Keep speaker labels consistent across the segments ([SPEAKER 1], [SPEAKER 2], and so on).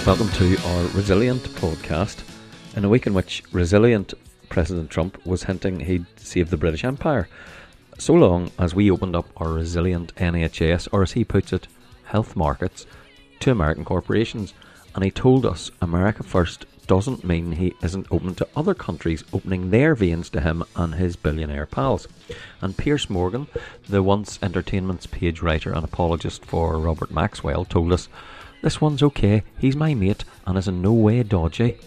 [SPEAKER 1] Welcome to our Resilient podcast. In a week in which resilient President Trump was hinting he'd save the British Empire, so long as we opened up our resilient NHS, or as he puts it, health markets, to American corporations, and he told us America first doesn't mean he isn't open to other countries opening their veins to him and his billionaire pals. And Piers Morgan, the once Entertainment's page writer and apologist for Robert Maxwell, told us, "This one's okay, he's my mate and is in no way dodgy."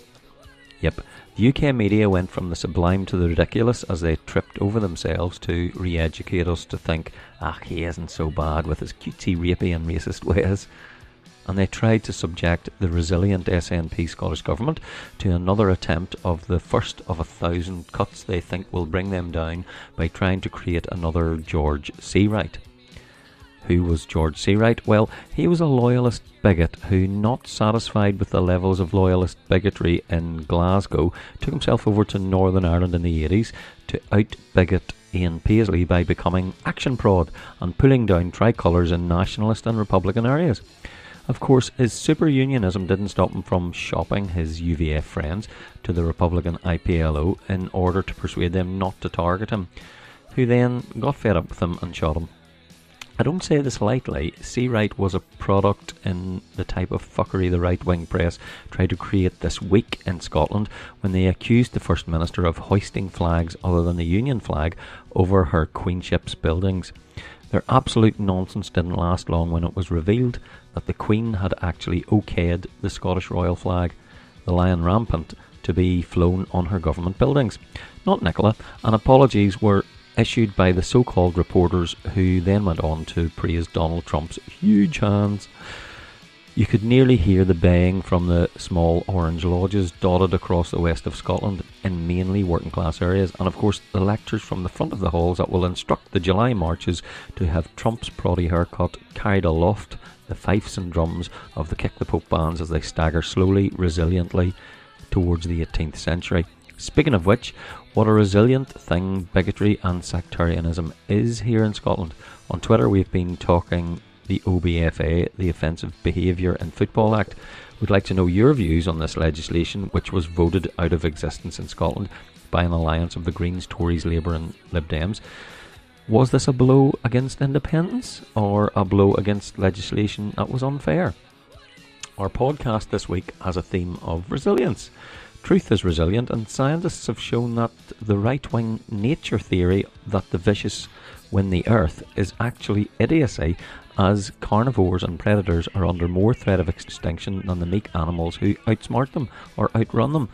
[SPEAKER 1] Yep, the UK media went from the sublime to the ridiculous as they tripped over themselves to re-educate us to think, he isn't so bad with his cutesy, rapey and racist ways. And they tried to subject the resilient SNP Scottish Government to another attempt of the first of 1,000 cuts they think will bring them down by trying to create another George Seawright. Who was George Seawright? Well, he was a loyalist bigot who, not satisfied with the levels of loyalist bigotry in Glasgow, took himself over to Northern Ireland in the 80s to out-bigot Ian Paisley by becoming action prod and pulling down tricolours in nationalist and republican areas. Of course, his super unionism didn't stop him from shopping his UVF friends to the Republican IPLO in order to persuade them not to target him, who then got fed up with him and shot him. I don't say this lightly. Seawright was a product in the type of fuckery the right-wing press tried to create this week in Scotland when they accused the First Minister of hoisting flags other than the Union flag over her Queenship's buildings. Their absolute nonsense didn't last long when it was revealed that the Queen had actually okayed the Scottish royal flag, the Lion Rampant, to be flown on her government buildings, not Nicola, and apologies were issued by the so-called reporters who then went on to praise Donald Trump's huge hands. You could nearly hear the baying from the small orange lodges dotted across the west of Scotland in mainly working class areas, and of course the lectures from the front of the halls that will instruct the July marches to have Trump's proddy haircut carried aloft the fifes and drums of the Kick the Pope bands as they stagger slowly, resiliently towards the 18th century. Speaking of which, what a resilient thing bigotry and sectarianism is here in Scotland. On Twitter we've been talking the OBFA, the Offensive Behaviour in Football Act. We'd like to know your views on this legislation, which was voted out of existence in Scotland by an alliance of the Greens, Tories, Labour and Lib Dems. Was this a blow against independence or a blow against legislation that was unfair? Our podcast this week has a theme of resilience. Truth is resilient, and scientists have shown that the right-wing nature theory that the vicious win the earth is actually idiocy, as carnivores and predators are under more threat of extinction than the meek animals who outsmart them or outrun them.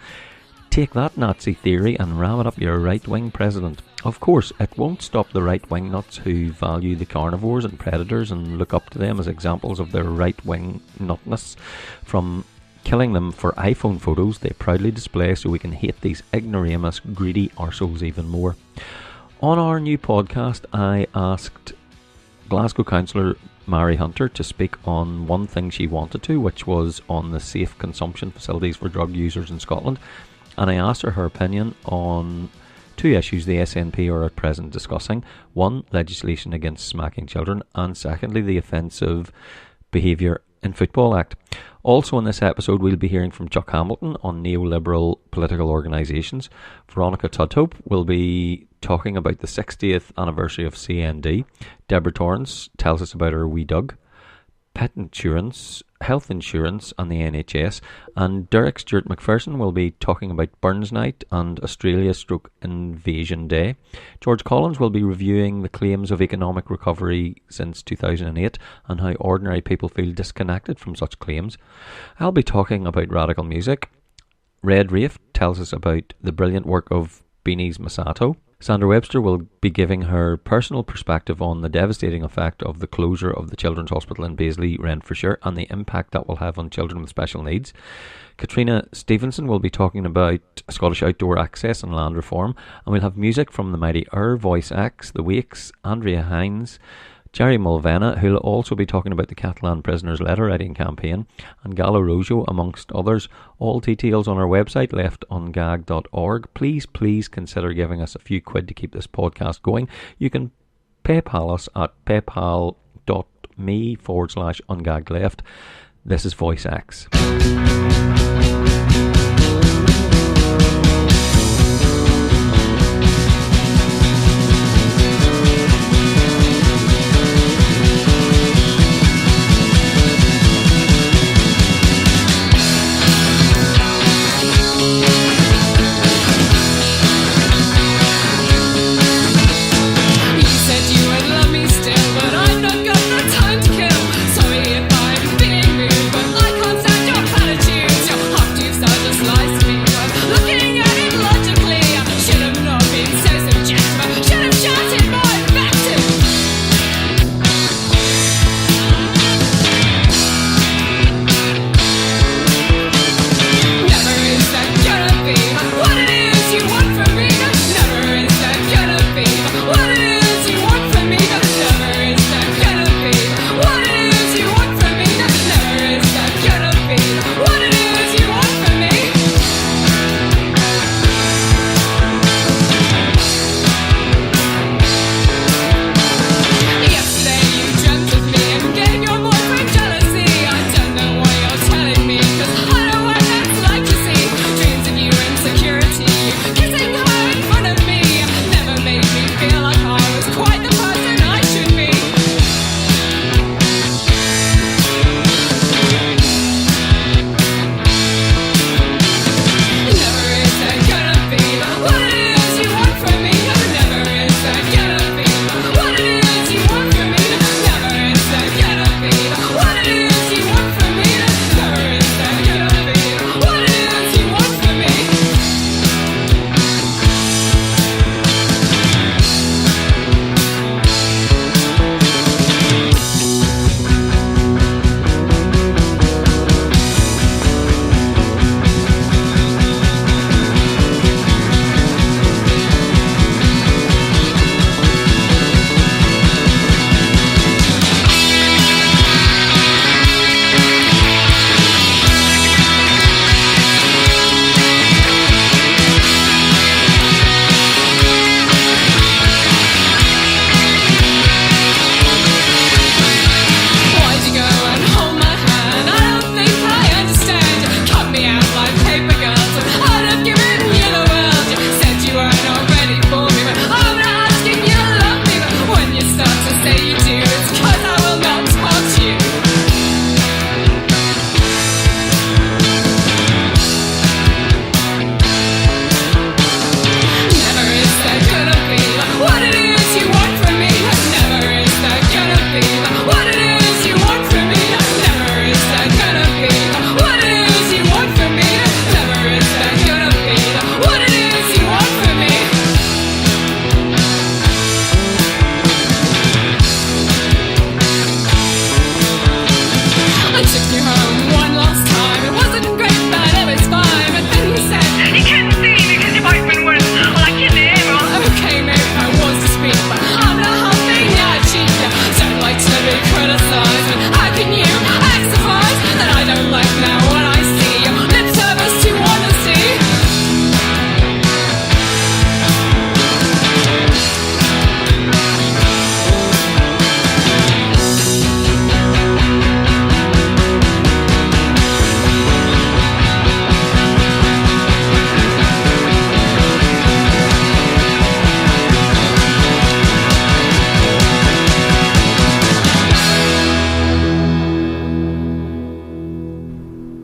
[SPEAKER 1] Take that Nazi theory and ram it up your right-wing president. Of course, it won't stop the right-wing nuts who value the carnivores and predators and look up to them as examples of their right-wing nutness from killing them for iPhone photos they proudly display so we can hate these ignoramus, greedy arseholes even more. On our new podcast, I asked Glasgow councillor Mhairi Hunter to speak on one thing she wanted to, which was on the safe consumption facilities for drug users in Scotland, and I asked her opinion on two issues the SNP are at present discussing. One, legislation against smacking children, and secondly, the Offensive Behaviour in Football Act. Also in this episode we'll be hearing from Chuck Hamilton on neoliberal political organisations. Veronika Tudhope will be talking about the 60th anniversary of CND. Debra Torrance tells us about her wee dug. Pet insurance, health insurance and the NHS. And Derek Stewart Macpherson will be talking about Burns Night and Australia/Invasion Day. George Collins will be reviewing the claims of economic recovery since 2008 and how ordinary people feel disconnected from such claims. I'll be talking about radical music. Raiph tells us about the brilliant work of Beanie's Masato. Sandra Webster will be giving her personal perspective on the devastating effect of the closure of the Children's Hospital in Paisley, Renfrewshire, and the impact that will have on children with special needs. Catriona Stevenson will be talking about Scottish outdoor access and land reform, and we'll have music from the mighty Voice X, The Wakes, Andrea Hines, Gerry Mulvenna, who'll also be talking about the Catalan prisoners' letter writing campaign, and Gala Rojo, amongst others. All details on our website, leftungagged.org. Please consider giving us a few quid to keep this podcast going. You can PayPal us at paypal.me/ungaggedleft. This is Voice X.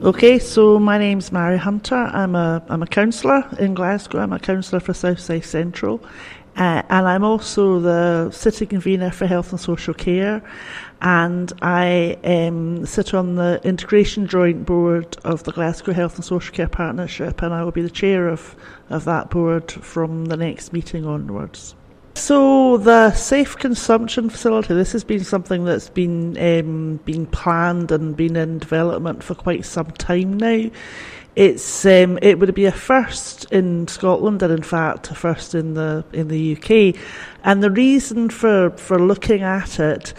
[SPEAKER 2] Okay, so my name's Mhairi Hunter. I'm a councillor in Glasgow. I'm a councillor for Southside Central, and I'm also the city convener for Health and Social Care, and I sit on the Integration Joint Board of the Glasgow Health and Social Care Partnership, and I will be the chair of that board from the next meeting onwards. So the safe consumption facility, this has been something that's been planned and been in development for quite some time now. It would be a first in Scotland and in fact a first in the UK. And the reason for looking at it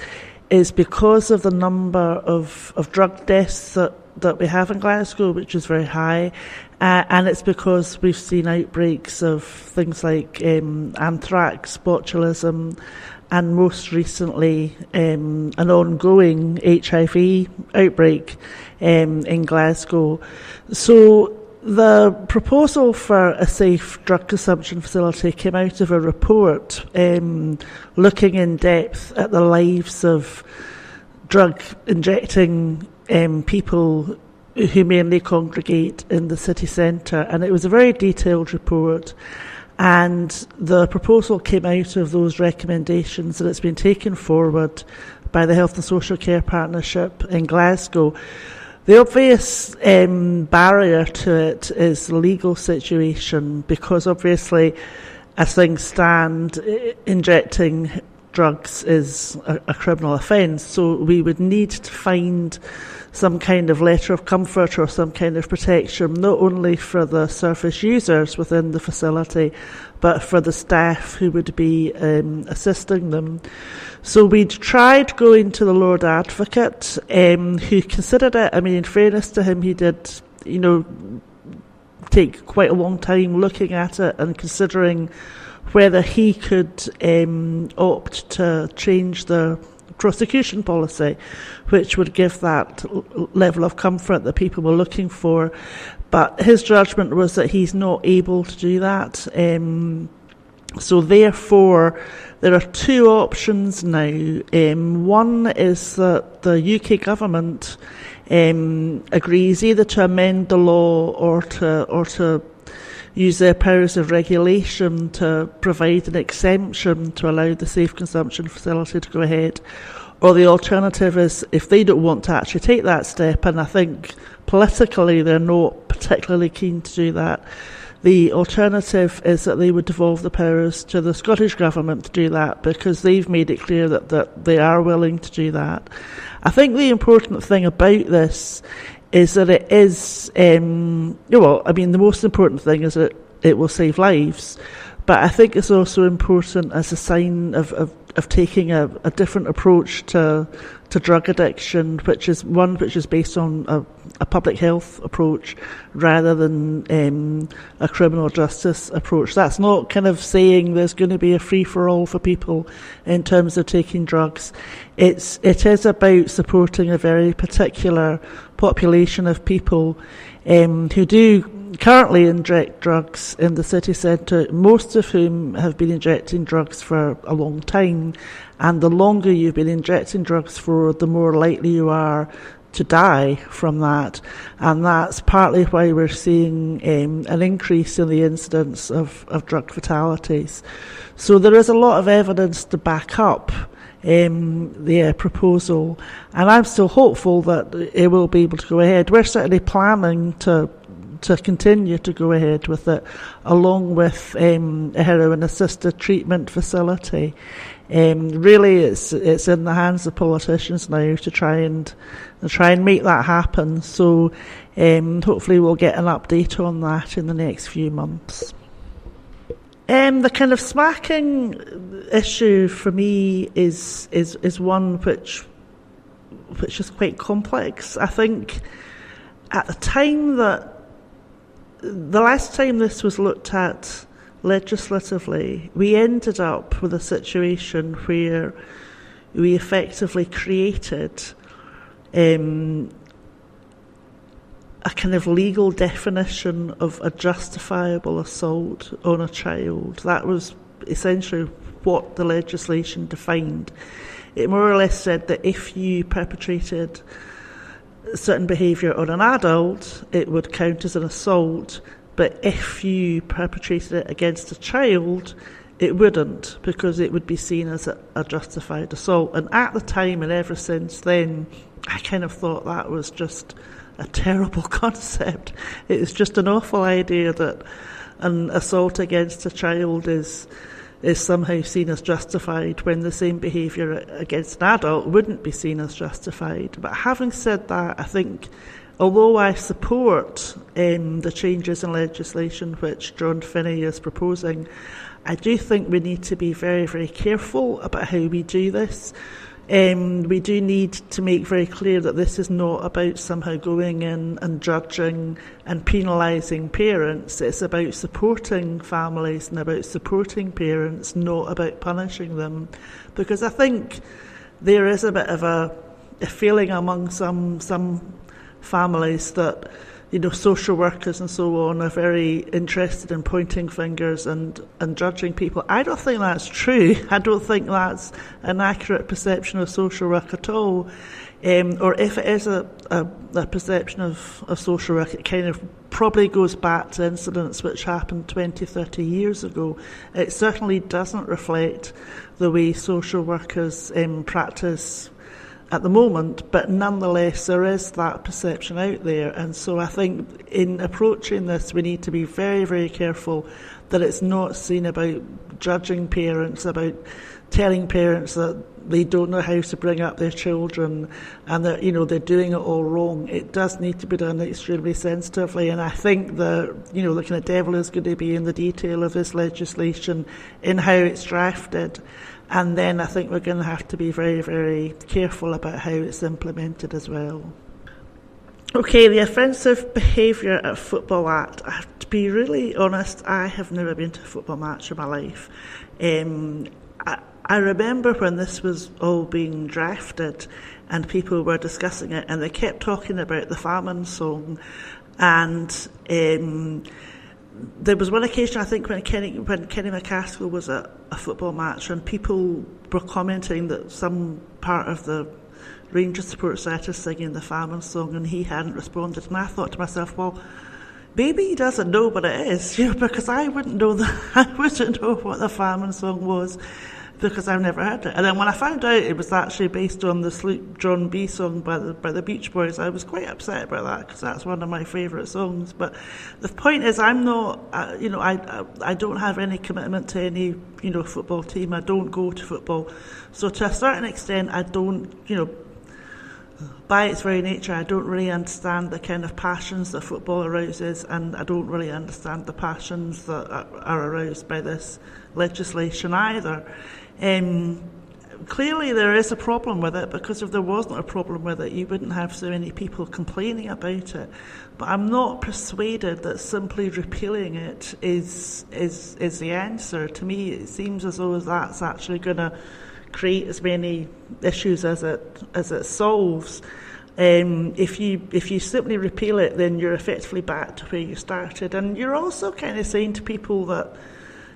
[SPEAKER 2] is because of the number of drug deaths that we have in Glasgow, which is very high, and it's because we've seen outbreaks of things like anthrax, botulism, and most recently an ongoing HIV outbreak in Glasgow. So the proposal for a safe drug consumption facility came out of a report looking in depth at the lives of drug injecting people who mainly congregate in the city centre, and it was a very detailed report. And the proposal came out of those recommendations, and it's been taken forward by the Health and Social Care Partnership in Glasgow. The obvious barrier to it is the legal situation, because obviously, as things stand, injecting drugs is a criminal offence. So we would need to find some kind of letter of comfort or some kind of protection, not only for the service users within the facility, but for the staff who would be assisting them. So we'd tried going to the Lord Advocate, who considered it. I mean, in fairness to him, he did, take quite a long time looking at it and considering whether he could opt to change the prosecution policy, which would give that level of comfort that people were looking for. But his judgment was that he's not able to do that. So therefore, there are two options now. One is that the UK government agrees either to amend the law or to use their powers of regulation to provide an exemption to allow the safe consumption facility to go ahead. Or the alternative is, if they don't want to actually take that step, and I think politically they're not particularly keen to do that, the alternative is that they would devolve the powers to the Scottish Government to do that, because they've made it clear that they are willing to do that. I think the important thing about this is that it is, the most important thing is that it will save lives. But I think it's also important as a sign of taking a different approach to drug addiction, which is based on a public health approach rather than a criminal justice approach. That's not kind of saying there's going to be a free-for-all for people in terms of taking drugs. It is about supporting a very particular population of people who do currently inject drugs in the city centre, most of whom have been injecting drugs for a long time. And the longer you've been injecting drugs for, the more likely you are to die from that. And that's partly why we're seeing an increase in the incidence of drug fatalities. So there is a lot of evidence to back up the proposal, and I'm still hopeful that it will be able to go ahead. We're certainly planning to continue to go ahead with it, along with a heroin-assisted treatment facility. Really, it's in the hands of politicians now to try and make that happen. So hopefully we'll get an update on that in the next few months. The kind of smacking issue for me is one which is quite complex. I think at the last time this was looked at legislatively, we ended up with a situation where we effectively created a kind of legal definition of a justifiable assault on a child. That was essentially what the legislation defined. It more or less said that if you perpetrated certain behaviour on an adult, it would count as an assault, but if you perpetrated it against a child, it wouldn't, because it would be seen as a justified assault. And at the time, and ever since then, I kind of thought that was just a terrible concept. It was just an awful idea that an assault against a child is somehow seen as justified when the same behaviour against an adult wouldn't be seen as justified. But having said that, I think although I support the changes in legislation which John Finney is proposing, I do think we need to be very, very careful about how we do this. We do need to make very clear that this is not about somehow going in and judging and penalising parents. It's about supporting families and about supporting parents, not about punishing them. Because I think there is a bit of a feeling among some families that, you know, social workers and so on are very interested in pointing fingers and judging people. I don't think that's true. I don't think that's an accurate perception of social work at all. Or if it is a perception of social work, it kind of probably goes back to incidents which happened 20, 30 years ago. It certainly doesn't reflect the way social workers practice at the moment, but nonetheless there is that perception out there, and so I think in approaching this we need to be very, very careful that it's not seen about judging parents, about telling parents that they don't know how to bring up their children and that, you know, they're doing it all wrong. It does need to be done extremely sensitively, and I think the kind of devil is going to be in the detail of this legislation, in how it's drafted. And then I think we're going to have to be very, very careful about how it's implemented as well. Okay, the Offensive Behaviour at Football Act. I have to be really honest, I have never been to a football match in my life. I remember when this was all being drafted and people were discussing it, and they kept talking about the famine song, and there was one occasion, I think, when Kenny McCaskill was at a football match, and people were commenting that some part of the Rangers support started singing the famine song, and he hadn't responded. And I thought to myself, well, maybe he doesn't know what it is, because I wouldn't know what the famine song was, because I've never heard it. And then when I found out it was actually based on the Sleep John B song by the Beach Boys, I was quite upset about that, because that's one of my favourite songs. But the point is, I'm not, I don't have any commitment to any, football team. I don't go to football. So to a certain extent, I don't, by its very nature, I don't really understand the kind of passions that football arouses, and I don't really understand the passions that are aroused by this legislation either. Clearly there is a problem with it, because if there wasn't a problem with it, you wouldn't have so many people complaining about it. But I'm not persuaded that simply repealing it is the answer. To me, it seems as though that's actually going to create as many issues as it solves. If you simply repeal it, then you're effectively back to where you started, and you're also kind of saying to people that,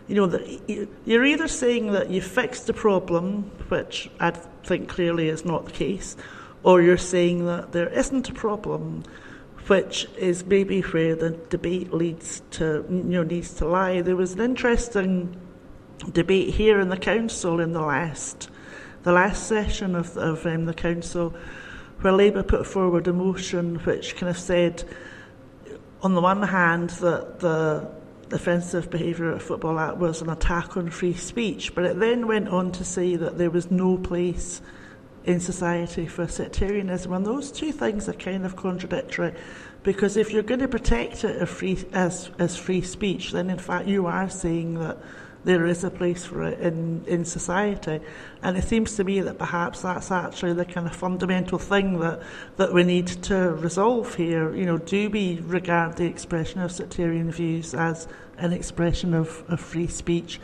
[SPEAKER 2] that you're either saying that you fixed the problem, which I think clearly is not the case, or you're saying that there isn't a problem, which is maybe where the debate needs to lie. There was an interesting debate here in the council in the last session of the council, where Labour put forward a motion which kind of said, on the one hand, that the Offensive Behaviour at Football Act was an attack on free speech, but it then went on to say that there was no place in society for sectarianism, and those two things are kind of contradictory, because if you're going to protect it as free speech, then in fact you are saying that there is a place for it in society. And it seems to me that perhaps that's actually the kind of fundamental thing that we need to resolve here. Do we regard the expression of sectarian views as an expression of free speech,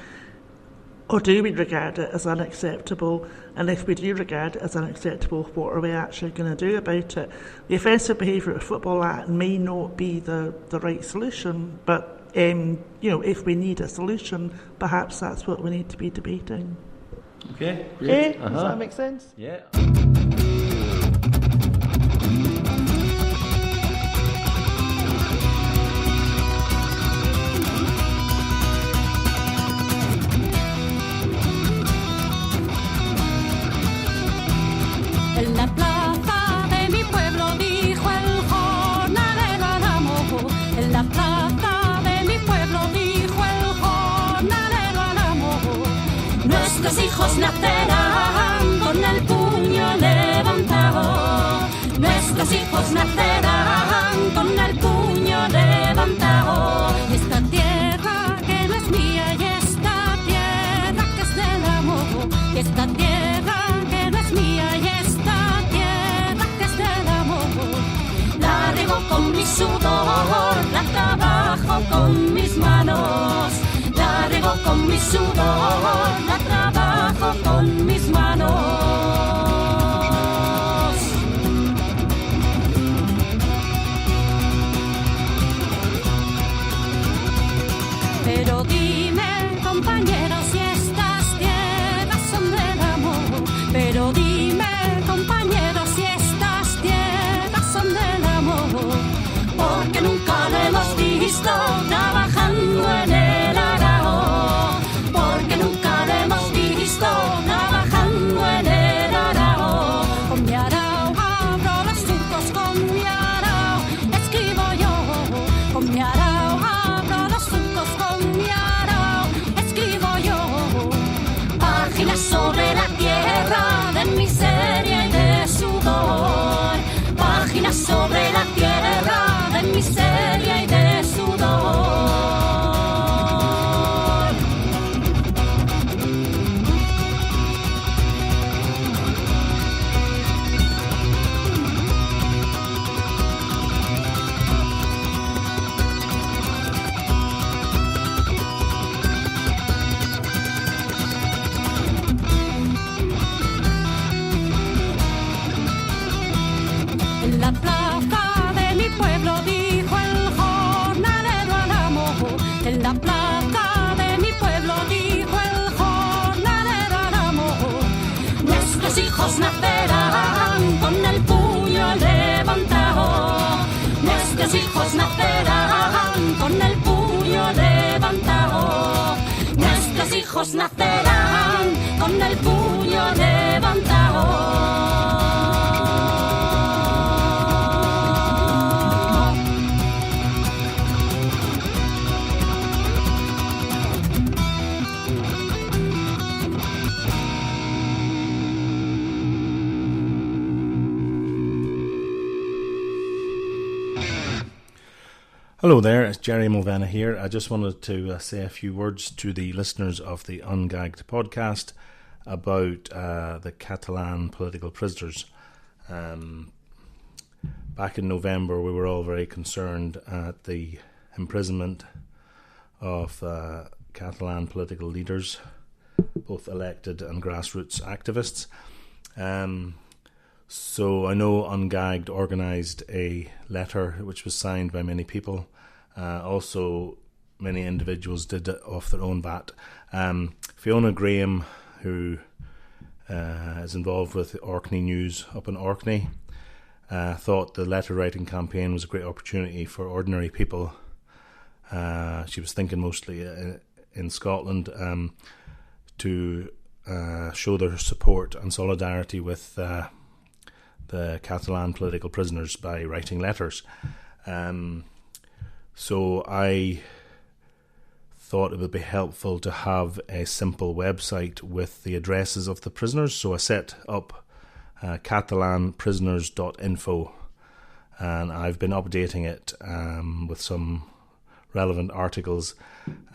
[SPEAKER 2] or do we regard it as unacceptable? And if we do regard it as unacceptable, what are we actually going to do about it? The Offensive Behaviour at Football Act may not be the right solution, but if we need a solution, perhaps that's what we need to be debating.
[SPEAKER 1] Okay,
[SPEAKER 2] great. Does that make sense?
[SPEAKER 1] Yeah.
[SPEAKER 3] En la plaza de mi pueblo dijo el jornalero al amo. En la plaza de mi pueblo dijo el jornalero al amo. Nuestros hijos nacerán con el puño levantado. Nuestros hijos nacerán con el puño levantado. Y esta tierra que no es mía, y esta tierra que es del amor. Y esta tierra que no es mía, sudor la trabajo con mis manos. Pero dime, compañero, si estas tierras son del amor. Pero dime, compañero, si estas tierras son del amor. Porque nunca lo hemos visto trabajando en el arao. Porque nunca lo hemos visto trabajando en el arao. Con mi arao abro los surcos, con mi arao escribo yo. Con mi arao abro los surcos, con mi arao escribo yo. Páginas sobre la tierra de miseria y de sudor. Páginas sobre la tierra de miseria y de sudor. En la plaza de mi pueblo dijo el jornalero al amo. En la plaza de mi pueblo dijo el jornalero al amo. Nuestros hijos nacerán con el puño levantado. Nuestros hijos nacerán con el puño levantado. Nuestros hijos nacerán con el puño levantado.
[SPEAKER 4] Hello there, it's Gerry Mulvenna here. I just wanted to say a few words to the listeners of the Ungagged podcast about the Catalan political prisoners. Back in November, we were all very concerned at the imprisonment of Catalan political leaders, both elected and grassroots activists. So I know Ungagged organised a letter which was signed by many people. Also, many individuals did it off their own bat. Fiona Graham, who is involved with Orkney News up in Orkney, thought the letter writing campaign was a great opportunity for ordinary people. She was thinking mostly in Scotland to show their support and solidarity with the Catalan political prisoners by writing letters. So I thought it would be helpful to have a simple website with the addresses of the prisoners. So I set up catalanprisoners.info, and I've been updating it with some relevant articles,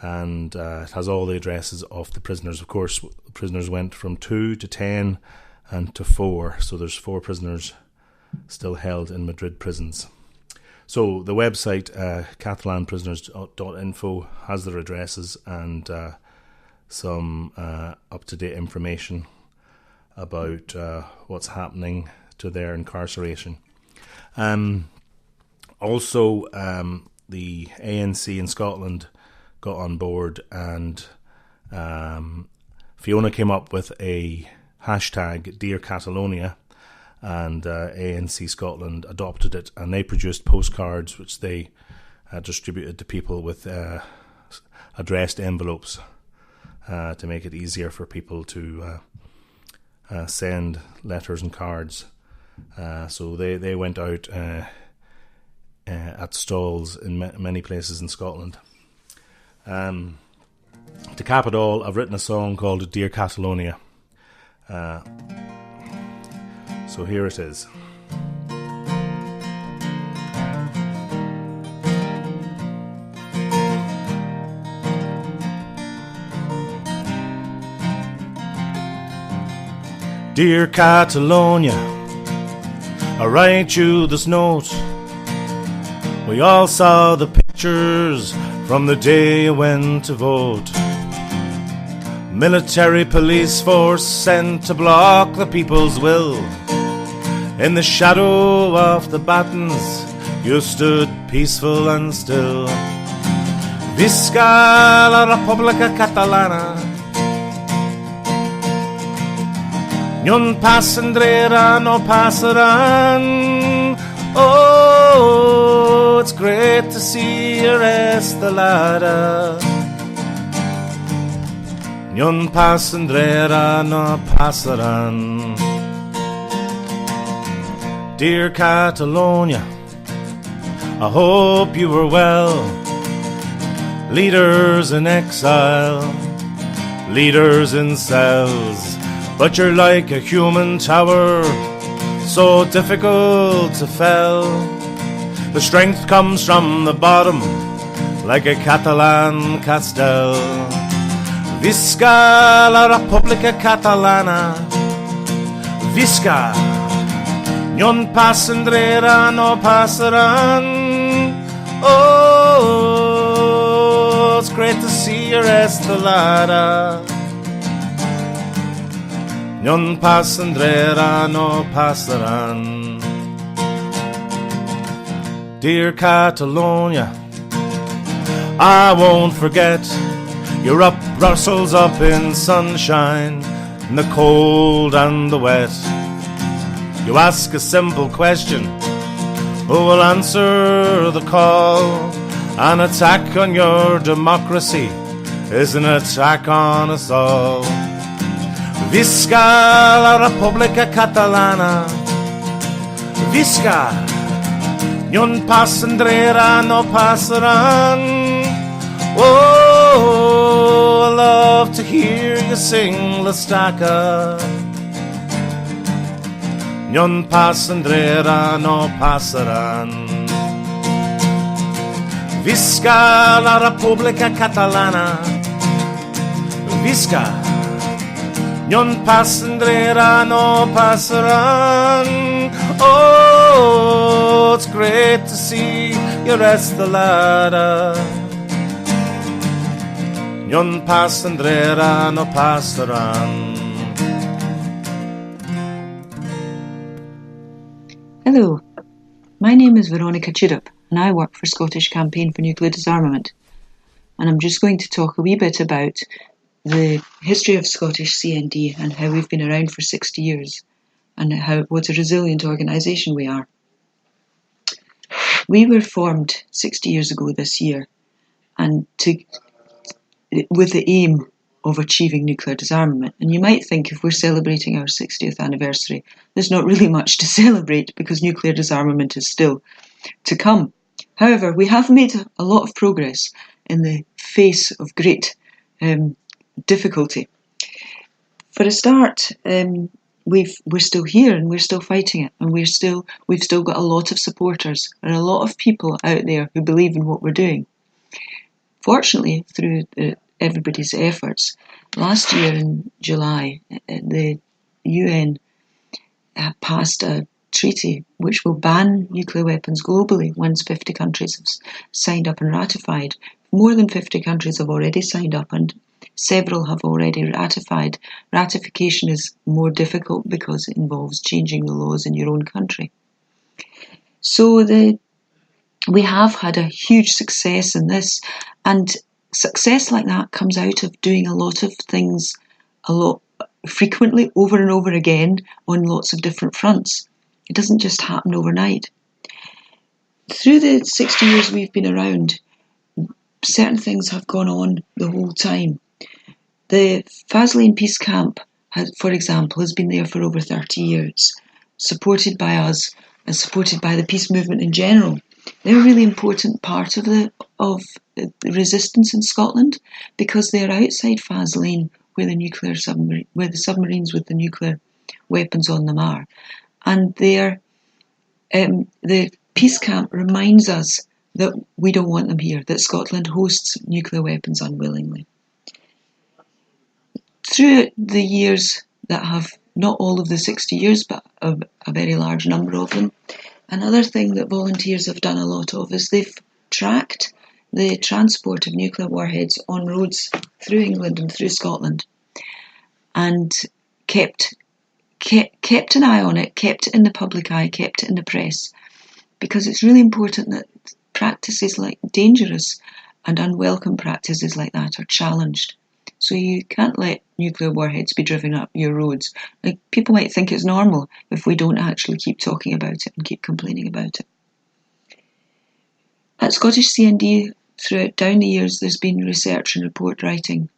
[SPEAKER 4] and it has all the addresses of the prisoners. Of course, the prisoners went from 2 to 10 and to 4, so there's 4 prisoners still held in Madrid prisons. So the website catalanprisoners.info has their addresses and some up-to-date information about what's happening to their incarceration. Also, the ANC in Scotland got on board, and Fiona came up with a hashtag Dear Catalonia, and ANC Scotland adopted it, and they produced postcards which they distributed to people with addressed envelopes to make it easier for people to send letters and cards. So they went out at stalls in many places in Scotland. To cap it all, I've written a song called Dear Catalonia. So here it is. Dear Catalonia, I write you this note. We all saw the pictures from the day you went to vote. military police force sent to block the people's will. In the shadow of the battens, you stood peaceful and still. Visca la Repubblica Catalana. Non passandrera, no passaran. Oh, it's great to see you Estelada. Non passandrera, no passaran. Dear Catalonia, I hope you were well. Leaders in exile, leaders in cells, but you're like a human tower, so difficult to fell. The strength comes from the bottom, like a Catalan castel. Visca la Repubblica Catalana. Visca. Non passandrera, no passaran. Oh, it's great to see you Estelada. Non passandrera, no passaran. Dear Catalonia, I won't forget. You're up Brussels, up in sunshine, in the cold and the wet. You ask a simple question, who will answer the call? An attack on your democracy is an attack on us all. Visca la Repubblica Catalana. Visca. Non passandrera, no passaran. Oh, I love to hear you sing La Stacca. Non passandrera, no passaran. Visca la Repubblica Catalana. Visca. Non passandrera, no passaran. Oh, it's great to see you Estelada. Non passandrera, no passaran.
[SPEAKER 5] Hello, my name is Veronika Tudhope and I work for Scottish Campaign for Nuclear Disarmament, and I'm just going to talk a wee bit about the history of Scottish CND and how we've been around for 60 years and what a resilient organisation we are. We were formed 60 years ago this year, and with the aim of achieving nuclear disarmament. And you might think if we're celebrating our 60th anniversary, there's not really much to celebrate because nuclear disarmament is still to come. However, we have made a lot of progress in the face of great difficulty. For a start, we're still here and we're still fighting it, and we've still got a lot of supporters and a lot of people out there who believe in what we're doing. Fortunately, through everybody's efforts, last year in July, the UN passed a treaty which will ban nuclear weapons globally once 50 countries have signed up and ratified. More than 50 countries have already signed up and several have already ratified. Ratification is more difficult because it involves changing the laws in your own country. So we have had a huge success in this, and success like that comes out of doing a lot of things a lot frequently, over and over again, on lots of different fronts. It doesn't just happen overnight. Through the 60 years we've been around, certain things have gone on the whole time. The Paisley Peace Camp, for example, has been there for over 30 years, supported by us and supported by the peace movement in general. They're a really important part of the resistance in Scotland because they're outside Faslane where the submarines with the nuclear weapons on them are. And the peace camp reminds us that we don't want them here, that Scotland hosts nuclear weapons unwillingly. Through the years that have, not all of the 60 years, but a very large number of them, another thing that volunteers have done a lot of is they've tracked the transport of nuclear warheads on roads through England and through Scotland. and kept an eye on it, kept it in the public eye, kept it in the press, because it's really important that practices like dangerous and unwelcome practices like that are challenged. So you can't let nuclear warheads be driven up your roads. Like, people might think it's normal if we don't actually keep talking about it and keep complaining about it. At Scottish CND, down the years, there's been research and report writing.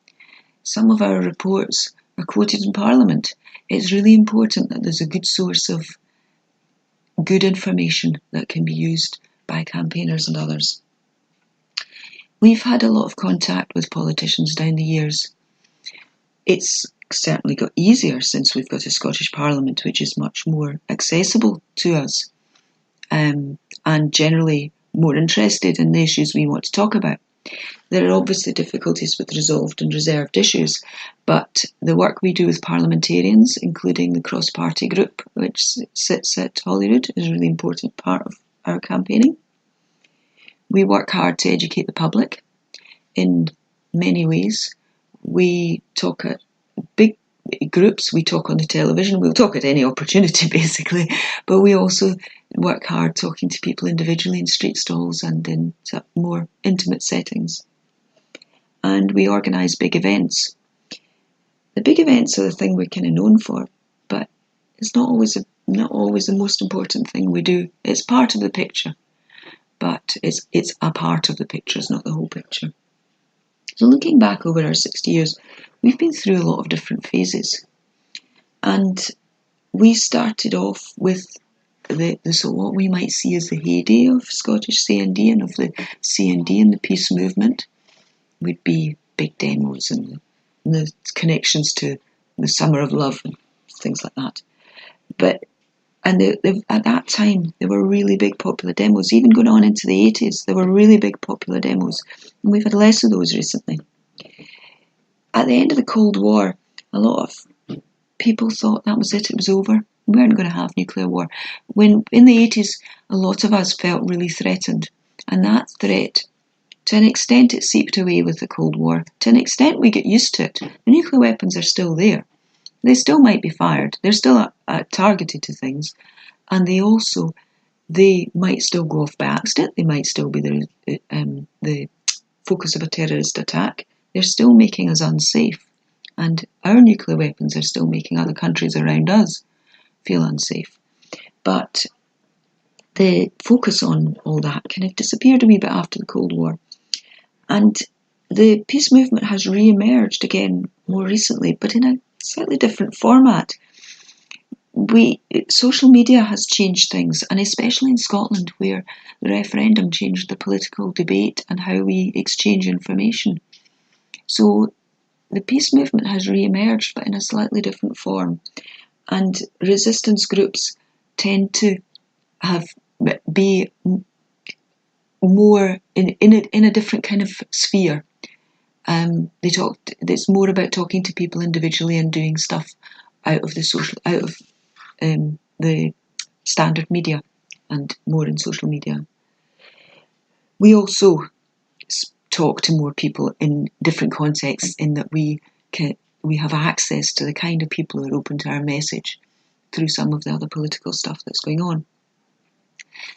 [SPEAKER 5] Some of our reports are quoted in Parliament. It's really important that there's a good source of good information that can be used by campaigners and others. We've had a lot of contact with politicians down the years. It's certainly got easier since we've got a Scottish Parliament, which is much more accessible to us, and generally more interested in the issues we want to talk about. There are obviously difficulties with resolved and reserved issues, but the work we do with parliamentarians, including the cross-party group which sits at Holyrood, is a really important part of our campaigning. We work hard to educate the public in many ways. We talk at big groups, we talk on the television, we'll talk at any opportunity basically, but we also work hard talking to people individually in street stalls and in more intimate settings. And we organise big events. The big events are the thing we're kind of known for, but it's not always the most important thing we do. It's part of the picture, but it's a part of the picture, it's not the whole picture. So looking back over our 60 years, we've been through a lot of different phases. And we started off with so what we might see as the heyday of Scottish CND and of the CND and the peace movement would be big demos and the connections to the Summer of Love and things like that. At that time, there were really big popular demos. Even going on into the 80s, there were really big popular demos. And we've had less of those recently. At the end of the Cold War, a lot of people thought that was it was over. We weren't going to have nuclear war. When in the 80s, a lot of us felt really threatened. And that threat, to an extent, it seeped away with the Cold War. To an extent, we get used to it. The nuclear weapons are still there. They still might be fired. They're still targeted to things. And they might still go off by accident. They might still be the focus of a terrorist attack. They're still making us unsafe. And our nuclear weapons are still making other countries around us feel unsafe. But the focus on all that kind of disappeared a wee bit after the Cold War. And the peace movement has re-emerged again more recently, but in a slightly different format. Social media has changed things, and especially in Scotland, where the referendum changed the political debate and how we exchange information. So the peace movement has re-emerged, but in a slightly different form. And resistance groups tend to be more in a different kind of sphere. It's more about talking to people individually and doing stuff out of the standard media and more in social media. We also talk to more people in different contexts, in that we have access to the kind of people who are open to our message through some of the other political stuff that's going on.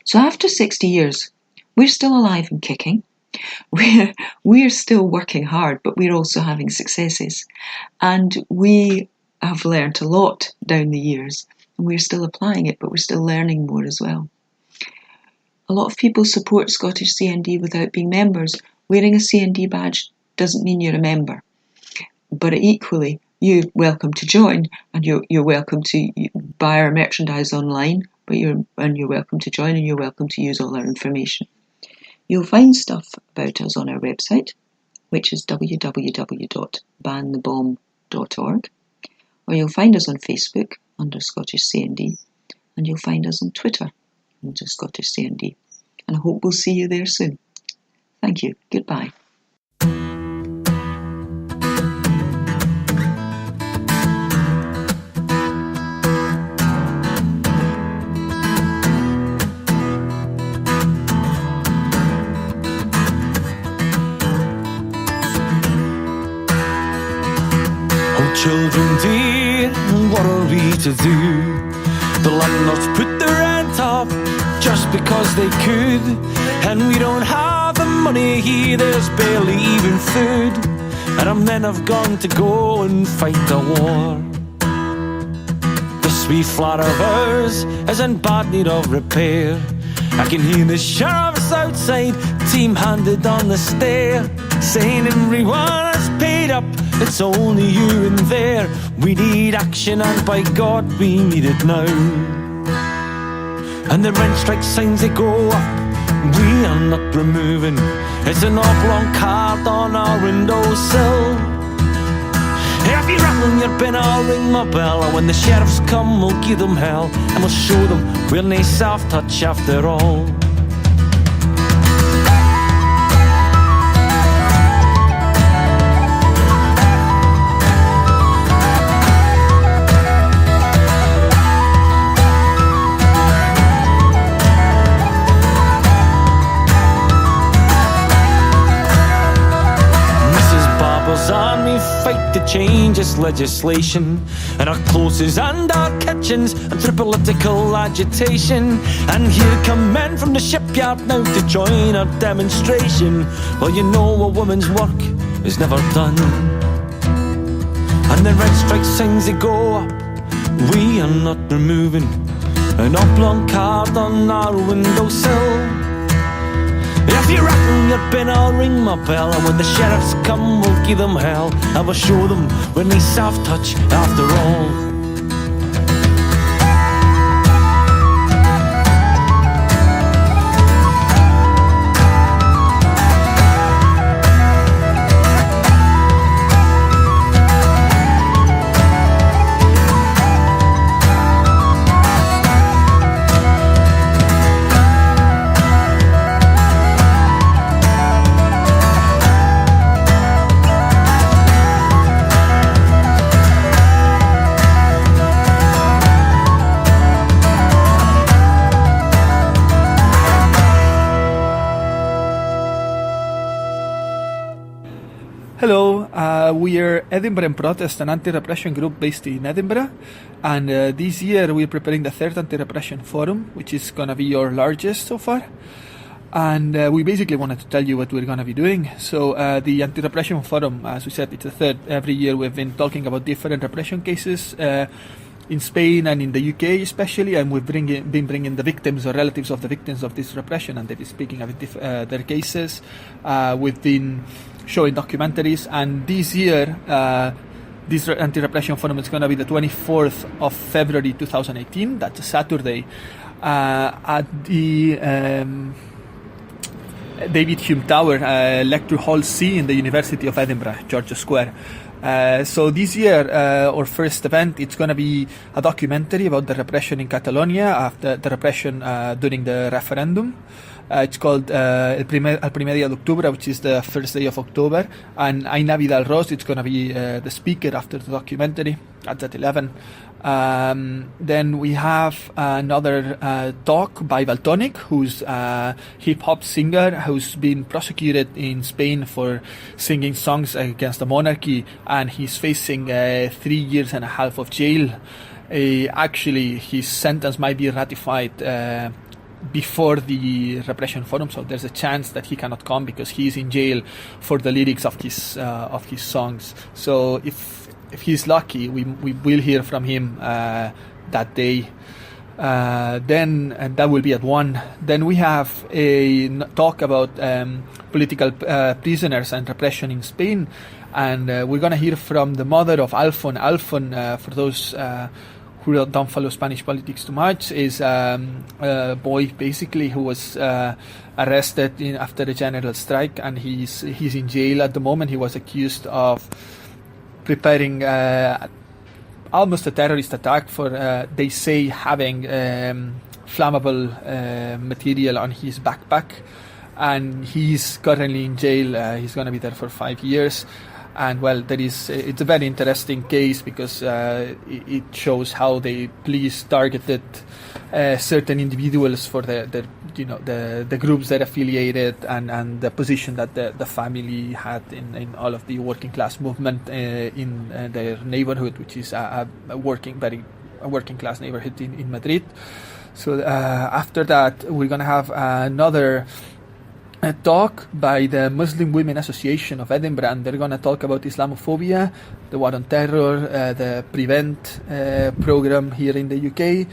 [SPEAKER 5] So after 60 years, we're still alive and kicking. We're still working hard, but we're also having successes. And we have learnt a lot down the years. And we're still applying it, but we're still learning more as well. A lot of people support Scottish CND without being members. Wearing a CND badge doesn't mean you're a member. But equally, you're welcome to join, and you're welcome to buy our merchandise online, but you're welcome to join, and you're welcome to use all our information. You'll find stuff about us on our website, which is www.banthebomb.org, or you'll find us on Facebook under Scottish CND, and you'll find us on Twitter under Scottish CND. And I hope we'll see you there soon. Thank you. Goodbye.
[SPEAKER 6] children dear, what are we to do? The landlords put the rent up just because they could, and we don't have the money here, there's barely even food, and our men have gone to go and fight the war. This wee flat of ours is in bad need of repair. I can hear the sheriffs outside, team handed on the stair, saying everyone is paid up, it's only you in there. We need action and by God we need it now. And the rent strike signs they go up, we are not removing. It's an oblong card on our windowsill. If you rattle your bin, I'll ring my bell, and when the sheriffs come we'll give them hell, and we'll show them we're nae soft touch after all. And we fight to change this legislation, and our closes and our kitchens, and through political agitation. And here come men from the shipyard now to join our demonstration. Well, you know a woman's work is never done, and the red strike signs they go up, we are not removing. An oblong card on our windowsill. If you rattle your bin, I'll ring my bell, and when the sheriffs come, we'll give them hell, and we'll show them we're nae soft touch after all.
[SPEAKER 7] Hello, we are Edinburgh in Protest, an anti-repression group based in Edinburgh, and this year we're preparing the third anti-repression forum, which is going to be our largest so far, and we basically wanted to tell you what we're going to be doing. So the anti-repression forum, as we said, it's the third. Every year we've been talking about different repression cases in Spain and in the UK especially, and we've been bringing the victims or relatives of the victims of this repression, and they've been speaking about their cases. We've been showing documentaries, and this year this anti-repression forum is going to be the 24th of February 2018. That's a Saturday at the David Hume Tower, Lecture Hall C in the University of Edinburgh, George's Square. So this year, our first event, it's going to be a documentary about the repression in Catalonia after the repression during the referendum. It's called El primer día de octubre, which is the first day of October, and Aina Vidal-Ros, it's going to be the speaker after the documentary at 11. Then we have another talk by Valtonic, who's a hip-hop singer who's been prosecuted in Spain for singing songs against the monarchy, and he's facing 3 years and a half of jail. Actually, his sentence might be ratified before the repression forum, so there's a chance that he cannot come because he's in jail for the lyrics of his songs. So if he's lucky, we will hear from him that day. Then and that will be at 1. Then we have a talk about political prisoners and repression in Spain, and we're going to hear from the mother of Alfon. Alfon, for those who don't follow Spanish politics too much, is a boy basically who was arrested after the general strike, and he's in jail at the moment. He was accused of preparing almost a terrorist attack for, they say, having flammable material on his backpack, and he's currently in jail. He's going to be there for 5 years. And well, it's a very interesting case because it shows how the police targeted certain individuals for the groups that affiliated and the position that the family had in all of the working class movement in their neighborhood, which is a working class neighborhood in Madrid. So after that, we're going to have another talk by the Muslim Women Association of Edinburgh, and they're going to talk about Islamophobia, the war on terror, the Prevent program here in the UK.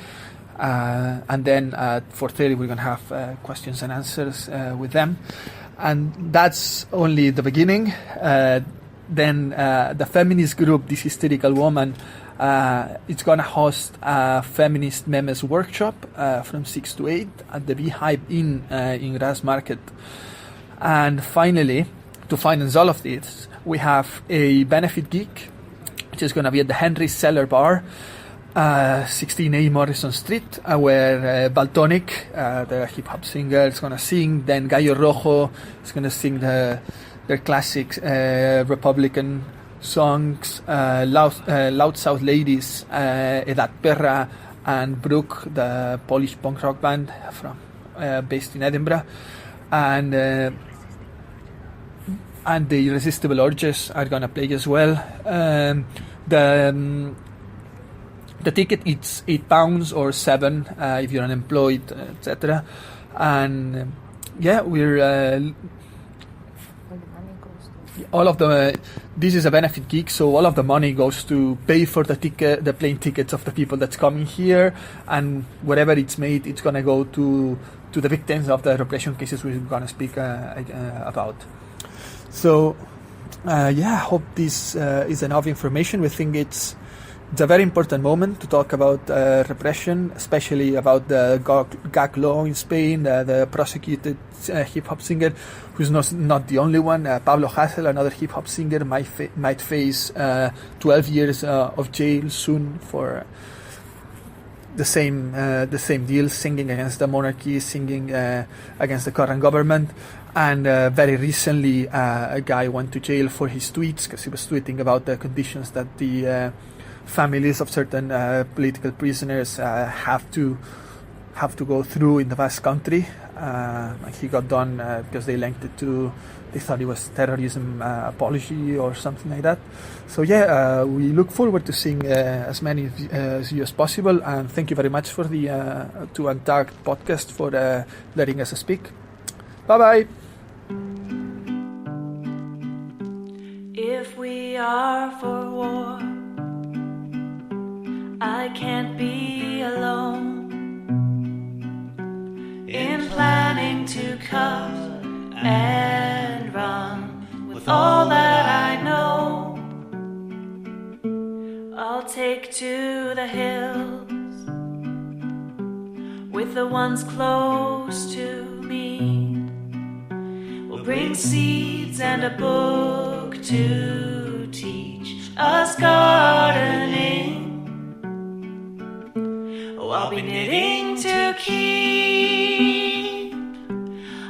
[SPEAKER 7] And then at 4:30 we're going to have questions and answers with them. And that's only the beginning. Then the feminist group, This Hysterical Woman, it's going to host a feminist memes workshop from 6 to 8 at the Beehive Inn in Grassmarket. And finally, to finance all of this, we have a benefit gig, which is going to be at the Henry's Cellar Bar, 16A Morrison Street, where Baltonic, the hip-hop singer, is going to sing. Then Gallo Rojo is going to sing their classic Republican songs, Loud South Ladies, Edad Perra, and Brooke, the Polish punk rock band based in Edinburgh, and the Irresistible Urges are gonna play as well. The ticket it's £8 or £7 if you're unemployed, etc. And we're this is a benefit gig, so all of the money goes to pay for the plane tickets of the people that's coming here, and whatever it's made, it's gonna go to the victims of the repression cases we're gonna speak about. So I hope this is enough information. We think it's a very important moment to talk about repression, especially about the gag law in Spain, the prosecuted hip-hop singer, who's not the only one. Pablo Hasél, another hip-hop singer, might face 12 years of jail soon for the same deal, singing against the monarchy, singing against the current government. And very recently, a guy went to jail for his tweets because he was tweeting about the conditions that the families of certain political prisoners have to go through in the Basque Country. He got done because they linked it to, they thought it was terrorism apology or something like that. So we look forward to seeing as many as you as possible, and thank you very much for the to Untagged podcast for letting us speak. Bye bye.
[SPEAKER 8] If we are for war, I can't be alone in planning to cut and run with all that I know. I'll take to the hills with the ones close to me. We'll bring seeds and a book to teach us gardening. I'll be knitting to keep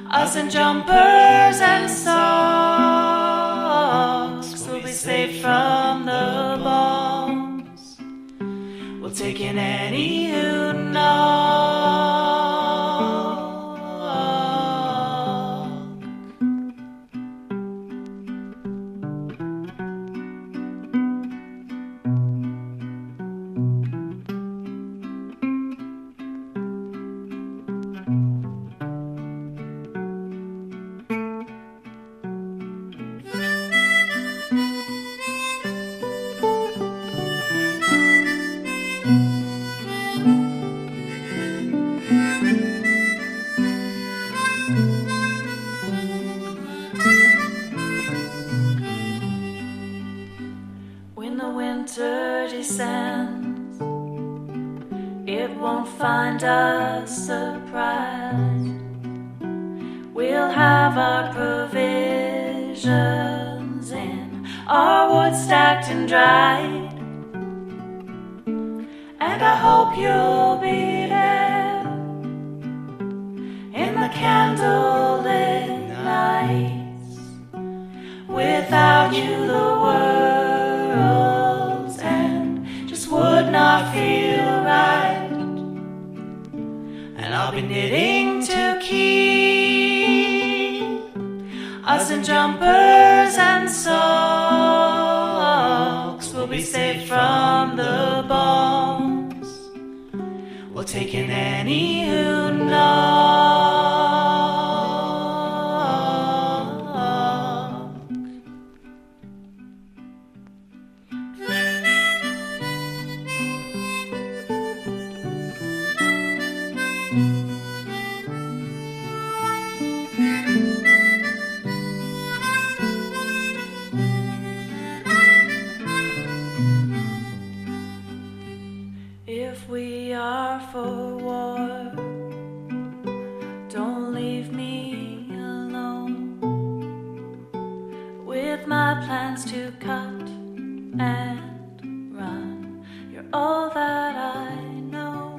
[SPEAKER 8] us in jumpers and socks. We'll be safe from the bombs. We'll take in any who knock. Find us surprised. We'll have our provisions in our wood stacked and dried, and I hope you'll be there in the candlelit nights. Without you the world's end just would not feel right. and I'll be knitting to keep us in jumpers and socks. We'll be safe from the bombs. We'll take in any who knock. If we are for war, don't leave me alone with my plans to cut and run. You're all that I know.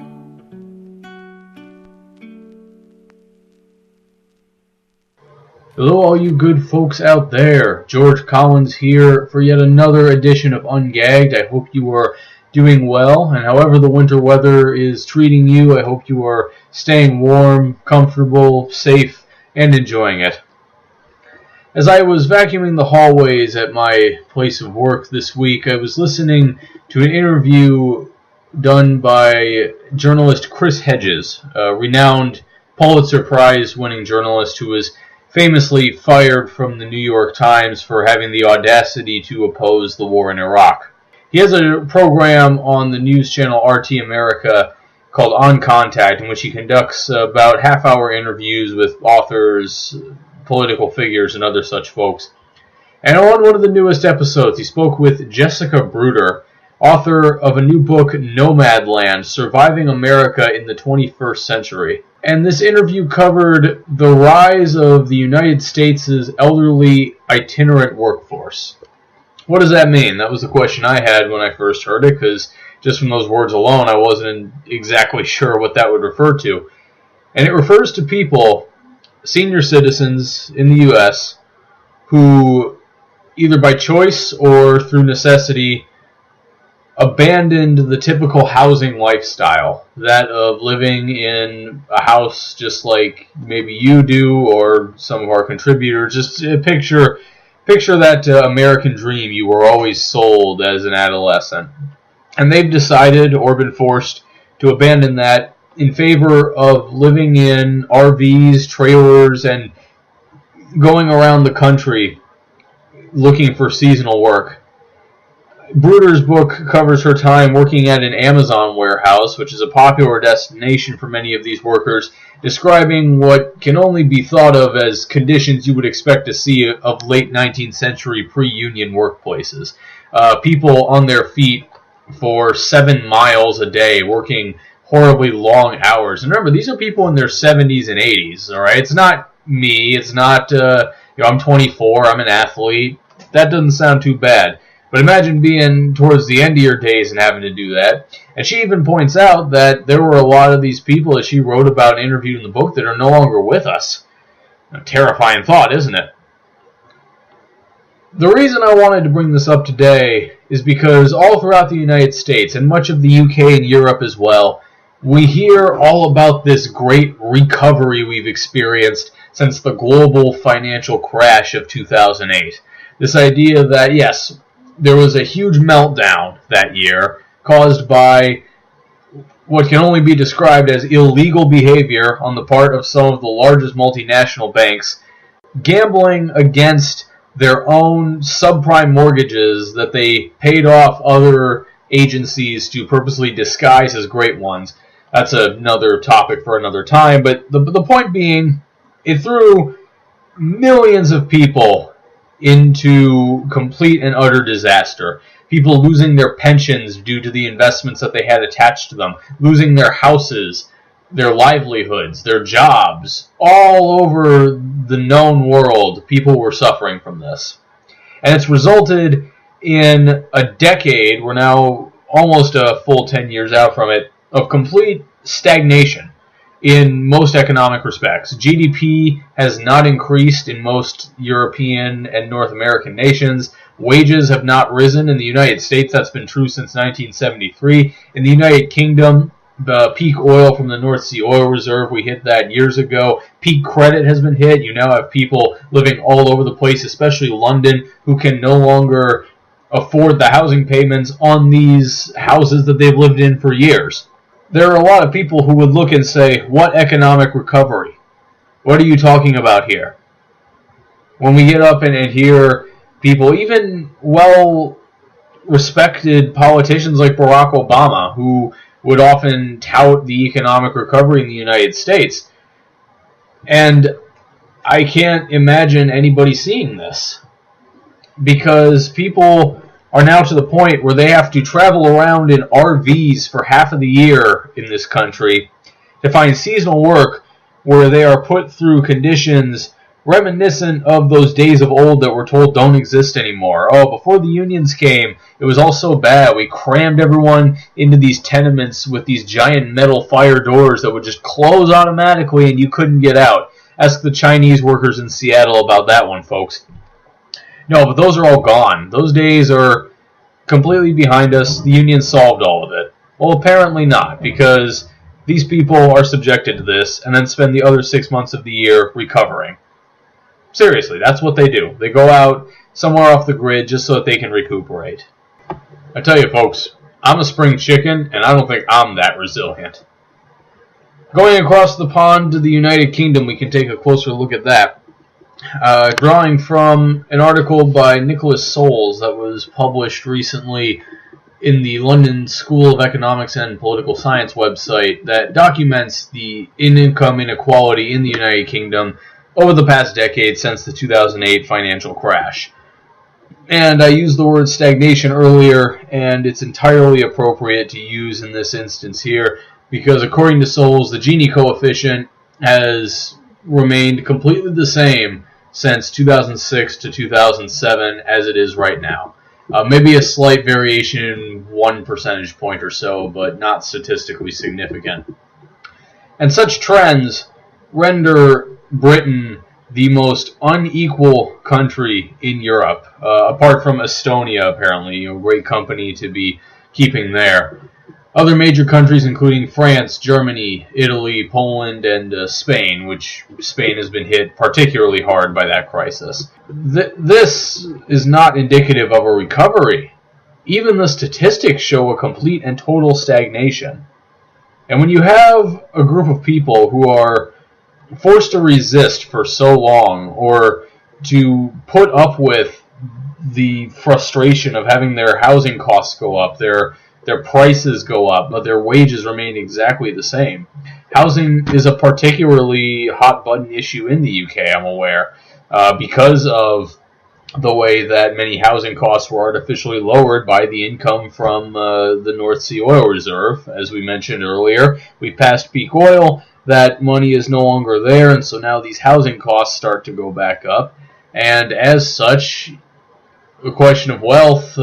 [SPEAKER 9] Hello all you good folks out there. George Collins here for yet another edition of Ungagged. I hope you are doing well, and however the winter weather is treating you, I hope you are staying warm, comfortable, safe, and enjoying it. As I was vacuuming the hallways at my place of work this week, I was listening to an interview done by journalist Chris Hedges, a renowned Pulitzer Prize-winning journalist who was famously fired from the New York Times for having the audacity to oppose the war in Iraq. He has a program on the news channel RT America called On Contact, in which he conducts about half-hour interviews with authors, political figures, and other such folks. And on one of the newest episodes, he spoke with Jessica Bruder, author of a new book, Nomadland, Surviving America in the 21st Century. And this interview covered the rise of the United States' elderly itinerant workforce. What does that mean? That was the question I had when I first heard it, because just from those words alone, I wasn't exactly sure what that would refer to. And it refers to people, senior citizens in the U.S., who either by choice or through necessity abandoned the typical housing lifestyle, that of living in a house just like maybe you do or some of our contributors. Just picture that American dream you were always sold as an adolescent. And they've decided or been forced to abandon that in favor of living in RVs, trailers, and going around the country looking for seasonal work. Bruder's book covers her time working at an Amazon warehouse, which is a popular destination for many of these workers, describing what can only be thought of as conditions you would expect to see of late 19th century pre-union workplaces. People on their feet for 7 miles a day, working horribly long hours. And remember, these are people in their 70s and 80s, all right? It's not me. It's not, I'm 24, I'm an athlete. That doesn't sound too bad. But imagine being towards the end of your days and having to do that. And she even points out that there were a lot of these people that she wrote about and interviewed in the book that are no longer with us. A terrifying thought, isn't it? The reason I wanted to bring this up today is because all throughout the United States, and much of the UK and Europe as well, we hear all about this great recovery we've experienced since the global financial crash of 2008. This idea that, yes, there was a huge meltdown that year caused by what can only be described as illegal behavior on the part of some of the largest multinational banks, gambling against their own subprime mortgages that they paid off other agencies to purposely disguise as great ones. That's another topic for another time, but the point being, it threw millions of people into complete and utter disaster. People losing their pensions due to the investments that they had attached to them, losing their houses, their livelihoods, their jobs. All over the known world, people were suffering from this. And it's resulted in a decade, we're now almost a full 10 years out from it, of complete stagnation in most economic respects. GDP has not increased in most European and North American nations. Wages have not risen in the United States. That's been true since 1973. In the United Kingdom, The peak oil from the North Sea Oil Reserve, we hit that years ago. Peak credit has been hit. You now have people living all over the place, especially London, who can no longer afford the housing payments on these houses that they've lived in for years. There are a lot of people who would look and say, what economic recovery? What are you talking about here? When we get up and hear people, even well-respected politicians like Barack Obama, who would often tout the economic recovery in the United States. And I can't imagine anybody seeing this, because people are now to the point where they have to travel around in RVs for half of the year in this country to find seasonal work where they are put through conditions reminiscent of those days of old that we're told don't exist anymore. Oh, before the unions came, it was all so bad. We crammed everyone into these tenements with these giant metal fire doors that would just close automatically and you couldn't get out. Ask the Chinese workers in Seattle about that one, folks. No, but those are all gone. Those days are completely behind us. The union solved all of it. Well, apparently not, because these people are subjected to this and then spend the other 6 months of the year recovering. Seriously, that's what they do. They go out somewhere off the grid just so that they can recuperate. I tell you, folks, I'm a spring chicken, and I don't think I'm that resilient. Going across the pond to the United Kingdom, we can take a closer look at that. Drawing from an article by Nicholas Soules that was published recently in the London School of Economics and Political Science website that documents the income inequality in the United Kingdom over the past decade since the 2008 financial crash. And I used the word stagnation earlier, and it's entirely appropriate to use in this instance here, because according to Soules, the Gini coefficient has remained completely the same since 2006 to 2007 as it is right now. Maybe a slight variation in 1 percentage point or so, but not statistically significant. And such trends render Britain the most unequal country in Europe, apart from Estonia, apparently, a great company to be keeping there. Other major countries including France, Germany, Italy, Poland, and Spain, which Spain has been hit particularly hard by that crisis. This is not indicative of a recovery. Even the statistics show a complete and total stagnation. And when you have a group of people who are forced to resist for so long, or to put up with the frustration of having their housing costs go up, their prices go up, but their wages remain exactly the same. Housing is a particularly hot-button issue in the UK, I'm aware, because of the way that many housing costs were artificially lowered by the income from the North Sea Oil Reserve. As we mentioned earlier, we passed peak oil. That money is no longer there, and so now these housing costs start to go back up. And as such, the question of wealth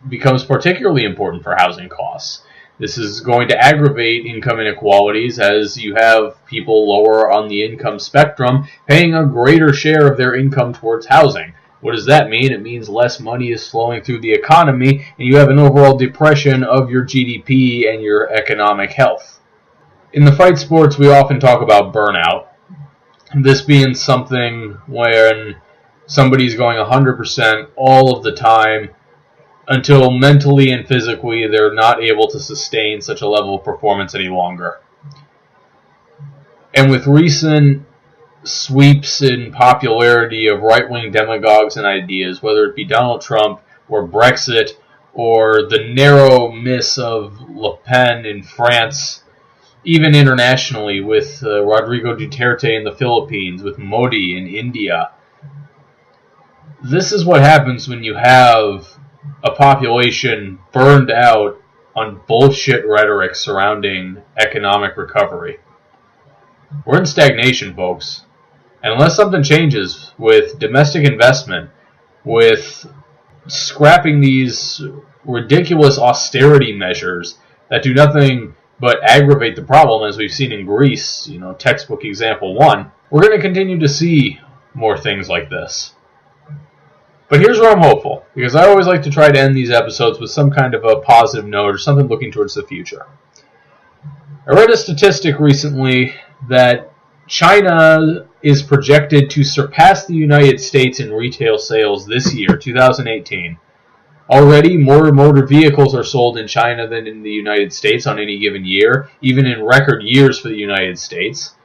[SPEAKER 9] becomes particularly important for housing costs. This is going to aggravate income inequalities as you have people lower on the income spectrum paying a greater share of their income towards housing. What does that mean? It means less money is flowing through the economy, and you have an overall depression of your GDP and your economic health. In the fight sports, we often talk about burnout. This being something when somebody's going 100% all of the time until mentally and physically they're not able to sustain such a level of performance any longer. And with recent sweeps in popularity of right-wing demagogues and ideas, whether it be Donald Trump or Brexit or the narrow miss of Le Pen in France, even internationally with Rodrigo Duterte in the Philippines, with Modi in India. This is what happens when you have a population burned out on bullshit rhetoric surrounding economic recovery. We're in stagnation, folks. And unless something changes with domestic investment, with scrapping these ridiculous austerity measures that do nothing but aggravate the problem, as we've seen in Greece, textbook example 1, we're going to continue to see more things like this. But here's where I'm hopeful, because I always like to try to end these episodes with some kind of a positive note or something looking towards the future. I read a statistic recently that China is projected to surpass the United States in retail sales this year, 2018. Already, more motor vehicles are sold in China than in the United States on any given year, even in record years for the United States.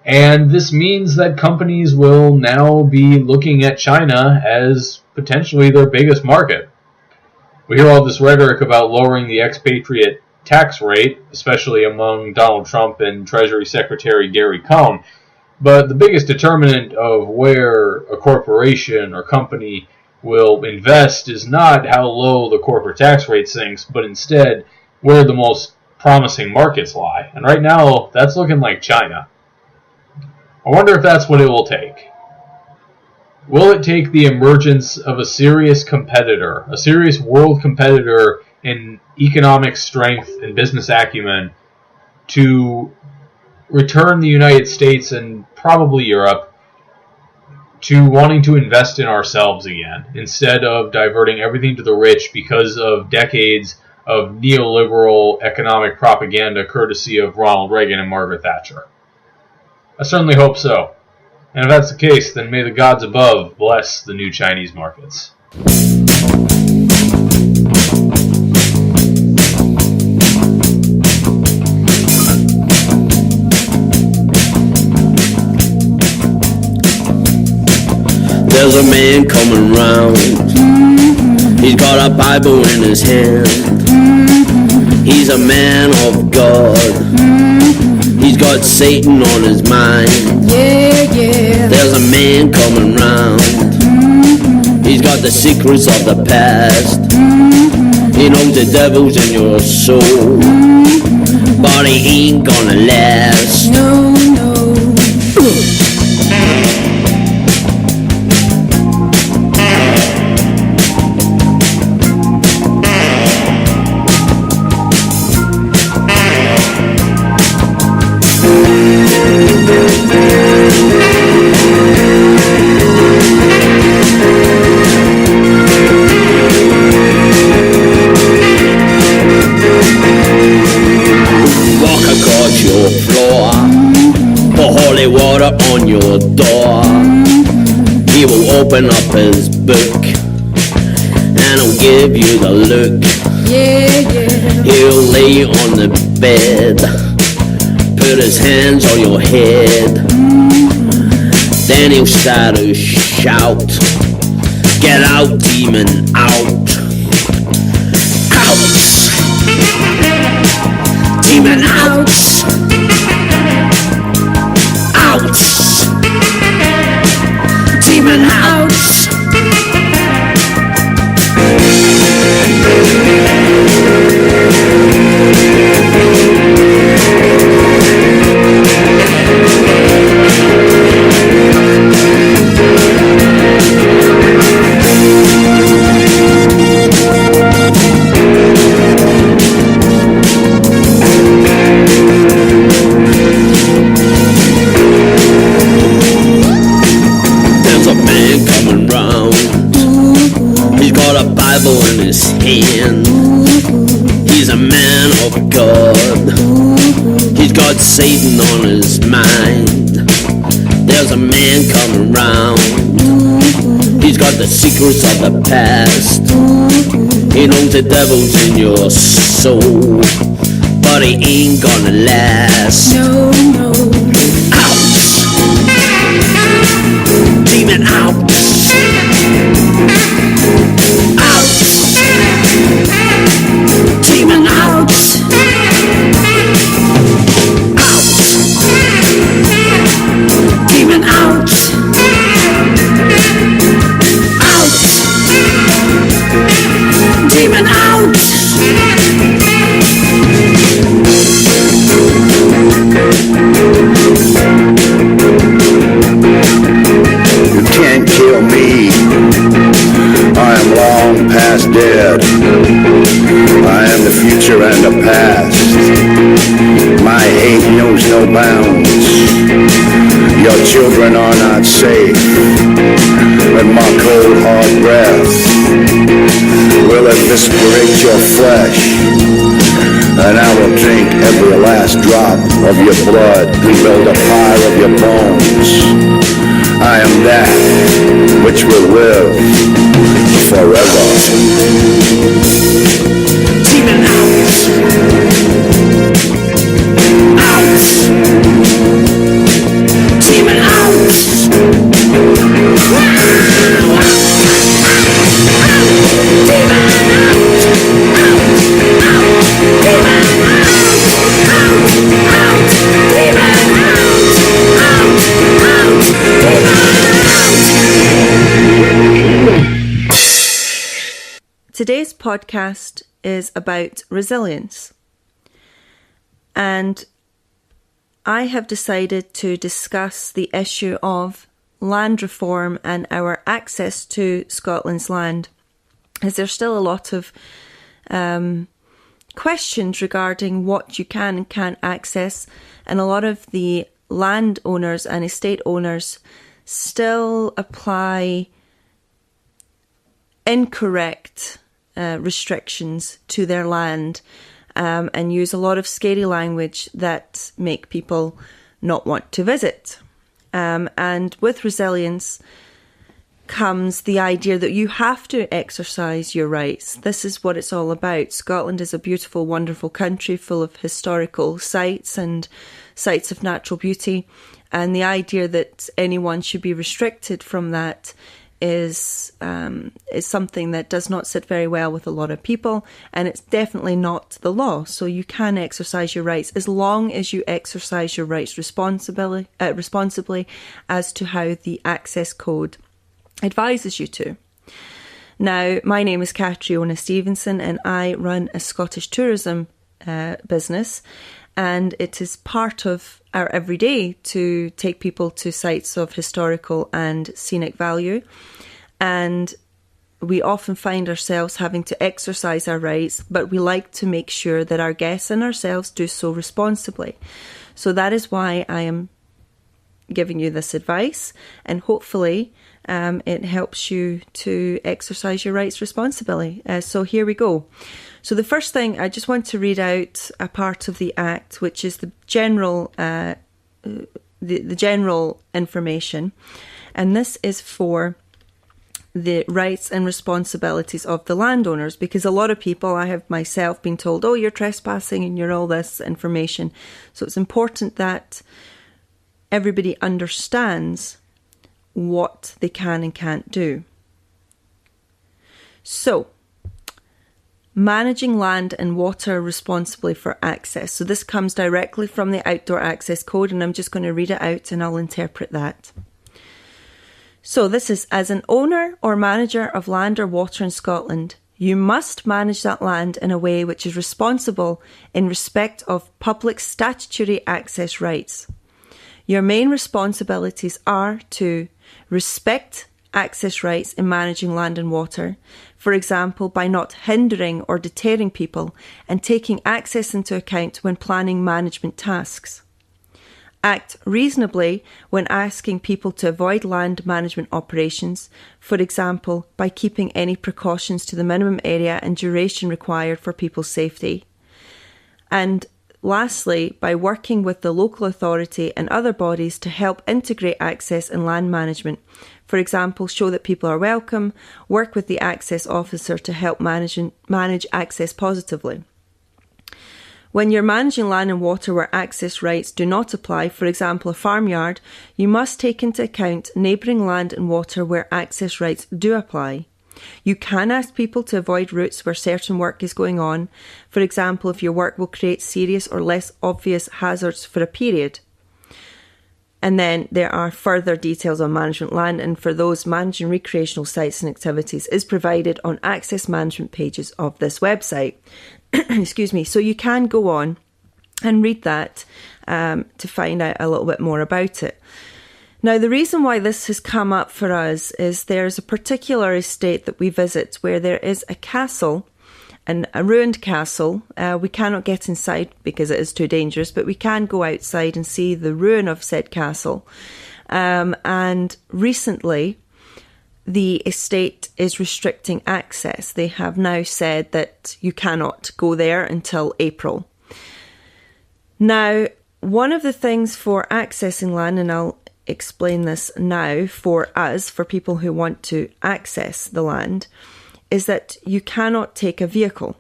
[SPEAKER 9] And this means that companies will now be looking at China as potentially their biggest market. We hear all this rhetoric about lowering the expatriate tax rate, especially among Donald Trump and Treasury Secretary Gary Cohn, but the biggest determinant of where a corporation or company will invest is not how low the corporate tax rate sinks, but instead where the most promising markets lie. And right now, that's looking like China. I wonder if that's what it will take. Will it take the emergence of a serious competitor, a serious world competitor in economic strength and business acumen to return the United States and probably Europe to wanting to invest in ourselves again, instead of diverting everything to the rich because of decades of neoliberal economic propaganda courtesy of Ronald Reagan and Margaret Thatcher? I certainly hope so. And if that's the case, then may the gods above bless the new Chinese markets.
[SPEAKER 10] There's a man coming round. He's got a Bible in his hand. He's a man of God. He's got Satan on his mind. Yeah, yeah. There's a man coming round. He's got the secrets of the past. He knows the devil's in your soul, but he ain't gonna last. No, no. Water on your door. He will open up his book and he'll give you the look. Yeah, yeah. He'll lay on the bed, put his hands on your head. Then he'll start to shout, get out, demon, out. Out. Demon, out. Out! Demon out! In his hand, he's a man of God. He's got Satan on his mind. There's a man coming round. He's got the secrets of the past. He knows the devil's in your soul, but he ain't gonna last. No, no. Out! Demon out! Demon out! Out! Demon out! Out! Demon out! You can't kill me. I am long past dead. I am the future and the past. My hate knows no bounds. Your children are not safe. And my cold hard breath will eviscerate your flesh and I will drink every last drop of your blood and build a fire of your bones. I am that which will live forever. Demon out! Out! Demon out!
[SPEAKER 11] Today's podcast is about resilience, and I have decided to discuss the issue of land reform and our access to Scotland's land, as there's still a lot of questions regarding what you can and can't access, and a lot of the landowners and estate owners still apply incorrect restrictions to their land and use a lot of scary language that make people not want to visit. And with resilience comes the idea that you have to exercise your rights. This is what it's all about. Scotland is a beautiful, wonderful country full of historical sites and sites of natural beauty. And the idea that anyone should be restricted from that is something that does not sit very well with a lot of people, and it's definitely not the law. So you can exercise your rights as long as you exercise your rights responsibly as to how the Access Code advises you to. Now, my name is Catriona Stevenson and I run a Scottish tourism business, and it is part of our everyday to take people to sites of historical and scenic value. And we often find ourselves having to exercise our rights, but we like to make sure that our guests and ourselves do so responsibly. So that is why I am giving you this advice, and hopefully it helps you to exercise your rights responsibly. So here we go. So the first thing, I just want to read out a part of the Act, which is the general the general information, and this is for the rights and responsibilities of the landowners, because a lot of people, I have myself been told, oh, you're trespassing and you're all this information. So it's important that everybody understands what they can and can't do. So, managing land and water responsibly for access. So this comes directly from the Outdoor Access Code, and I'm just going to read it out and I'll interpret that. So this is, as an owner or manager of land or water in Scotland, you must manage that land in a way which is responsible in respect of public statutory access rights. Your main responsibilities are to respect access rights in managing land and water, for example, by not hindering or deterring people and taking access into account when planning management tasks. Act reasonably when asking people to avoid land management operations, for example, by keeping any precautions to the minimum area and duration required for people's safety. And lastly, by working with the local authority and other bodies to help integrate access and land management. For example, show that people are welcome, work with the access officer to help manage access positively. When you're managing land and water where access rights do not apply, for example a farmyard, you must take into account neighbouring land and water where access rights do apply. You can ask people to avoid routes where certain work is going on, for example if your work will create serious or less obvious hazards for a period. And then there are further details on management land, and for those managing recreational sites and activities is provided on access management pages of this website. Excuse me. So you can go on and read that to find out a little bit more about it. Now, the reason why this has come up for us is there's a particular estate that we visit where there is a castle, and a ruined castle. We cannot get inside because it is too dangerous, but we can go outside and see the ruin of said castle. And recently, the estate is restricting access. They have now said that you cannot go there until April. Now, one of the things for accessing land, and I'll explain this now for us, for people who want to access the land, is that you cannot take a vehicle.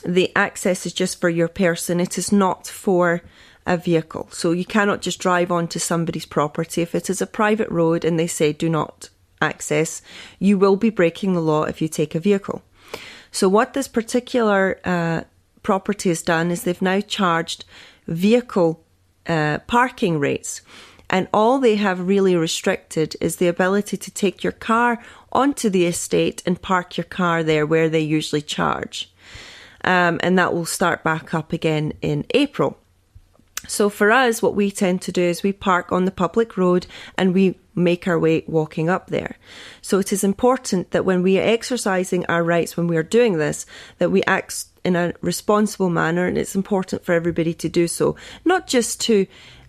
[SPEAKER 11] The access is just for your person. It is not for a vehicle. So you cannot just drive onto somebody's property. If it is a private road and they say do not access, you will be breaking the law if you take a vehicle. So what this particular property has done is they've now charged vehicle parking rates. And all they have really restricted is the ability to take your car onto the estate and park your car there where they usually charge. And that will start back up again in April. So for us, what we tend to do is we park on the public road and we make our way walking up there. So it is important that when we are exercising our rights, when we are doing this, that we act in a responsible manner, and it's important for everybody to do so, not just to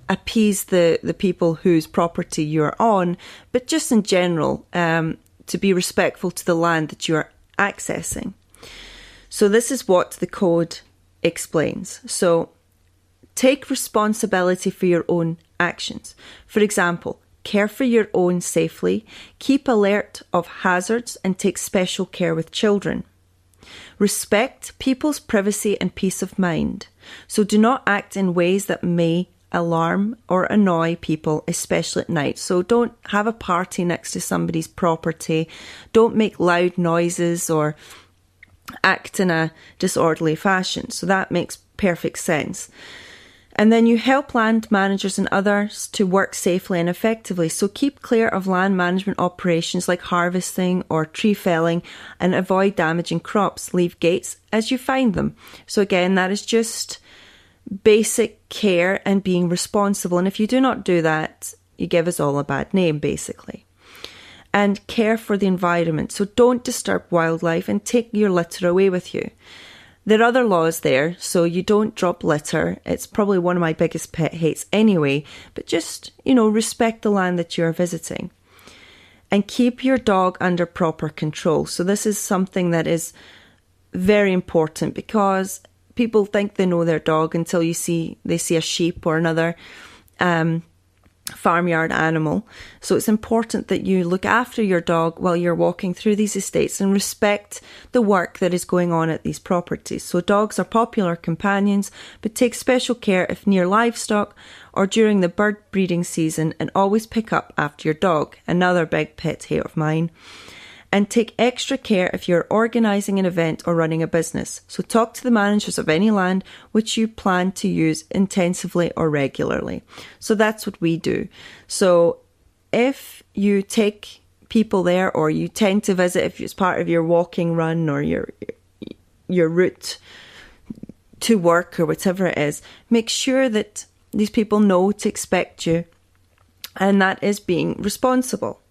[SPEAKER 11] appease the people whose property you're on, but just in general, to be respectful to the land that you are accessing. So this is what the code explains. So take responsibility for your own actions. For example, care for your own safety, keep alert of hazards, and take special care with children. Respect people's privacy and peace of mind. So do not act in ways that may alarm or annoy people, especially at night. So don't have a party next to somebody's property. Don't make loud noises or act in a disorderly fashion. So that makes perfect sense. And then you help land managers and others to work safely and effectively. So keep clear of land management operations like harvesting or tree felling and avoid damaging crops. Leave gates as you find them. So again, that is just basic care and being responsible. And if you do not do that, you give us all a bad name, basically. And care for the environment. So don't disturb wildlife and take your litter away with you. There are other laws there, so you don't drop litter. It's probably one of my biggest pet hates anyway, but just, respect the land that you're visiting. And keep your dog under proper control. So this is something that is very important, because people think they know their dog until they see a sheep or another farmyard animal. So it's important that you look after your dog while you're walking through these estates and respect the work that is going on at these properties. So dogs are popular companions, but take special care if near livestock or during the bird breeding season, and always pick up after your dog, another big pet hate of mine. And take extra care if you're organising an event or running a business. So talk to the managers of any land which you plan to use intensively or regularly. So that's what we do. So if you take people there, or you tend to visit if it's part of your walking run or your route to work or whatever it is, make sure that these people know to expect you, and that is being responsible.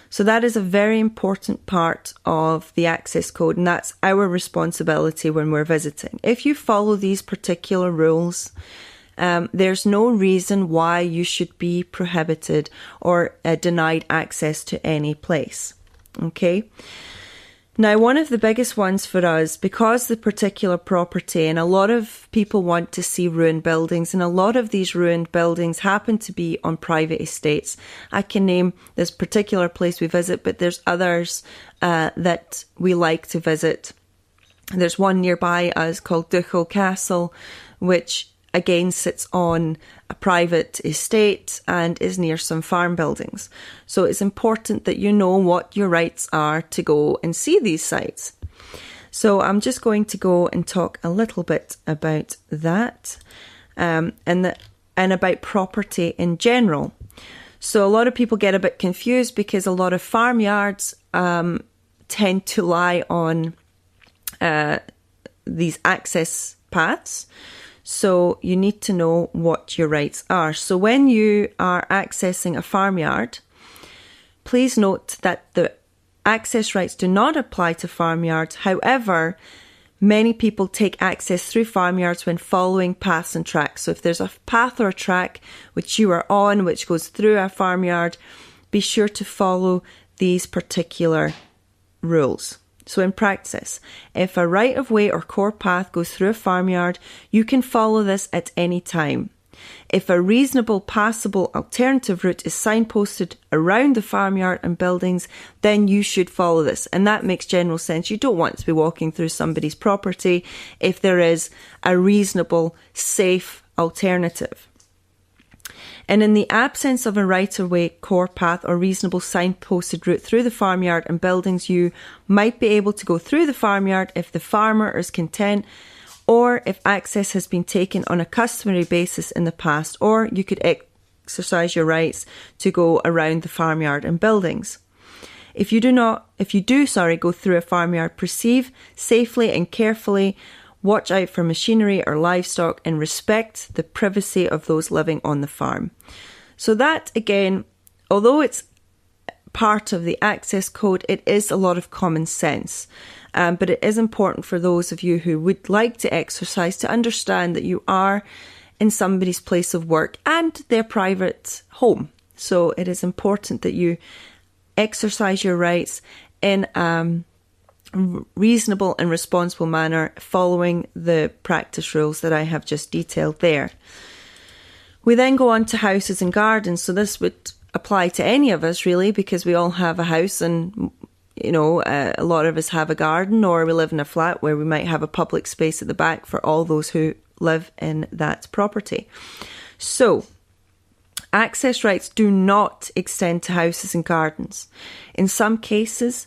[SPEAKER 11] So that is a very important part of the access code, and that's our responsibility when we're visiting. If you follow these particular rules, there's no reason why you should be prohibited or denied access to any place. Okay? Now, one of the biggest ones for us, because the particular property, and a lot of people want to see ruined buildings, and a lot of these ruined buildings happen to be on private estates. I can name this particular place we visit, but there's others that we like to visit. There's one nearby us called Duchel Castle, which again sits on a private estate and is near some farm buildings. So it's important that you know what your rights are to go and see these sites. So I'm just going to go and talk a little bit about that and about property in general. So a lot of people get a bit confused because a lot of farmyards tend to lie on these access paths. So you need to know what your rights are. So when you are accessing a farmyard, please note that the access rights do not apply to farmyards. However, many people take access through farmyards when following paths and tracks. So if there's a path or a track which you are on, which goes through a farmyard, be sure to follow these particular rules. So in practice, if a right-of-way or core path goes through a farmyard, you can follow this at any time. If a reasonable, passable alternative route is signposted around the farmyard and buildings, then you should follow this. And that makes general sense. You don't want to be walking through somebody's property if there is a reasonable, safe alternative. And in the absence of a right-of-way, core path or reasonable signposted route through the farmyard and buildings, you might be able to go through the farmyard if the farmer is content, or if access has been taken on a customary basis in the past, or you could exercise your rights to go around the farmyard and buildings. If you do go through a farmyard, proceed safely and carefully, watch out for machinery or livestock, and respect the privacy of those living on the farm. So that, again, although it's part of the access code, it is a lot of common sense. But it is important for those of you who would like to exercise to understand that you are in somebody's place of work and their private home. So it is important that you exercise your rights in a reasonable and responsible manner, following the practice rules that I have just detailed there. We then go on to houses and gardens. So this would apply to any of us, really, because we all have a house, and a lot of us have a garden, or we live in a flat where we might have a public space at the back for all those who live in that property. So, access rights do not extend to houses and gardens. In some cases,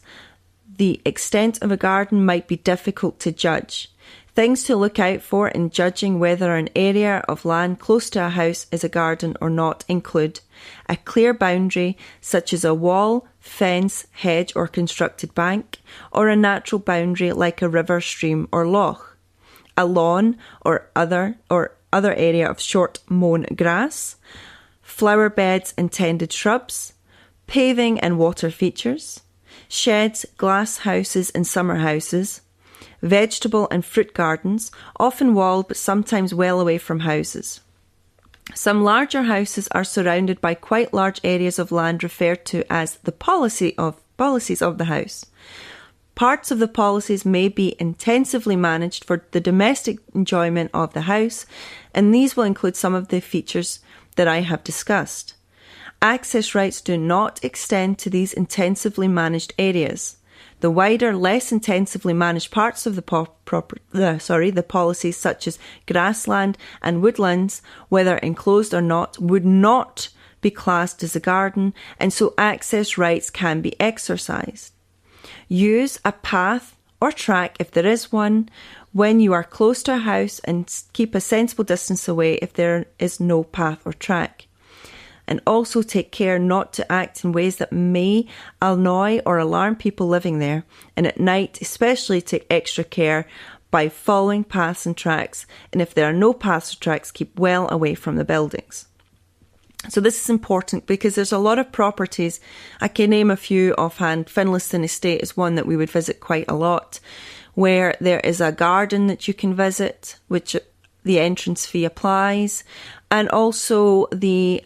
[SPEAKER 11] the extent of a garden might be difficult to judge. Things to look out for in judging whether an area of land close to a house is a garden or not include a clear boundary, such as a wall, fence, hedge or constructed bank, or a natural boundary like a river, stream or loch, a lawn or other area of short mown grass, flower beds and tended shrubs, paving and water features, sheds, glass houses and summer houses, vegetable and fruit gardens, often walled but sometimes well away from houses. Some larger houses are surrounded by quite large areas of land referred to as the policies of the house. Parts of the policies may be intensively managed for the domestic enjoyment of the house, and these will include some of the features that I have discussed. Access rights do not extend to these intensively managed areas. The wider, less intensively managed parts of the policies, such as grassland and woodlands, whether enclosed or not, would not be classed as a garden, and so access rights can be exercised. Use a path or track, if there is one, when you are close to a house, and keep a sensible distance away if there is no path or track. And also take care not to act in ways that may annoy or alarm people living there. And at night, especially, take extra care by following paths and tracks. And if there are no paths or tracks, keep well away from the buildings. So this is important because there's a lot of properties. I can name a few offhand. Finlayston Estate is one that we would visit quite a lot, where there is a garden that you can visit, which the entrance fee applies, and also the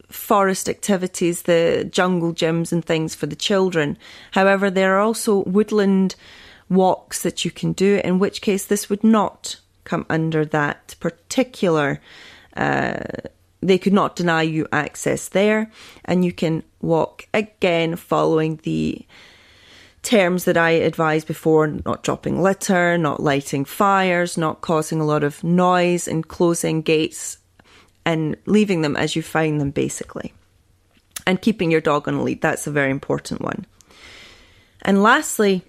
[SPEAKER 11] forest activities, the jungle gyms and things for the children. However, there are also woodland walks that you can do, in which case this would not come under that particular, they could not deny you access there, and you can walk, again, following the terms that I advised before: not dropping litter, not lighting fires, not causing a lot of noise, and closing gates and leaving them as you find them, basically. And keeping your dog on a lead, that's a very important one. And lastly,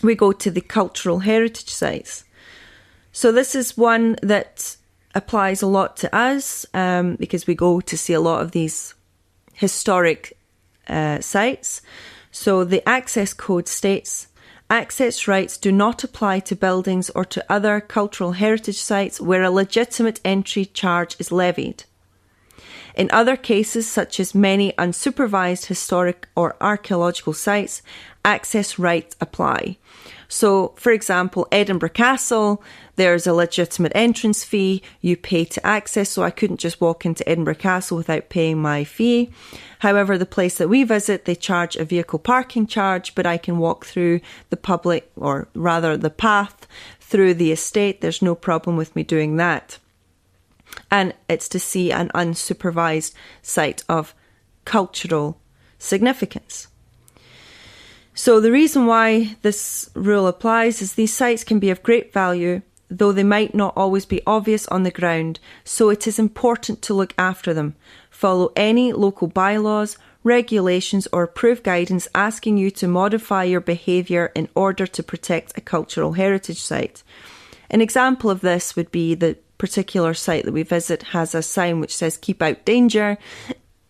[SPEAKER 11] we go to the cultural heritage sites. So this is one that applies a lot to us because we go to see a lot of these historic sites. So the access code states, access rights do not apply to buildings or to other cultural heritage sites where a legitimate entry charge is levied. In other cases, such as many unsupervised historic or archaeological sites, access rights apply. So, for example, Edinburgh Castle, there's a legitimate entrance fee. You pay to access, so I couldn't just walk into Edinburgh Castle without paying my fee. However, the place that we visit, they charge a vehicle parking charge, but I can walk through the public, or rather the path through the estate. There's no problem with me doing that. And it's to see an unsupervised site of cultural significance. So the reason why this rule applies is these sites can be of great value, though they might not always be obvious on the ground, so it is important to look after them. Follow any local bylaws, regulations or approved guidance asking you to modify your behaviour in order to protect a cultural heritage site. An example of this would be the particular site that we visit has a sign which says keep out danger.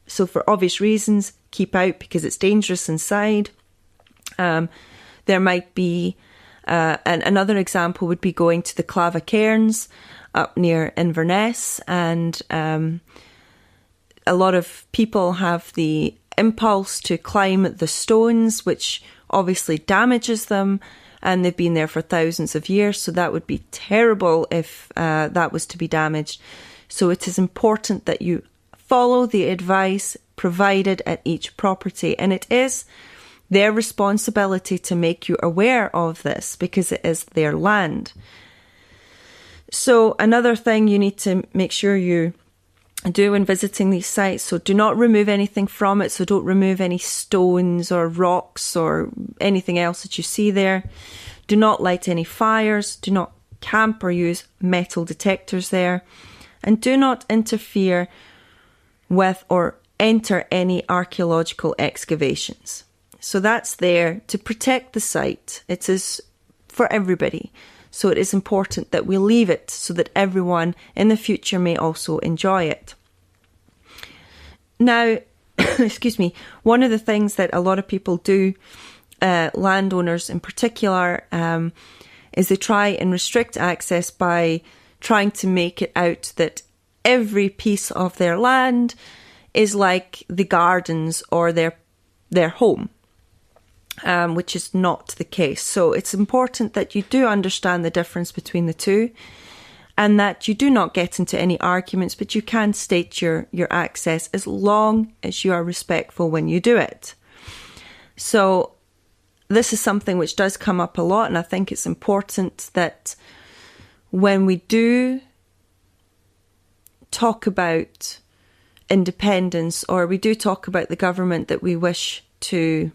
[SPEAKER 11] So for obvious reasons, keep out because it's dangerous inside. There might be, and another example would be going to the Clava Cairns up near Inverness, and a lot of people have the impulse to climb the stones, which obviously damages them, and they've been there for thousands of years, so that would be terrible if that was to be damaged. So it is important that you follow the advice provided at each property, and it is their responsibility to make you aware of this because it is their land. So another thing you need to make sure you do when visiting these sites, so do not remove anything from it. So don't remove any stones or rocks or anything else that you see there. Do not light any fires. Do not camp or use metal detectors there. And do not interfere with or enter any archaeological excavations. So that's there to protect the site. It is for everybody. So it is important that we leave it so that everyone in the future may also enjoy it. Now, excuse me, one of the things that a lot of people do, landowners in particular, is they try and restrict access by trying to make it out that every piece of their land is like the gardens or their home. Which is not the case. So it's important that you do understand the difference between the two and that you do not get into any arguments, but you can state your access as long as you are respectful when you do it. So this is something which does come up a lot, and I think it's important that when we do talk about independence or we do talk about the government that we wish to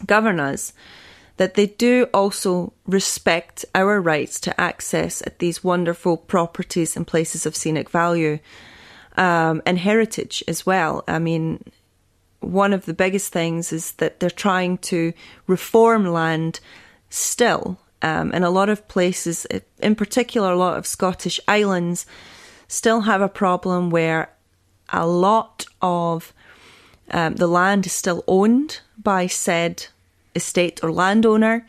[SPEAKER 11] govern us, that they do also respect our rights to access at these wonderful properties and places of scenic value and heritage as well. I mean, one of the biggest things is that they're trying to reform land still. And a lot of places, in particular a lot of Scottish islands, still have a problem where a lot of the land is still owned by said estate or landowner,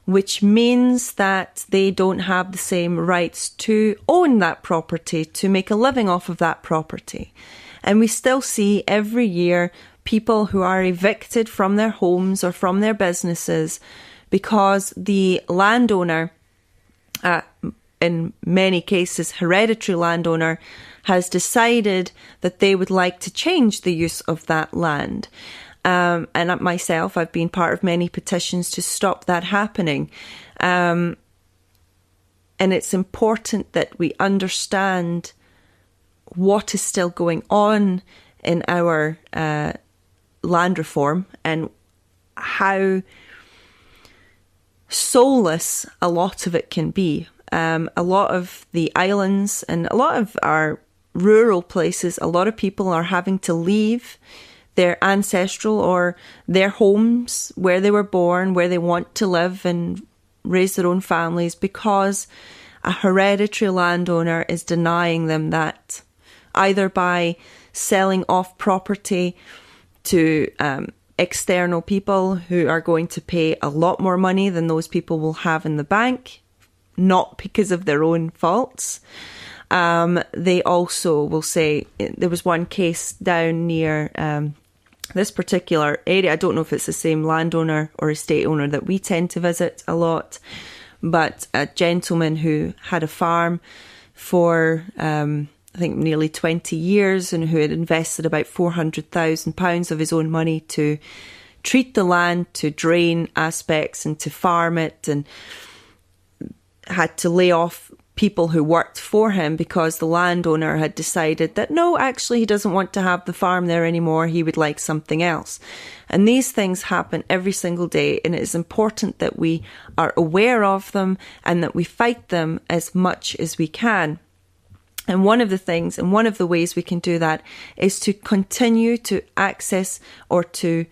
[SPEAKER 11] which means that they don't have the same rights to own that property, to make a living off of that property. And we still see every year people who are evicted from their homes or from their businesses because the landowner, in many cases hereditary landowner, has decided that they would like to change the use of that land. And myself, I've been part of many petitions to stop that happening. And it's important that we understand what is still going on in our land reform and how soulless a lot of it can be. A lot of the islands and a lot of our rural places, a lot of people are having to leave their ancestral or their homes where they were born, where they want to live and raise their own families, because a hereditary landowner is denying them that, either by selling off property to external people who are going to pay a lot more money than those people will have in the bank, not because of their own faults. They also will say, there was one case down near This particular area, I don't know if it's the same landowner or estate owner that we tend to visit a lot, but a gentleman who had a farm for, I think, nearly 20 years and who had invested about £400,000 of his own money to treat the land, to drain aspects and to farm it, and had to lay off people who worked for him because the landowner had decided that no, actually he doesn't want to have the farm there anymore, he would like something else. And these things happen every single day, and it is important that we are aware of them and that we fight them as much as we can. And one of the things and one of the ways we can do that is to continue to access or to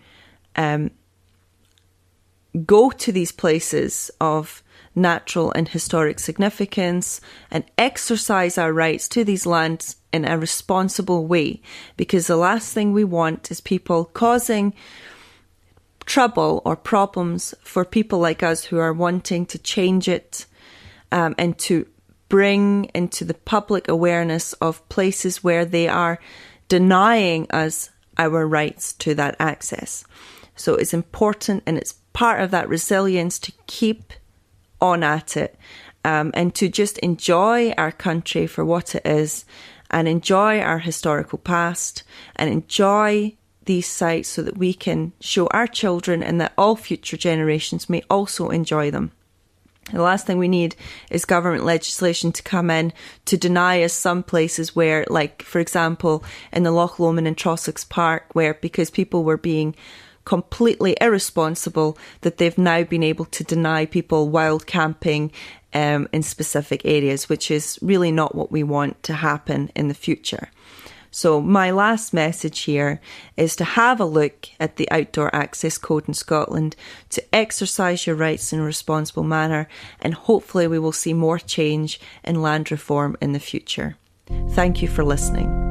[SPEAKER 11] go to these places of natural and historic significance and exercise our rights to these lands in a responsible way, because the last thing we want is people causing trouble or problems for people like us who are wanting to change it, and to bring into the public awareness of places where they are denying us our rights to that access. So it's important, and it's part of that resilience, to keep on at it, and to just enjoy our country for what it is, and enjoy our historical past, and enjoy these sites so that we can show our children and that all future generations may also enjoy them. The last thing we need is government legislation to come in to deny us some places where, like, for example, in the Loch Lomond and Trossachs Park, where because people were being completely irresponsible, that they've now been able to deny people wild camping in specific areas, which is really not what we want to happen in the future. So my last message here is to have a look at the Outdoor Access Code in Scotland, to exercise your rights in a responsible manner, and hopefully we will see more change in land reform in the future. Thank you for listening.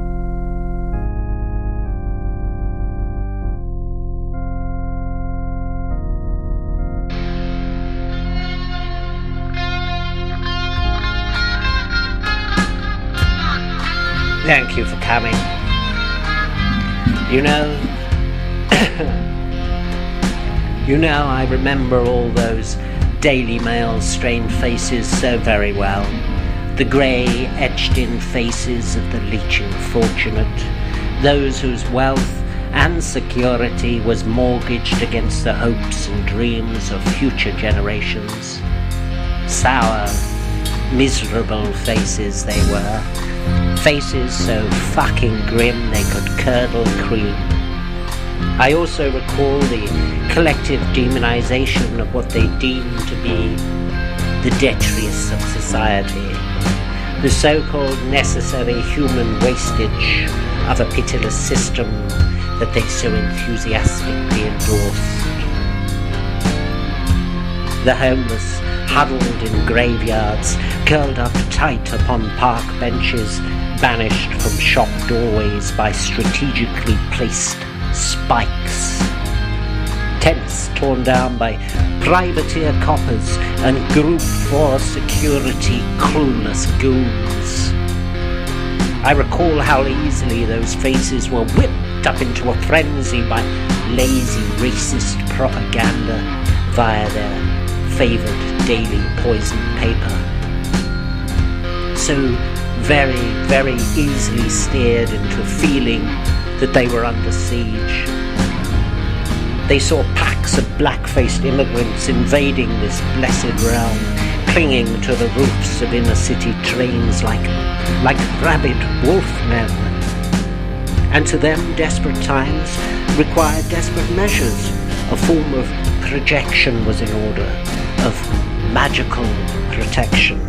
[SPEAKER 12] Thank you for coming. You know, I remember all those Daily Mail strained faces so very well. The grey, etched-in faces of the leeching fortunate, those whose wealth and security was mortgaged against the hopes and dreams of future generations. Sour, miserable faces they were. Faces so fucking grim they could curdle cream. I also recall the collective demonization of what they deemed to be the detritus of society, the so-called necessary human wastage of a pitiless system that they so enthusiastically endorsed. The homeless, huddled in graveyards, curled up tight upon park benches, banished from shop doorways by strategically placed spikes. Tents torn down by privateer coppers and Group 4 security clueless goons. I recall how easily those faces were whipped up into a frenzy by lazy racist propaganda via their favoured daily poison paper. So very, very easily steered into feeling that they were under siege. They saw packs of black-faced immigrants invading this blessed realm, clinging to the roofs of inner-city trains like rabid wolfmen. And to them, desperate times required desperate measures. A form of projection was in order, of magical protection.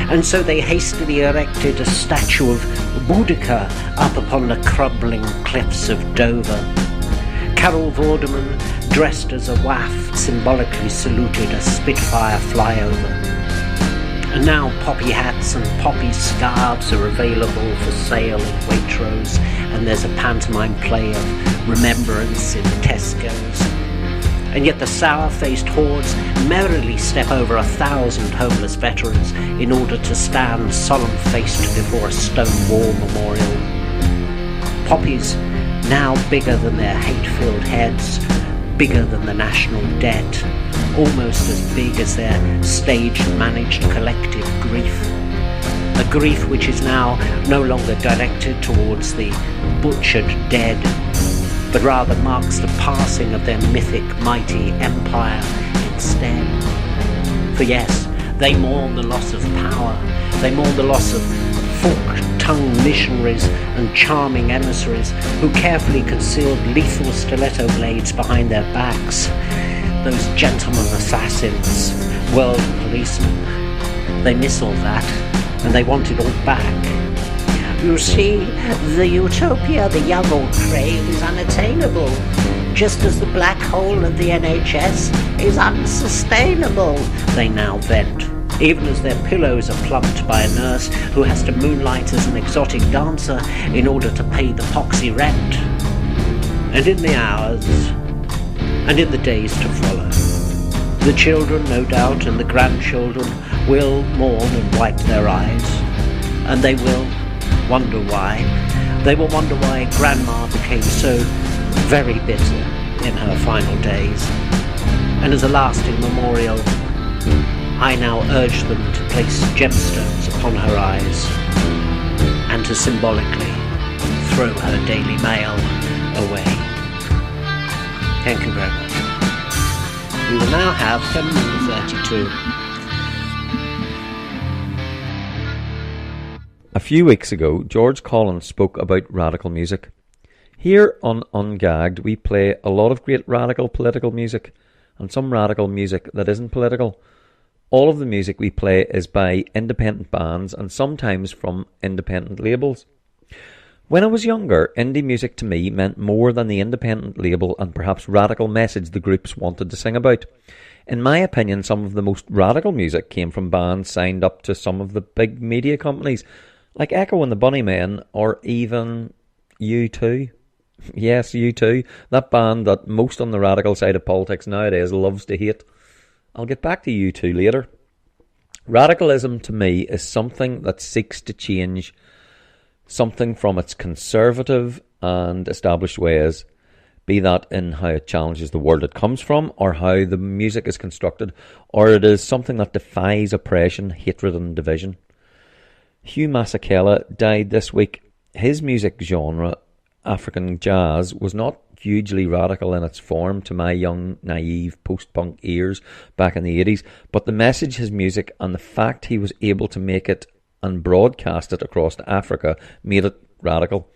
[SPEAKER 12] And so they hastily erected a statue of Boudica up upon the crumbling cliffs of Dover. Carol Vorderman, dressed as a waft, symbolically saluted a Spitfire flyover. And now poppy hats and poppy scarves are available for sale in Waitrose, and there's a pantomime play of Remembrance in Tesco's. And yet the sour-faced hordes merrily step over 1,000 homeless veterans in order to stand solemn-faced before a stone wall memorial. Poppies now bigger than their hate-filled heads, bigger than the national debt, almost as big as their staged, managed collective grief. A grief which is now no longer directed towards the butchered dead, but rather marks the passing of their mythic, mighty empire instead. For yes, they mourn the loss of power, they mourn the loss of fork-tongued missionaries and charming emissaries who carefully concealed lethal stiletto blades behind their backs. Those gentlemen assassins, world policemen, they miss all that, and they want it all back. You see, the utopia the young all crave is unattainable, just as the black hole of the NHS is unsustainable, they now vent, even as their pillows are plumped by a nurse who has to moonlight as an exotic dancer in order to pay the poxy rent. And in the hours, and in the days to follow, the children, no doubt, and the grandchildren will mourn and wipe their eyes, and they will wonder why. They will wonder why Grandma became so very bitter in her final days. And as a lasting memorial, I now urge them to place gemstones upon her eyes and to symbolically throw her Daily Mail away. Thank you very much. We will now have hymn number 32.
[SPEAKER 1] A few weeks ago, George Collins spoke about radical music. Here on Ungagged, we play a lot of great radical political music and some radical music that isn't political. All of the music we play is by independent bands and sometimes from independent labels. When I was younger, indie music to me meant more than the independent label and perhaps radical message the groups wanted to sing about. In my opinion, some of the most radical music came from bands signed up to some of the big media companies, like Echo and the Bunnymen, or even U2. Yes, U2, that band that most on the radical side of politics nowadays loves to hate. I'll get back to U2 later. Radicalism to me is something that seeks to change something from its conservative and established ways, be that in how it challenges the world it comes from, or how the music is constructed, or it is something that defies oppression, hatred and division. Hugh Masekela died this week. His music genre, African jazz, was not hugely radical in its form to my young, naive, post-punk ears back in the 80s, but the message his music and the fact he was able to make it and broadcast it across Africa made it radical.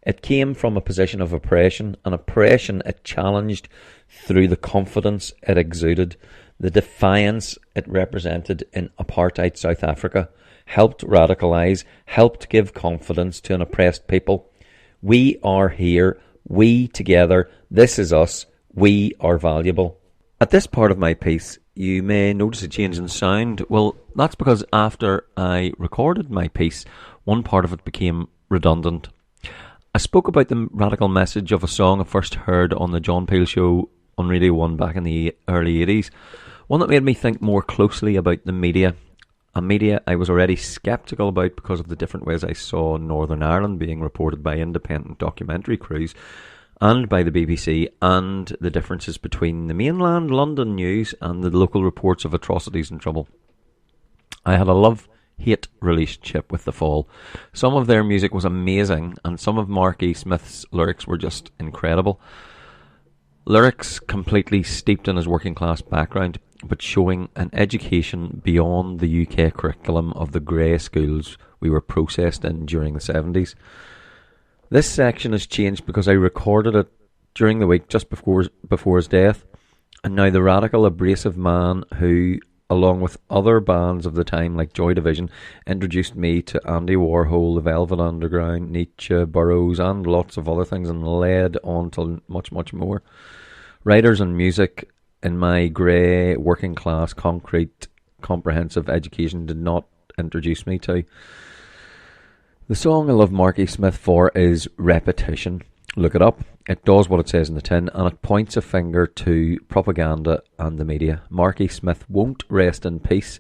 [SPEAKER 1] It came from a position of oppression, an oppression it challenged through the confidence it exuded, the defiance it represented in apartheid South Africa, helped radicalise, helped give confidence to an oppressed people. We are here, we together, this is us, we are valuable. At this part of my piece, you may notice a change in sound. Well, that's because after I recorded my piece, one part of it became redundant. I spoke about the radical message of a song I first heard on the John Peel Show on Radio 1 back in the early 80s, one that made me think more closely about the media, a media I was already sceptical about because of the different ways I saw Northern Ireland being reported by independent documentary crews and by the BBC, and the differences between the mainland London news and the local reports of atrocities and trouble. I had a love-hate relationship with The Fall. Some of their music was amazing, and some of Marky Smith's lyrics were just incredible. Lyrics completely steeped in his working-class background, but showing an education beyond the UK curriculum of the grey schools we were processed in during the 70s. This section has changed because I recorded it during the week just before his death, and now the radical, abrasive man who, along with other bands of the time like Joy Division, introduced me to Andy Warhol, the Velvet Underground, Nietzsche, Burroughs, and lots of other things, and led on to much, much more. Writers and music in my grey, working class, concrete, comprehensive education did not introduce me to. The song I love Marky Smith for is Repetition. Look it up. It does what it says in the tin, and it points a finger to propaganda and the media. Marky Smith won't rest in peace.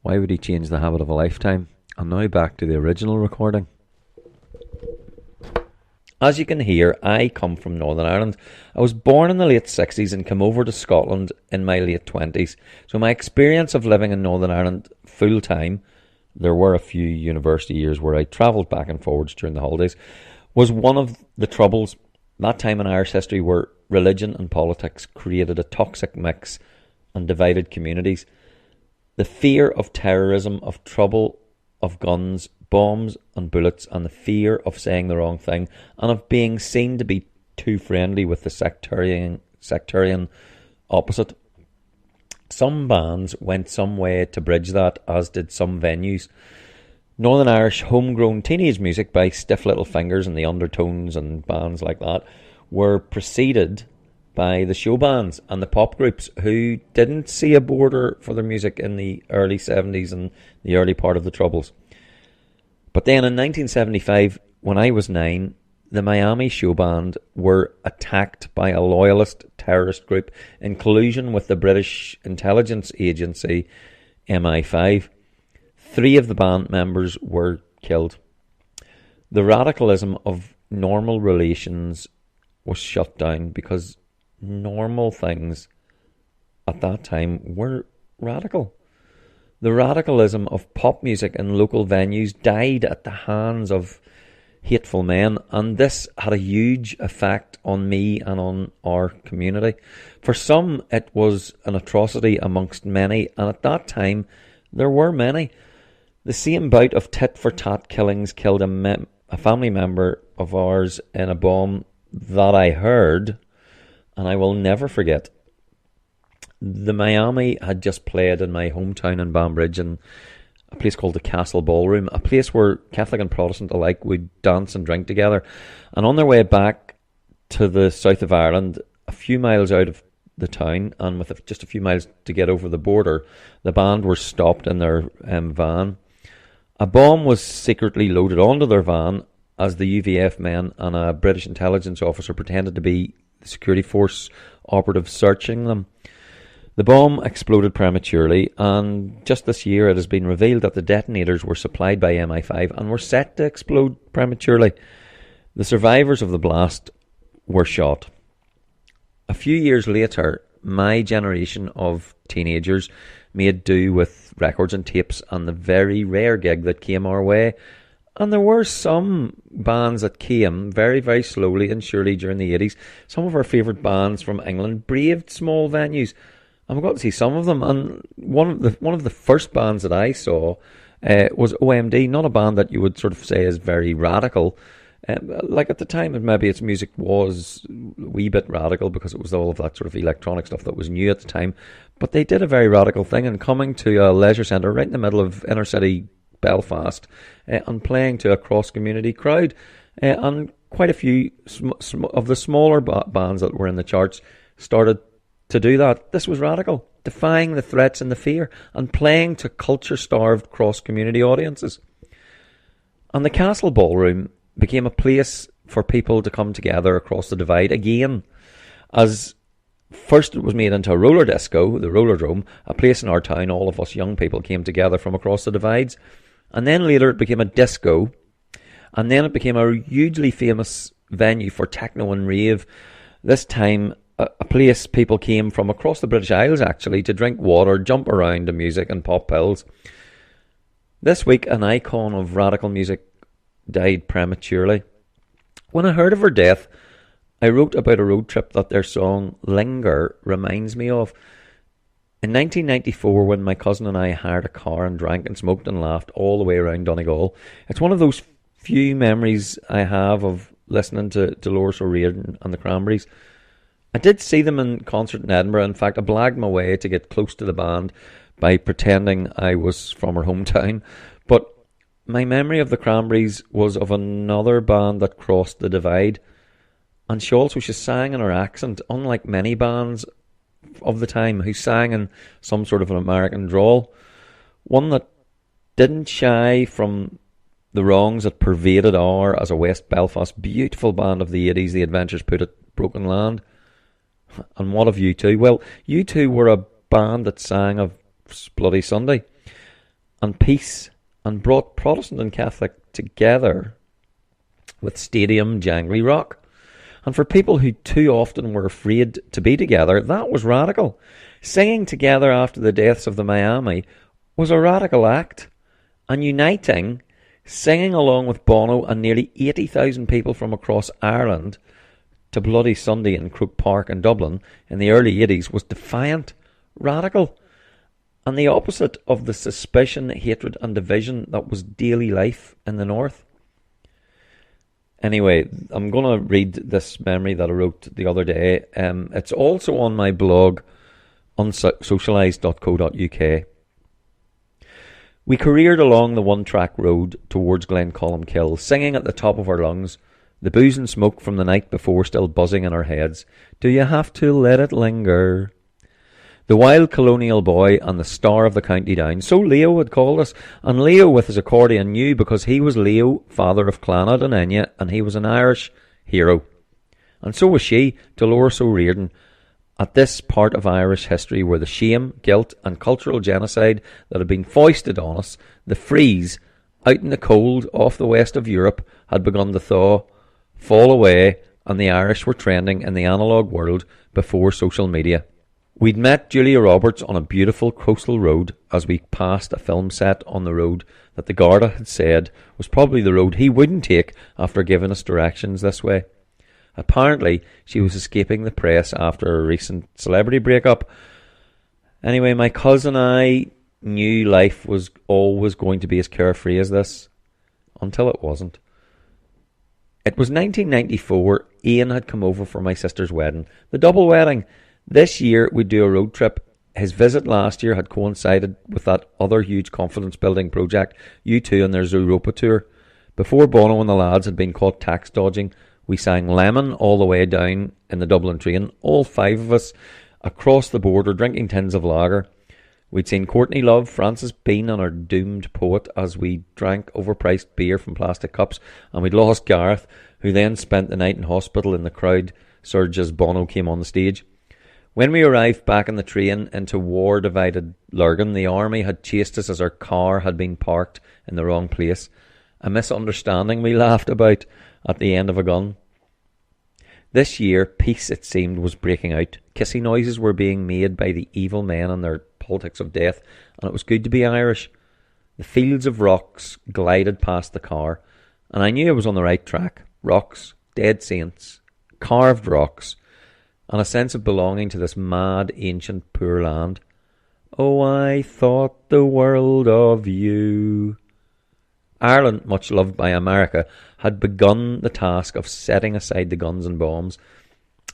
[SPEAKER 1] Why would he change the habit of a lifetime? And now back to the original recording. As you can hear, I come from Northern Ireland. I was born in the late 60s and came over to Scotland in my late 20s. So my experience of living in Northern Ireland full time, there were a few university years where I travelled back and forwards during the holidays, was one of the troubles that time in Irish history where religion and politics created a toxic mix and divided communities. The fear of terrorism, of trouble, of guns, bombs and bullets, and the fear of saying the wrong thing and of being seen to be too friendly with the sectarian opposite. Some bands went some way to bridge that, as did some venues. Northern Irish homegrown teenage music by Stiff Little Fingers and the Undertones and bands like that were preceded by the show bands and the pop groups who didn't see a border for their music in the early 70s and the early part of the Troubles. But then in 1975, when I was 9, the Miami show band were attacked by a loyalist terrorist group in collusion with the British intelligence agency MI5. 3 of the band members were killed. The radicalism of normal relations was shut down because normal things at that time were radical. The radicalism of pop music in local venues died at the hands of hateful men, and this had a huge effect on me and on our community. For some, it was an atrocity amongst many, and at that time, there were many. The same bout of tit-for-tat killings killed a family member of ours in a bomb that I heard, and I will never forget. The Miami had just played in my hometown in Banbridge in a place called the Castle Ballroom, a place where Catholic and Protestant alike would dance and drink together. And on their way back to the south of Ireland, a few miles out of the town, and with just a few miles to get over the border, the band were stopped in their van. A bomb was secretly loaded onto their van as the UVF men and a British intelligence officer pretended to be the security force operative searching them. The bomb exploded prematurely, and just this year it has been revealed that the detonators were supplied by MI5 and were set to explode prematurely. The survivors of the blast were shot. A few years later, my generation of teenagers made do with records and tapes and the very rare gig that came our way. And there were some bands that came very, very slowly and surely during the 80s. Some of our favourite bands from England braved small venues. And we got to see some of them. And one of the first bands that I saw was OMD, not a band that you would sort of say is very radical. Like at the time, maybe its music was a wee bit radical because it was all of that sort of electronic stuff that was new at the time. But they did a very radical thing, and coming to a leisure centre right in the middle of inner city Belfast and playing to a cross-community crowd. And quite a few of the smaller bands that were in the charts started to do that. This was radical, defying the threats and the fear and playing to culture-starved cross-community audiences. And the Castle Ballroom became a place for people to come together across the divide again, as first it was made into a roller disco, the Rollerdrome, a place in our town all of us young people came together from across the divides, and then later it became a disco, and then it became a hugely famous venue for techno and rave. This time a place people came from across the British Isles actually to drink water, jump around to music and pop pills. This week an icon of radical music died prematurely. When I heard of her death, I wrote about a road trip that their song Linger reminds me of. In 1994, when my cousin and I hired a car and drank and smoked and laughed all the way around Donegal, it's one of those few memories I have of listening to Dolores O'Riordan and the Cranberries. I did see them in concert in Edinburgh. In fact, I blagged my way to get close to the band by pretending I was from her hometown. But my memory of the Cranberries was of another band that crossed the divide. And she sang in her accent, unlike many bands of the time who sang in some sort of an American drawl. One that didn't shy from the wrongs that pervaded our, as a West Belfast beautiful band of the 80s, the Adventures Put It Broken Land. And what of U2? Well, U2 were a band that sang of Bloody Sunday and peace and brought Protestant and Catholic together with stadium jangly rock. And for people who too often were afraid to be together, that was radical. Singing together after the deaths of the Miami was a radical act. And uniting, singing along with Bono and nearly 80,000 people from across Ireland to Bloody Sunday in Croke Park in Dublin in the early 80s was defiant, radical, and the opposite of the suspicion, hatred and division that was daily life in the North. Anyway, I'm going to read this memory that I wrote the other day. It's also on my blog, unsocialised.co.uk. We careered along the one-track road towards Glencolmkill, singing at the top of our lungs, the booze and smoke from the night before still buzzing in our heads. Do you have to let it linger? The wild colonial boy and the star of the county down. So Leo had called us, and Leo with his accordion knew because he was Leo, father of Clannad and Enya, and he was an Irish hero. And so was she, Dolores O'Riordan, at this part of Irish history where the shame, guilt and cultural genocide that had been foisted on us, the freeze, out in the cold off the west of Europe, had begun to thaw, fall away, and the Irish were trending in the analogue world before social media. We'd met Julia Roberts on a beautiful coastal road as we passed a film set on the road that the Garda had said was probably the road he wouldn't take after giving us directions this way. Apparently, she was escaping the press after a recent celebrity breakup. Anyway, my cousin and I knew life was always going to be as carefree as this, until it wasn't. It was 1994. Ian had come over for my sister's wedding, the double wedding. This year we'd do a road trip. His visit last year had coincided with that other huge confidence building project, U2 and their Zooropa tour. Before Bono and the lads had been caught tax dodging, we sang Lemon all the way down in the Dublin train, all five of us, across the border drinking tins of lager. We'd seen Courtney Love, Francis Bean and our doomed poet as we drank overpriced beer from plastic cups, and we'd lost Gareth, who then spent the night in hospital in the crowd surge as Bono came on the stage. When we arrived back in the train into war-divided Lurgan, the army had chased us as our car had been parked in the wrong place. A misunderstanding we laughed about at the end of a gun. This year, peace, it seemed, was breaking out. Kissy noises were being made by the evil men and their politics of death, and it was good to be Irish. The fields of rocks glided past the car, and I knew I was on the right track. Rocks, dead saints, carved rocks, and a sense of belonging to this mad, ancient, poor land. Oh, I thought the world of you. Ireland, much loved by America, had begun the task of setting aside the guns and bombs,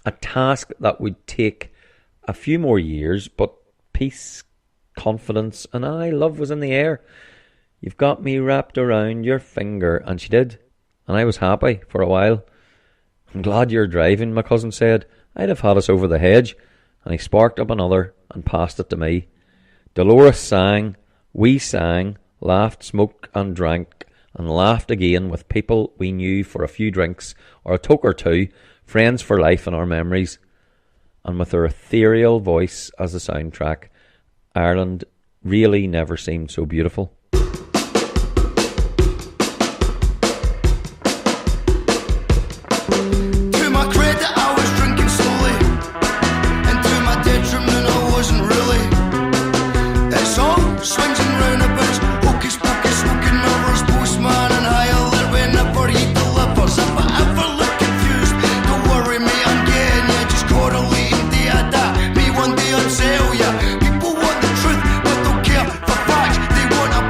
[SPEAKER 1] a task that would take a few more years, but peace, confidence, and love was in the air. You've got me wrapped around your finger, and she did, and I was happy for a while. I'm glad you're driving, my cousin said. I'd have had us over the hedge, and he sparked up another and passed it to me. Dolores sang, we sang, laughed, smoked and drank, and laughed again with people we knew for a few drinks or a toke or two, friends for life in our memories. And with her ethereal voice as the soundtrack, Ireland really never seemed so beautiful.
[SPEAKER 13] People want the truth, but don't care for facts. They want a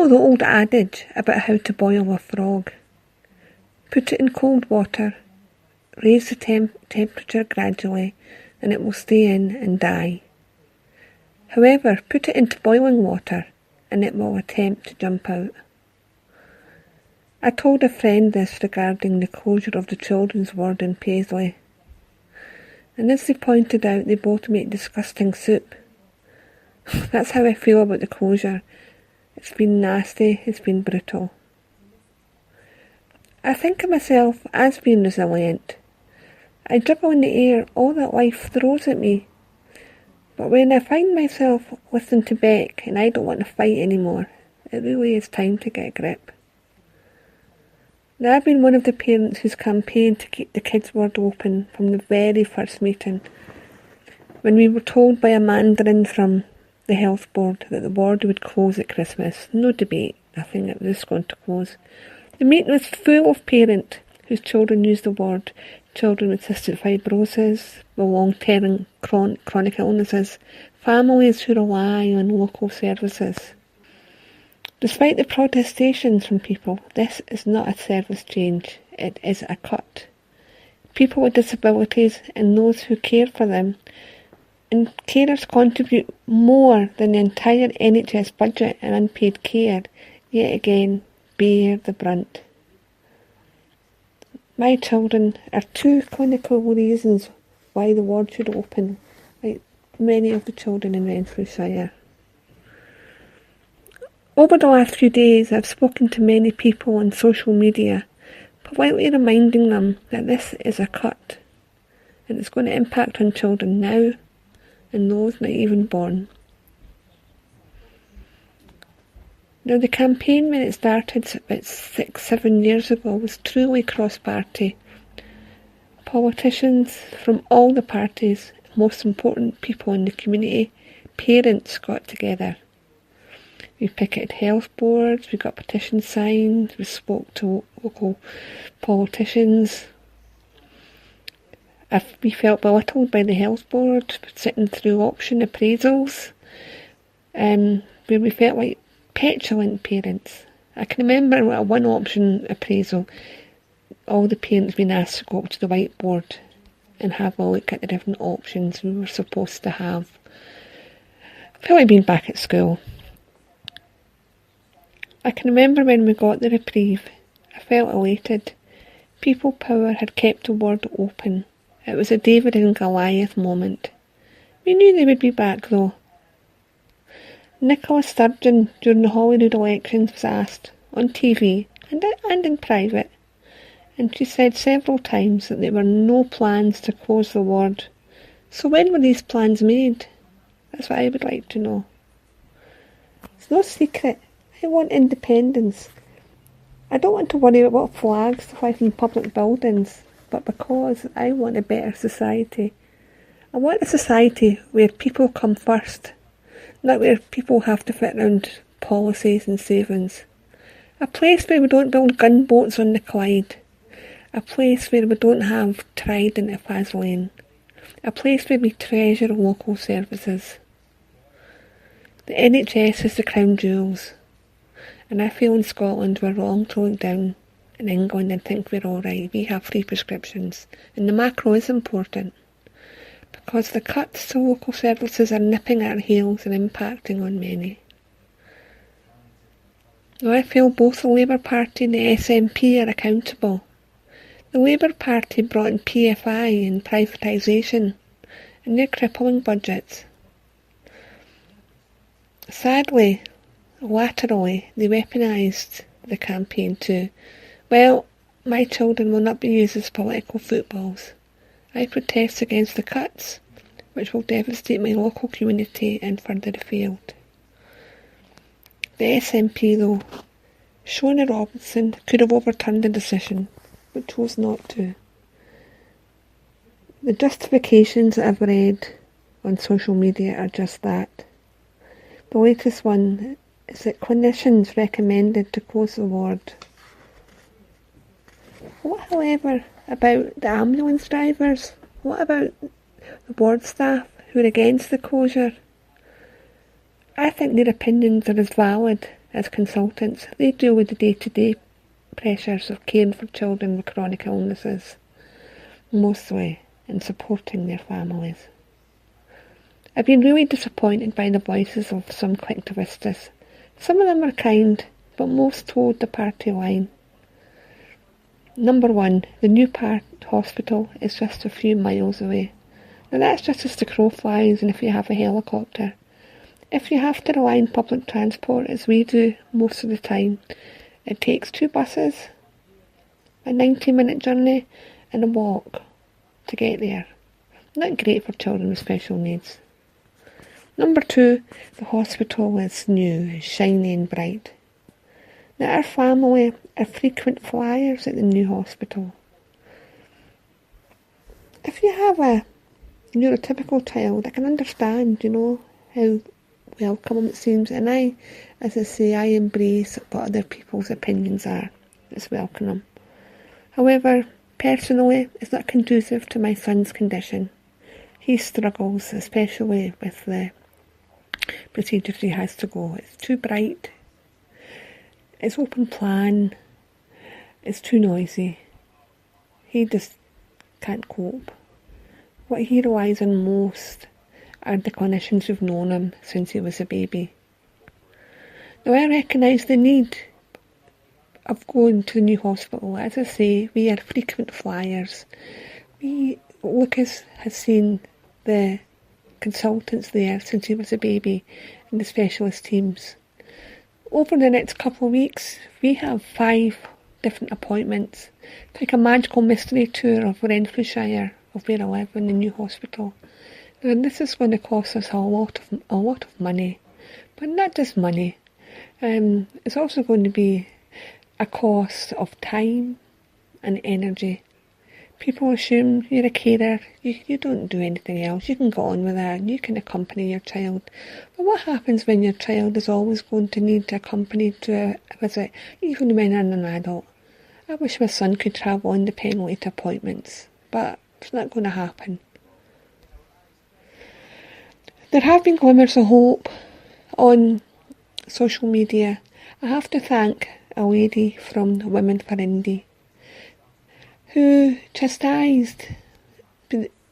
[SPEAKER 13] know the old adage about how to boil a frog. Put it in cold water, raise the temperature gradually, and it will stay in and die. However, put it into boiling water, and it will attempt to jump out. I told a friend this regarding the closure of the children's ward in Paisley, and as they pointed out, they both make disgusting soup. That's how I feel about the closure. It's been nasty, it's been brutal. I think of myself as being resilient. I dribble in the air all that life throws at me. But when I find myself listening to Beck and I don't want to fight anymore, it really is time to get a grip. Now, I've been one of the parents who's campaigned to keep the kids' ward open from the very first meeting, when we were told by a mandarin from the health board that the ward would close at Christmas. No debate, nothing, it was just going to close. The meeting was full of parents whose children used the ward, children with cystic fibrosis, with long-term chronic illnesses, families who rely on local services. Despite the protestations from people, this is not a service change, it is a cut. People with disabilities and those who care for them, and carers contribute more than the entire NHS budget and unpaid care, yet again bear the brunt. My children are two clinical reasons why the ward should open, like many of the children in Renfrewshire. Over the last few days, I've spoken to many people on social media, politely reminding them that this is a cut, and it's going to impact on children now and those not even born. Now, the campaign, when it started about 6-7 years ago, was truly cross-party. Politicians from all the parties, most important people in the community, parents got together. We picketed health boards, we got petitions signed, we spoke to local politicians. We felt belittled by the health board, sitting through option appraisals, where we felt like petulant parents. I can remember at one option appraisal, all the parents being asked to go up to the whiteboard and have a look at the different options we were supposed to have. I felt like being back at school. I can remember when we got the reprieve, I felt elated. People power had kept the ward open. It was a David and Goliath moment. We knew they would be back though. Nicola Sturgeon during the Holyrood elections was asked, on TV and in private, and she said several times that there were no plans to close the ward. So when were these plans made? That's what I would like to know. It's no secret. I want independence. I don't want to worry about what flags to fly from public buildings, but because I want a better society. I want a society where people come first, not where people have to fit around policies and savings. A place where we don't build gunboats on the Clyde. A place where we don't have Trident at Faslane. A place where we treasure local services. The NHS is the crown jewels, and I feel in Scotland we're wrong to look down in England and think we're alright. We have free prescriptions, and the macro is important, because the cuts to local services are nipping at our heels and impacting on many. Now, I feel both the Labour Party and the SNP are accountable. The Labour Party brought in PFI and privatisation, and they're crippling budgets. Sadly, laterally, they weaponised the campaign too. Well, my children will not be used as political footballs. I protest against the cuts, which will devastate my local community and further afield. The SNP, though, Shona Robinson could have overturned the decision, but chose not to. The justifications that I've read on social media are just that. The latest one is that clinicians recommended to close the ward. What, however, about the ambulance drivers? What about the ward staff who are against the closure? I think their opinions are as valid as consultants, they deal with the day-to-day pressures of caring for children with chronic illnesses, mostly in supporting their families. I've been really disappointed by the voices of some collectivists. Some of them are kind, but most towed the party line. Number one, the new hospital is just a few miles away. Now that's just as the crow flies and if you have a helicopter. If you have to rely on public transport, as we do most of the time, it takes 2 buses, a 90-minute journey and a walk to get there. Not great for children with special needs. Number 2, the hospital is new, shiny and bright. Now our family are frequent flyers at the new hospital. If you have a neurotypical child, I can understand, how welcome it seems, and I embrace what other people's opinions are. It's welcome. However, personally, it's not conducive to my son's condition. He struggles, especially with the procedures he has to go. It's too bright, it's open plan, it's too noisy. He just can't cope. What he relies on most are the clinicians who've known him since he was a baby. Now I recognise the need of going to the new hospital. As I say, we are frequent flyers. Lucas has seen the consultants there since he was a baby in the specialist teams. Over the next couple of weeks, we have 5 different appointments. It's like a magical mystery tour of Renfrewshire, of where I live, in the new hospital. Now, this is going to cost us a lot of money, but not just money. It's also going to be a cost of time and energy. People assume you're a carer, you don't do anything else, you can go on with that, you can accompany your child. But what happens when your child is always going to need to accompany to a visit, even when they're an adult? I wish my son could travel independently to appointments, but it's not going to happen. There have been glimmers of hope on social media. I have to thank a lady from Women for Indie who chastised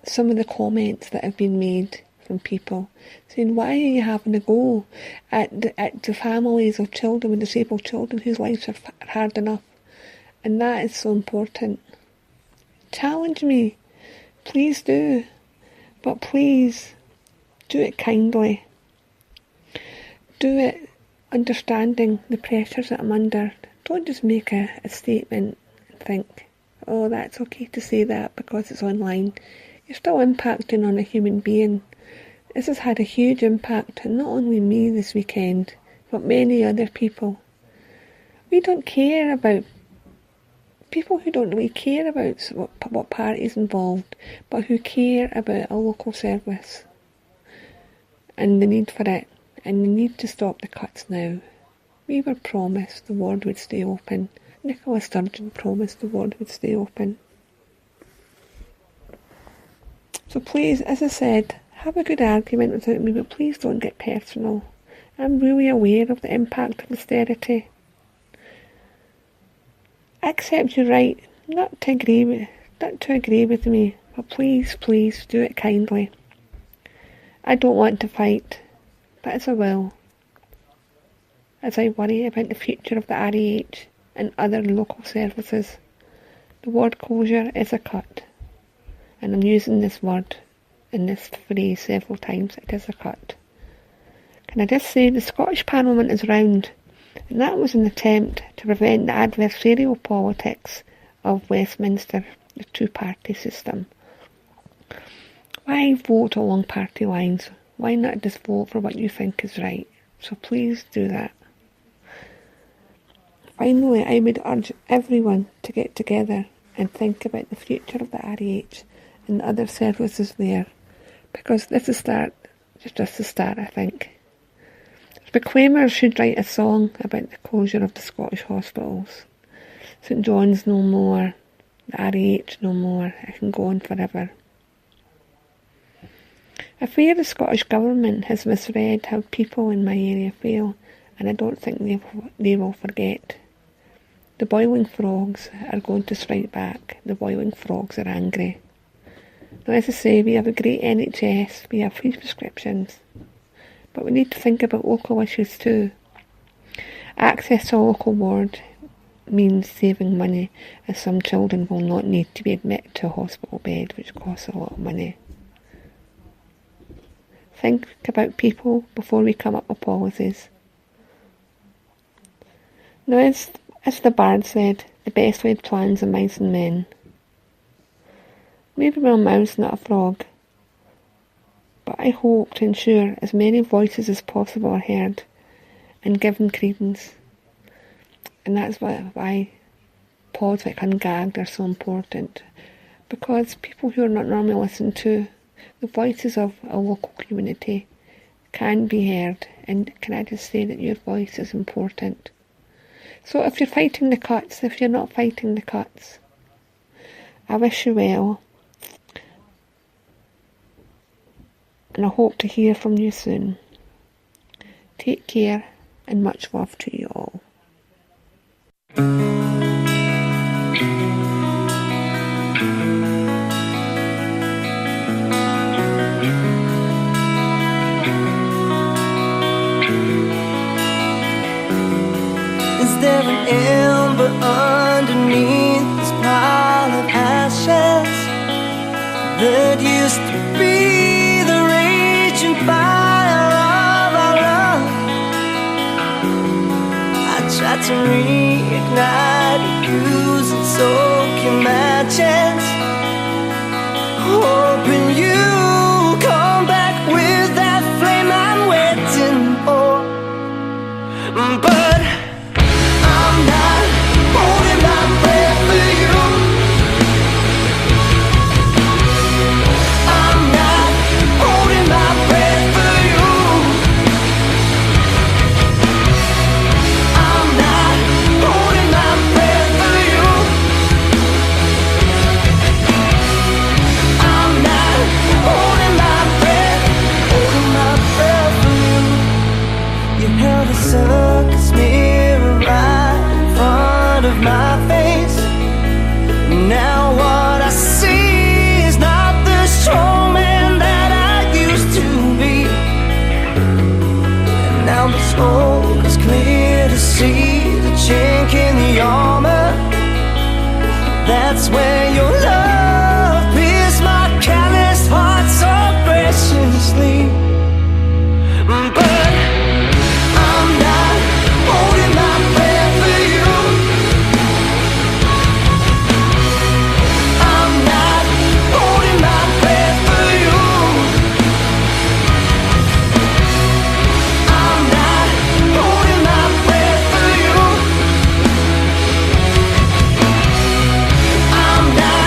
[SPEAKER 13] some of the comments that have been made from people, saying, why are you having a go at the families of children with disabled children whose lives are hard enough? And that is so important. Challenge me, please do, but please do it kindly. Do it understanding the pressures that I'm under. Don't just make a statement and think, oh, that's okay to say that because it's online. You're still impacting on a human being. This has had a huge impact on not only me this weekend, but many other people. We don't care about people who don't really care about what party's involved, but who care about a local service and the need for it, and the need to stop the cuts now. We were promised the ward would stay open. Nicola Sturgeon promised the ward would stay open. So please, as I said, have a good argument without me, but please don't get personal. I'm really aware of the impact of austerity. I accept you're right, not to agree with me, but please do it kindly. I don't want to fight, but as I will, as I worry about the future of the REH and other local services. The ward closure is a cut, and I'm using this word in this phrase several times. It is a cut. Can I just say the Scottish Parliament is round, and that was an attempt to prevent the adversarial politics of Westminster, the two-party system. Why vote along party lines? Why not just vote for what you think is right? So please do that. Finally, I would urge everyone to get together and think about the future of the REH and the other services there, because this is just the start, I think. Proclaimers should write a song about the closure of the Scottish hospitals. St John's no more, the REH no more, I can go on forever. I fear the Scottish Government has misread how people in my area feel, and I don't think they will forget. The boiling frogs are going to strike back. The boiling frogs are angry. Now, as I say, we have a great NHS, we have free prescriptions, but we need to think about local issues too. Access to a local ward means saving money, as some children will not need to be admitted to a hospital bed, which costs a lot of money. Think about people before we come up with policies. Now, as the bard said, the best laid plans are mice and men. Maybe we're a mouse, not a frog, but I hope to ensure as many voices as possible are heard and given credence. And that's why pods like Ungagged are so important, because people who are not normally listened to, the voices of a local community, can be heard, and can I just say that your voice is important. So if you're fighting the cuts, if you're not fighting the cuts, I wish you well, and I hope to hear from you soon. Take care, and much love to you all.
[SPEAKER 14] Is there an ember underneath this pile of ashes that used to be the raging fire of our love? I tried to reignite it using soaking matches, hoping you come back with that flame I'm waiting for. But I'm not holding my breath for you. I'm not holding my breath for you. I'm not holding my breath for you. I'm not holding my breath for you. You held a circus mirror right in front of my face. Now what I see is not the strong man that I used to be. And now the smoke is clear to see the chink in the armor. That's where your love pierced my calloused heart so preciously. But I'm not holding my breath for you. I'm not holding my breath for you. I'm not holding my breath for you. I'm not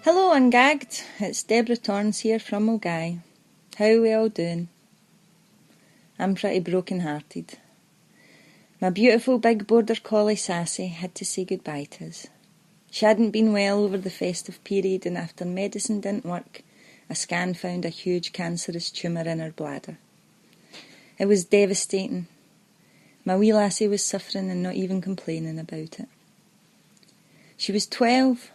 [SPEAKER 15] Hello Ungagged, it's Debra Torrance here from Mulgai. How are we all doing? I'm pretty broken-hearted. My beautiful big border collie Sassy had to say goodbye to us. She hadn't been well over the festive period, and after medicine didn't work, a scan found a huge cancerous tumour in her bladder. It was devastating. My wee lassie was suffering and not even complaining about it. She was 12.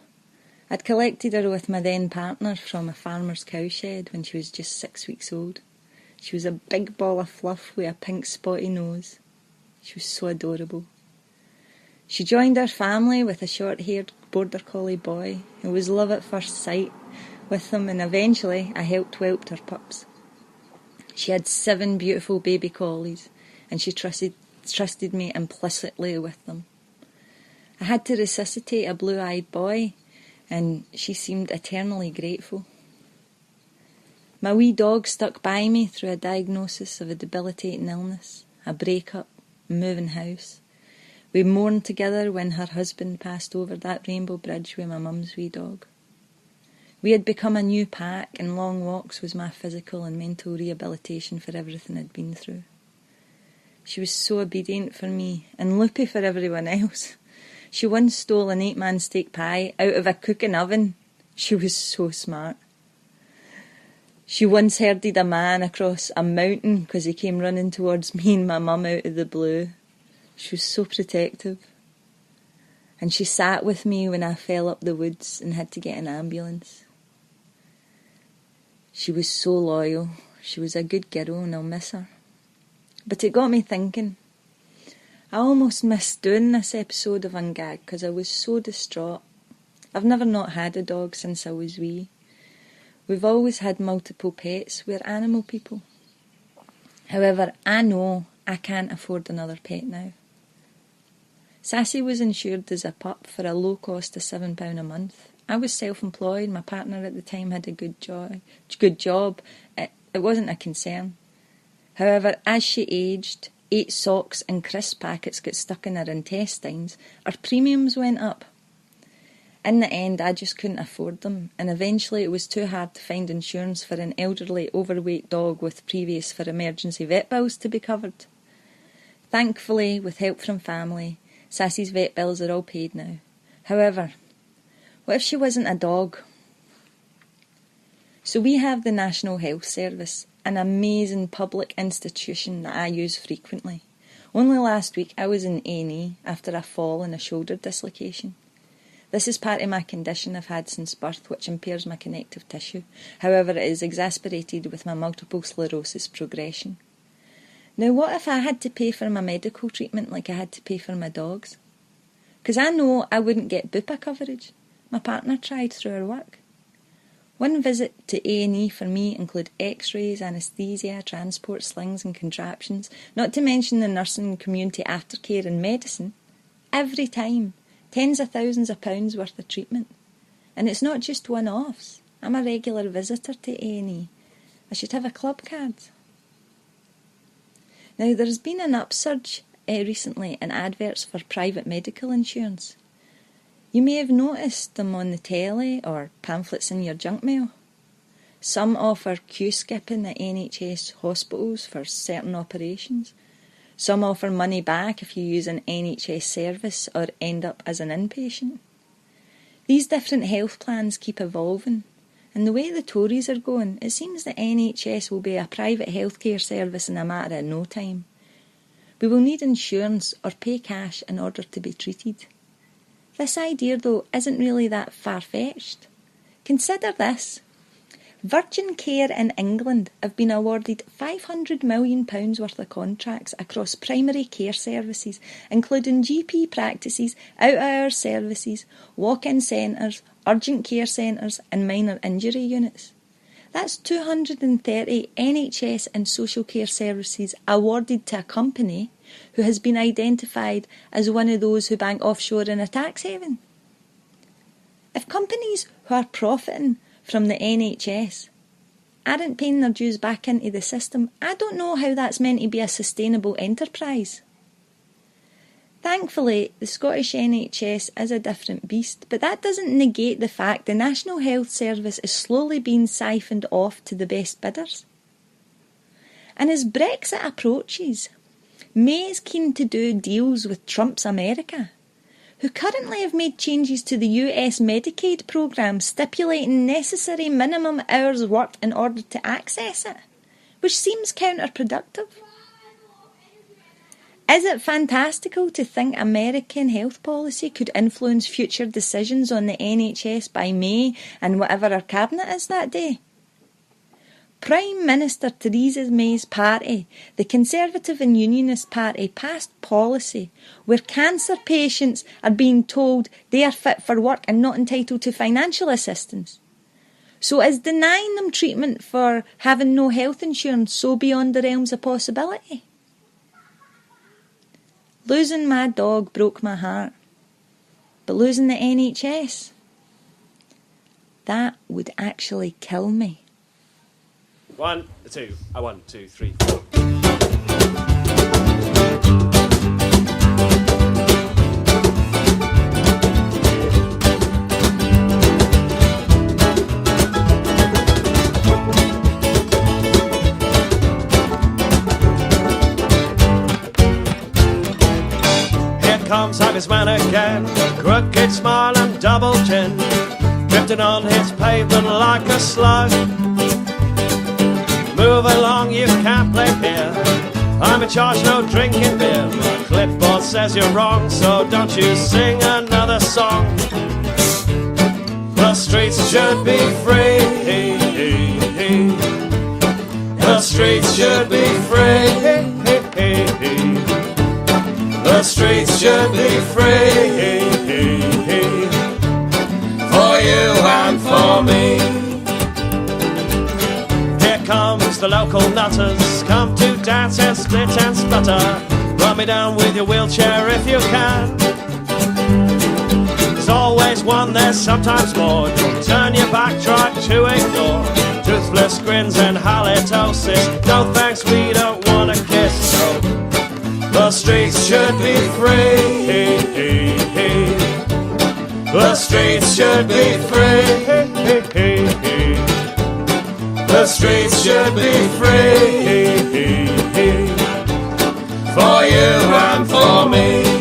[SPEAKER 15] I'd collected her with my then partner from a farmer's cowshed when she was just 6 weeks old. She was a big ball of fluff with a pink spotty nose. She was so adorable. She joined our family with a short-haired border collie boy who was love at first sight with them, and eventually I helped whelp her pups. She had 7 beautiful baby collies, and she trusted me implicitly with them. I had to resuscitate a blue-eyed boy, and she seemed eternally grateful. My wee dog stuck by me through a diagnosis of a debilitating illness, a breakup, moving house. We mourned together when her husband passed over that rainbow bridge with my mum's wee dog. We had become a new pack, and long walks was my physical and mental rehabilitation for everything I'd been through. She was so obedient for me, and loopy for everyone else. She once stole an 8-man steak pie out of a cooking oven. She was so smart. She once herded a man across a mountain because he came running towards me and my mum out of the blue. She was so protective. And she sat with me when I fell up the woods and had to get an ambulance. She was so loyal. She was a good girl, and I'll miss her. But it got me thinking. I almost missed doing this episode of Ungagged because I was so distraught. I've never not had a dog since I was wee. We've always had multiple pets. We're animal people. However, I know I can't afford another pet now. Sassy was insured as a pup for a low cost of £7 a month. I was self-employed. My partner at the time had a good job. It wasn't a concern. However, as she aged, 8 socks and crisp packets got stuck in her intestines, our premiums went up. In the end, I just couldn't afford them, and eventually it was too hard to find insurance for an elderly, overweight dog with previous for emergency vet bills to be covered. Thankfully, with help from family, Sassy's vet bills are all paid now. However, what if she wasn't a dog? So we have the National Health Service, an amazing public institution that I use frequently. Only last week I was in A&E after a fall and a shoulder dislocation. This is part of my condition I've had since birth, which impairs my connective tissue. However, it is exacerbated with my multiple sclerosis progression. Now, what if I had to pay for my medical treatment like I had to pay for my dog's? Because I know I wouldn't get BUPA coverage. My partner tried through her work. One visit to A&E for me include x-rays, anaesthesia, transport, slings and contraptions, not to mention the nursing and community aftercare and medicine. Every time, tens of thousands of pounds worth of treatment. And it's not just one-offs. I'm a regular visitor to A&E. I should have a club card. Now, there's been an upsurge recently in adverts for private medical insurance. You may have noticed them on the telly or pamphlets in your junk mail. Some offer queue skipping at NHS hospitals for certain operations. Some offer money back if you use an NHS service or end up as an inpatient. These different health plans keep evolving, and the way the Tories are going, it seems the NHS will be a private healthcare service in a matter of no time. We will need insurance or pay cash in order to be treated. This idea, though, isn't really that far-fetched. Consider this. Virgin Care in England have been awarded £500 million worth of contracts across primary care services, including GP practices, out-of-hours services, walk-in centres, urgent care centres and minor injury units. That's 230 NHS and social care services awarded to a company who has been identified as one of those who bank offshore in a tax haven. If companies who are profiting from the NHS aren't paying their dues back into the system, I don't know how that's meant to be a sustainable enterprise. Thankfully, the Scottish NHS is a different beast, but that doesn't negate the fact the National Health Service is slowly being siphoned off to the best bidders. And as Brexit approaches, May is keen to do deals with Trump's America, who currently have made changes to the US Medicaid programme stipulating necessary minimum hours worked in order to access it, which seems counterproductive. Is it fantastical to think American health policy could influence future decisions on the NHS by May and whatever our cabinet is that day? Prime Minister Theresa May's party, the Conservative and Unionist Party, passed policy where cancer patients are being told they are fit for work and not entitled to financial assistance. So is denying them treatment for having no health insurance so beyond the realms of possibility? Losing my dog broke my heart, but losing the NHS, that would actually kill me.
[SPEAKER 16] 1, 2, 1, 2, 3, 4. Comes Haggis man again, crooked smile and double chin, drifting on his pavement like a slug. Move along, you can't play here, I'm in charge, no drinking beer. My clipboard says you're wrong, so don't you sing another song. The streets should be free, the streets should be free. The streets should be free for you and for me. Here comes the local nutters, come to dance and split and sputter. Run me down with your wheelchair if you can. There's always one, there's sometimes more. Don't turn your back, try to ignore toothless grins and halitosis. No thanks, we don't want to kiss. So the streets should be free. The streets should be free. The streets should be free for you and for me.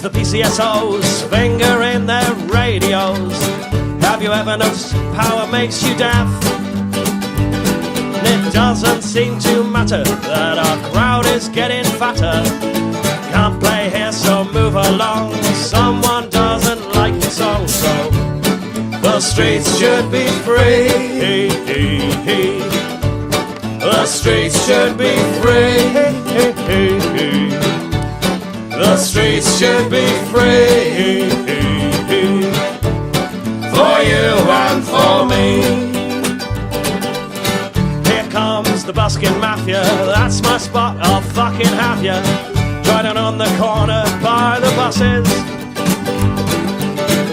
[SPEAKER 16] The PCSOs fingering their radios. Have you ever noticed power makes you deaf? It doesn't seem to matter that our crowd is getting fatter. Can't play here, so move along. Someone doesn't like the song, so the streets should be free. The streets should be free. The streets should be free for you and for me. Here comes the busking mafia, that's my spot, I'll fucking have ya. Right down on the corner by the buses.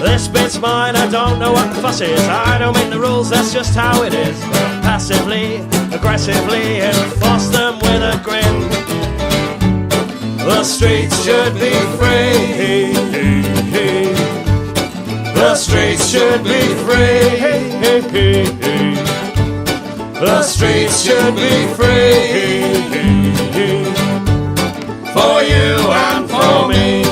[SPEAKER 16] This bit's mine, I don't know what the fuss is. I don't make the rules, that's just how it is. Passively, aggressively, enforce them with a grin. The streets should be free. The streets should be free. The streets should be free for you and for me.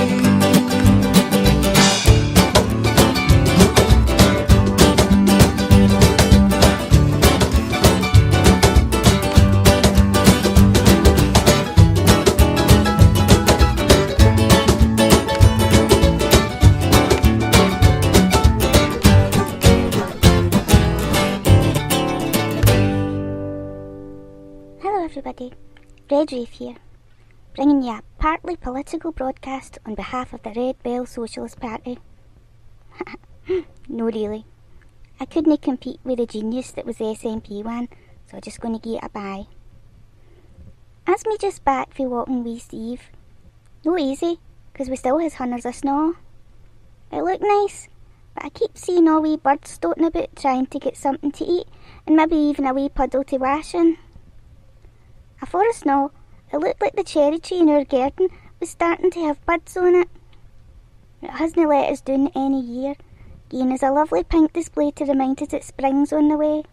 [SPEAKER 17] Everybody, Red Raiph here, bringing you a partly political broadcast on behalf of the Red Bell Socialist Party. No really, I couldn't compete with the genius that was the SNP one, so I'm just going to give it a bye. As me just back for walking with Steve. No easy, 'cause we still has hunters of snow. It looked nice, but I keep seeing all wee birds stoating about trying to get something to eat, and maybe even a wee puddle to wash in. Afore a snow, it looked like the cherry tree in our garden was starting to have buds on it. It hasn't let us down any year, giving us a lovely pink display to remind us that spring's on the way.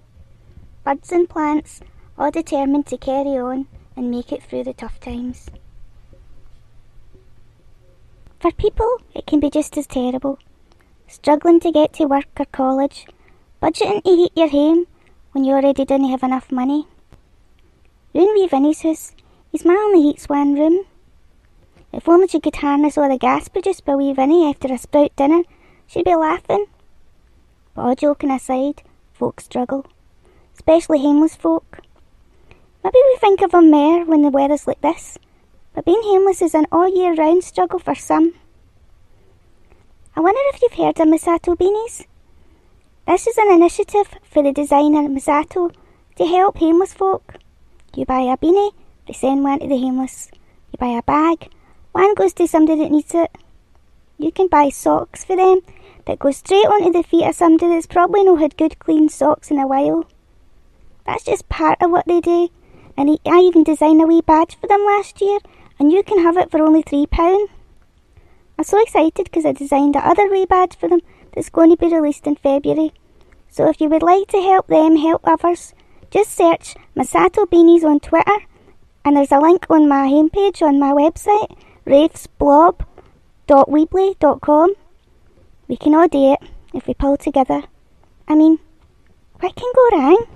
[SPEAKER 17] Birds and plants, all determined to carry on and make it through the tough times. For people, it can be just as terrible. Struggling to get to work or college, budgeting to heat your home when you already didn't have enough money. Round wee Vinny's house, his ma only heats one room. If only she could harness all the gas produced by wee Vinny after a sprout dinner, she'd be laughing. But all joking aside, folk struggle, especially homeless folk. Maybe we think of them more when the weather's like this, but being homeless is an all-year-round struggle for some. I wonder if you've heard of Masato beanies? This is an initiative for the designer Masato to help homeless folk. You buy a beanie, they send one to the homeless. You buy a bag, one goes to somebody that needs it. You can buy socks for them that go straight onto the feet of somebody that's probably not had good clean socks in a while. That's just part of what they do, and I even designed a wee badge for them last year, and you can have it for only £3. I'm so excited because I designed the other wee badge for them that's going to be released in February. So if you would like to help them help others, just search Masato Beanies on Twitter, and there's a link on my homepage on my website, raithsblob.weebly.com. We can all do it if we pull together. I mean, what can go wrong?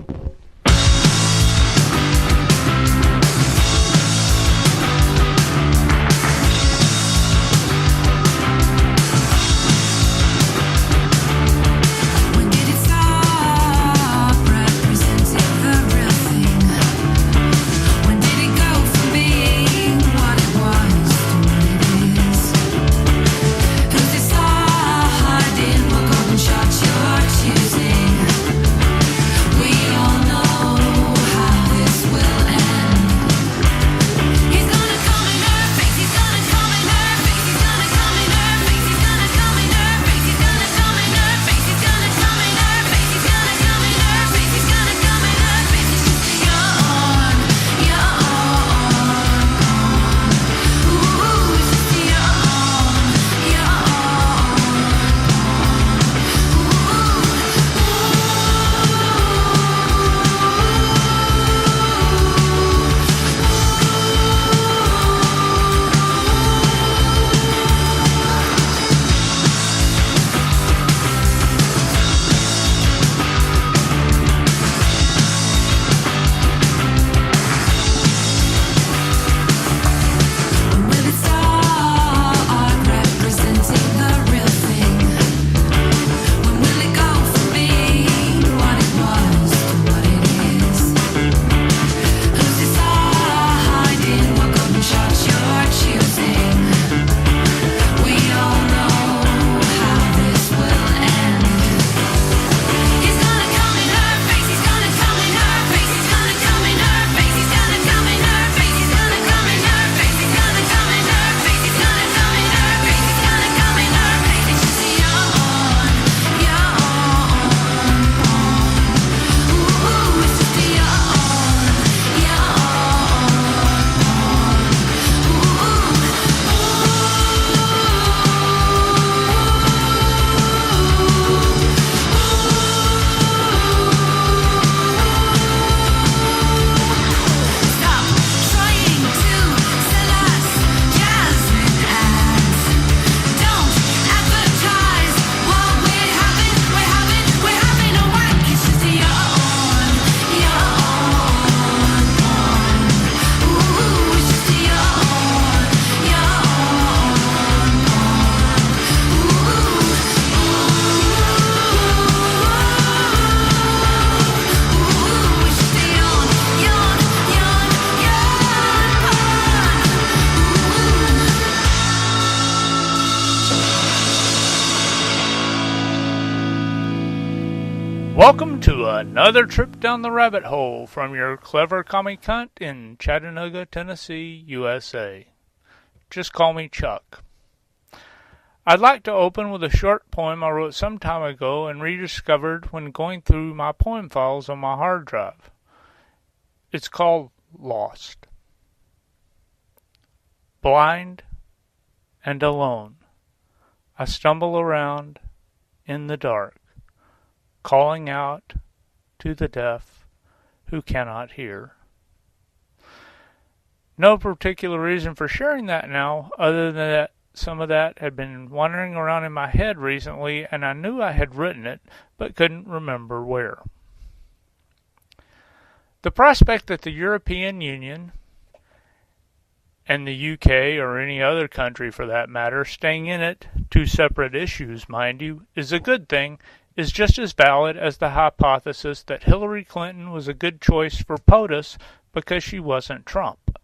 [SPEAKER 18] We all know Welcome to another trip down the rabbit hole from your clever commie cunt in Chattanooga, Tennessee, USA. Just call me Chuck. I'd like to open with a short poem I wrote some time ago and rediscovered when going through my poem files on my hard drive. It's called Lost. Blind and alone, I stumble around in the dark, calling out to the deaf who cannot hear. No particular reason for sharing that now, other than that some of that had been wandering around in my head recently, and I knew I had written it, but couldn't remember where. The prospect that the European Union, and the UK, or any other country for that matter, staying in it, two separate issues, mind you, is a good thing, is just as valid as the hypothesis that Hillary Clinton was a good choice for POTUS because she wasn't Trump.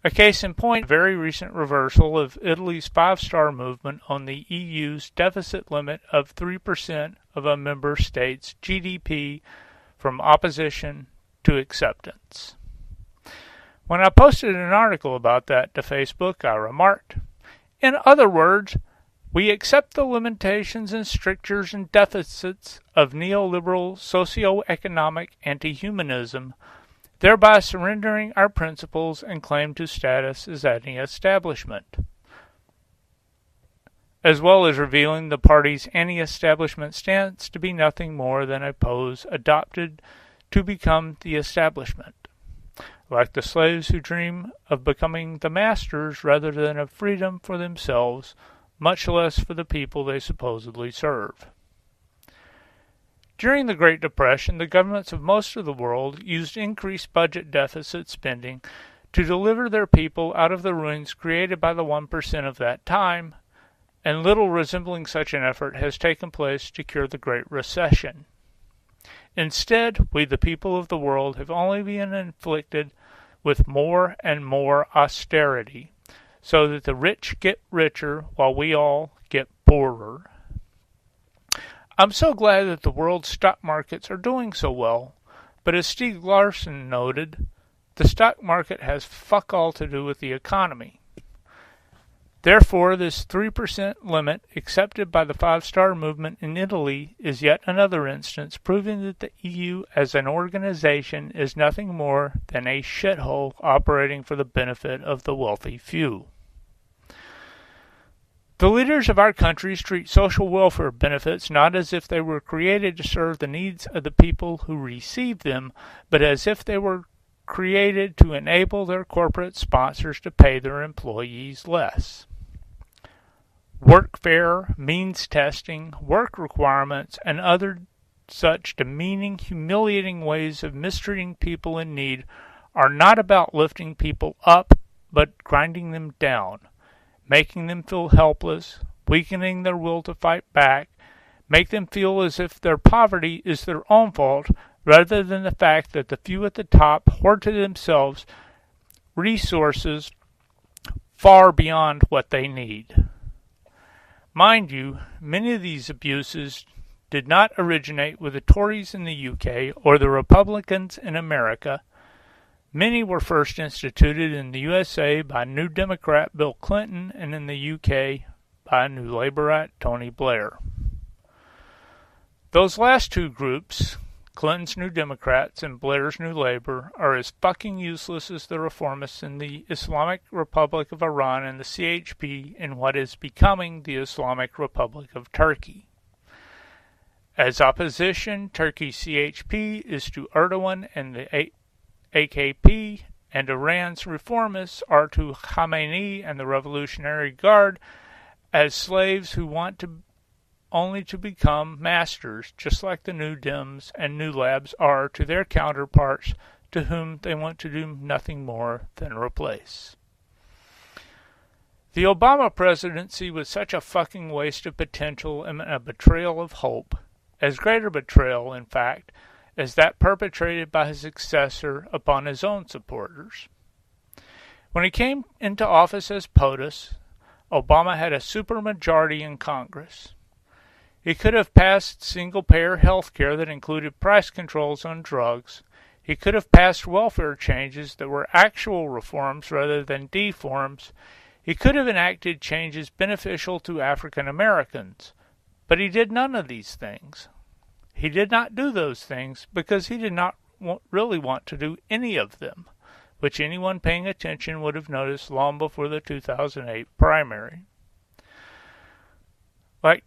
[SPEAKER 18] A case in point, a very recent reversal of Italy's five-star movement on the EU's deficit limit of 3% of a member state's GDP from opposition to acceptance. When I posted an article about that to Facebook, I remarked, in other words, we accept the limitations and strictures and deficits of neoliberal socio-economic anti-humanism, thereby surrendering our principles and claim to status as anti-establishment, as well as revealing the party's anti-establishment stance to be nothing more than a pose adopted to become the establishment, like the slaves who dream of becoming the masters rather than of freedom for themselves, much less for the people they supposedly serve. During the Great Depression, the governments of most of the world used increased budget deficit spending to deliver their people out of the ruins created by the 1% of that time, and little resembling such an effort has taken place to cure the Great Recession. Instead, we the people of the world have only been inflicted with more and more austerity, so that the rich get richer while we all get poorer. I'm so glad that the world's stock markets are doing so well, but as Stieg Larsson noted, the stock market has fuck all to do with the economy. Therefore, this 3% limit accepted by the five-star movement in Italy is yet another instance proving that the EU as an organization is nothing more than a shithole operating for the benefit of the wealthy few. The leaders of our countries treat social welfare benefits not as if they were created to serve the needs of the people who receive them, but as if they were created to enable their corporate sponsors to pay their employees less. Workfare, means testing, work requirements, and other such demeaning, humiliating ways of mistreating people in need are not about lifting people up, but grinding them down, making them feel helpless, weakening their will to fight back, make them feel as if their poverty is their own fault, rather than the fact that the few at the top hoard to themselves resources far beyond what they need. Mind you, many of these abuses did not originate with the Tories in the UK or the Republicans in America. Many were first instituted in the USA by New Democrat Bill Clinton and in the UK by New Labourite Tony Blair. Those last two groups, Clinton's New Democrats and Blair's New Labour, are as fucking useless as the reformists in the Islamic Republic of Iran and the CHP in what is becoming the Islamic Republic of Turkey. As opposition, Turkey's CHP is to Erdogan and the AKP, and Iran's reformists are to Khamenei and the Revolutionary Guard as slaves who want only to become masters, just like the New Dems and New Labs are to their counterparts, to whom they want to do nothing more than replace. The Obama presidency was such a fucking waste of potential and a betrayal of hope, as great a betrayal, in fact, as that perpetrated by his successor upon his own supporters. When he came into office as POTUS, Obama had a supermajority in Congress. He could have passed single-payer health care that included price controls on drugs. He could have passed welfare changes that were actual reforms rather than deforms. He could have enacted changes beneficial to African Americans. But he did none of these things. He did not do those things because he did not really want to do any of them, which anyone paying attention would have noticed long before the 2008 primary. Like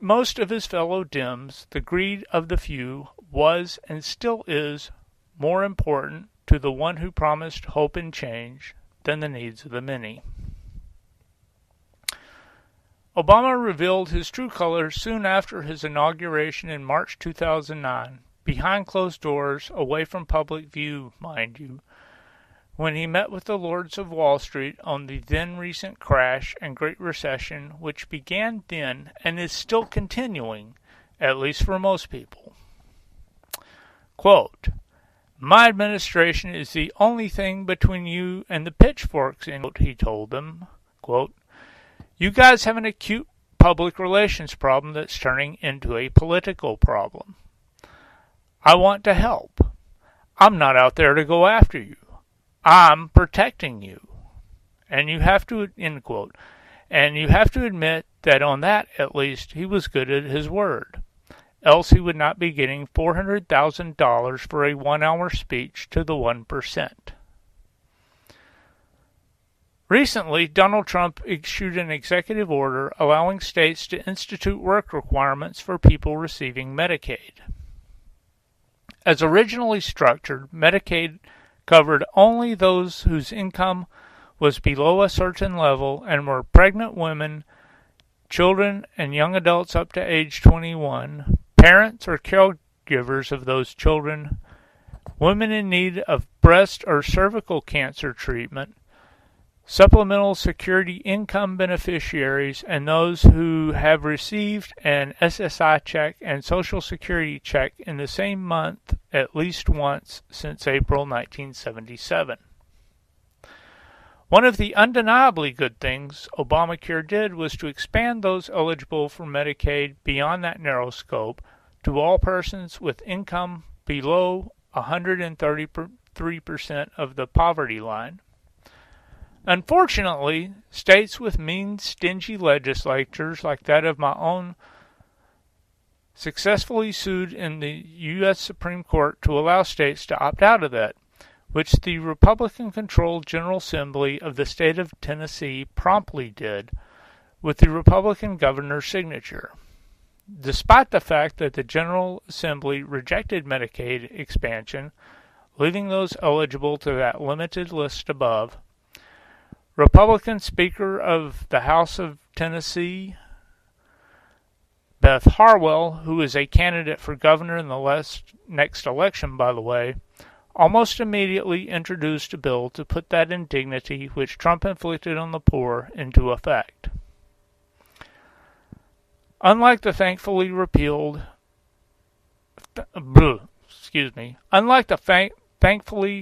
[SPEAKER 18] most of his fellow Dems, the greed of the few was and still is more important to the one who promised hope and change than the needs of the many. Obama revealed his true colors soon after his inauguration in March 2009, behind closed doors, away from public view, mind you, when he met with the lords of Wall Street on the then recent crash and Great Recession, which began then and is still continuing, at least for most people. Quote, "My administration is the only thing between you and the pitchforks," he told them. Quote, "You guys have an acute public relations problem that's turning into a political problem. I want to help. I'm not out there to go after you. I'm protecting you. And you have to," end quote, "and you have to admit that on that, at least, he was good at his word. Else he would not be getting $400,000 for a 1-hour speech to the 1%. Recently, Donald Trump issued an executive order allowing states to institute work requirements for people receiving Medicaid. As originally structured, Medicaid covered only those whose income was below a certain level and were pregnant women, children, and young adults up to age 21, parents or caregivers of those children, women in need of breast or cervical cancer treatment, supplemental security income beneficiaries, and those who have received an SSI check and Social Security check in the same month at least once since April 1977. One of the undeniably good things Obamacare did was to expand those eligible for Medicaid beyond that narrow scope to all persons with income below 133% of the poverty line. Unfortunately, states with mean, stingy legislatures like that of my own successfully sued in the U.S. Supreme Court to allow states to opt out of that, which the Republican-controlled General Assembly of the state of Tennessee promptly did, with the Republican governor's signature. Despite the fact that the General Assembly rejected Medicaid expansion, leaving those eligible to that limited list above, Republican Speaker of the House of Tennessee, Beth Harwell, who is a candidate for governor in the next election, by the way, almost immediately introduced a bill to put that indignity which Trump inflicted on the poor into effect. Unlike the thankfully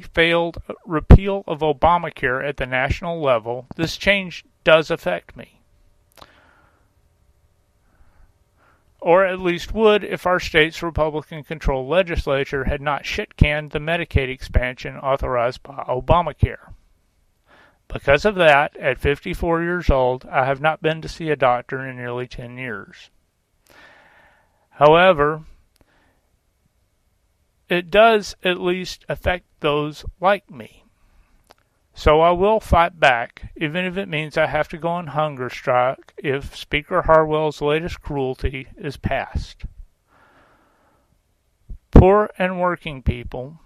[SPEAKER 18] failed repeal of Obamacare at the national level, this change does affect me. Or at least would if our state's Republican-controlled legislature had not shit-canned the Medicaid expansion authorized by Obamacare. Because of that, at 54 years old, I have not been to see a doctor in nearly 10 years. However, it does at least affect those like me. So I will fight back, even if it means I have to go on hunger strike if Speaker Harwell's latest cruelty is passed. Poor and working people,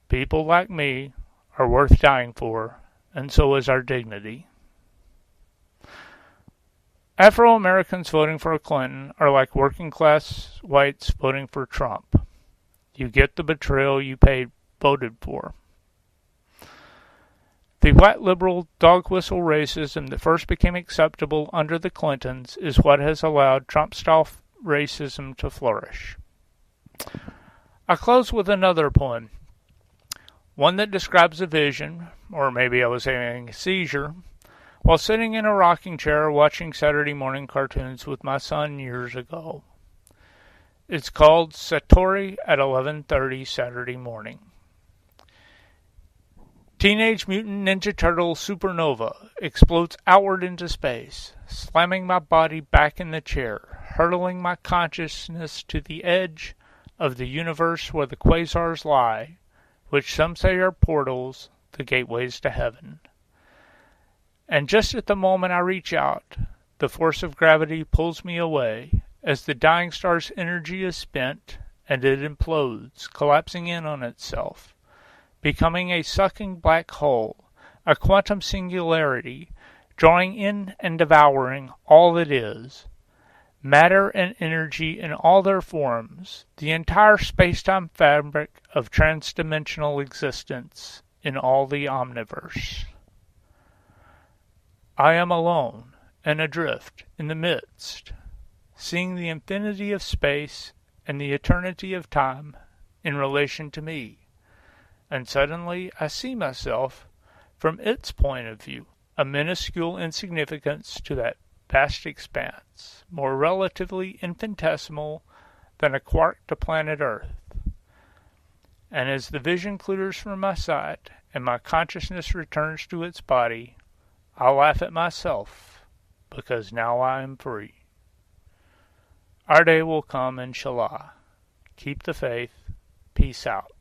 [SPEAKER 18] people like me, are worth dying for, and so is our dignity. Afro-Americans voting for Clinton are like working-class whites voting for Trump. You get the betrayal you voted for. The white liberal dog whistle racism that first became acceptable under the Clintons is what has allowed Trump-style racism to flourish. I close with another poem, one that describes a vision, or maybe I was having a seizure, while sitting in a rocking chair watching Saturday morning cartoons with my son years ago. It's called Satori at 11:30 Saturday morning. Teenage Mutant Ninja Turtle Supernova explodes outward into space, slamming my body back in the chair, hurtling my consciousness to the edge of the universe where the quasars lie, which some say are portals, the gateways to heaven. And just at the moment I reach out, the force of gravity pulls me away, as the dying star's energy is spent, and it implodes, collapsing in on itself, becoming a sucking black hole, a quantum singularity, drawing in and devouring all that is, matter and energy in all their forms, the entire space-time fabric of transdimensional existence in all the omniverse. I am alone and adrift in the midst, seeing the infinity of space and the eternity of time in relation to me. And suddenly I see myself from its point of view, a minuscule insignificance to that vast expanse, more relatively infinitesimal than a quark to planet Earth. And as the vision clears from my sight and my consciousness returns to its body, I laugh at myself, because now I am free. Our day will come, inshallah. Keep the faith. Peace out.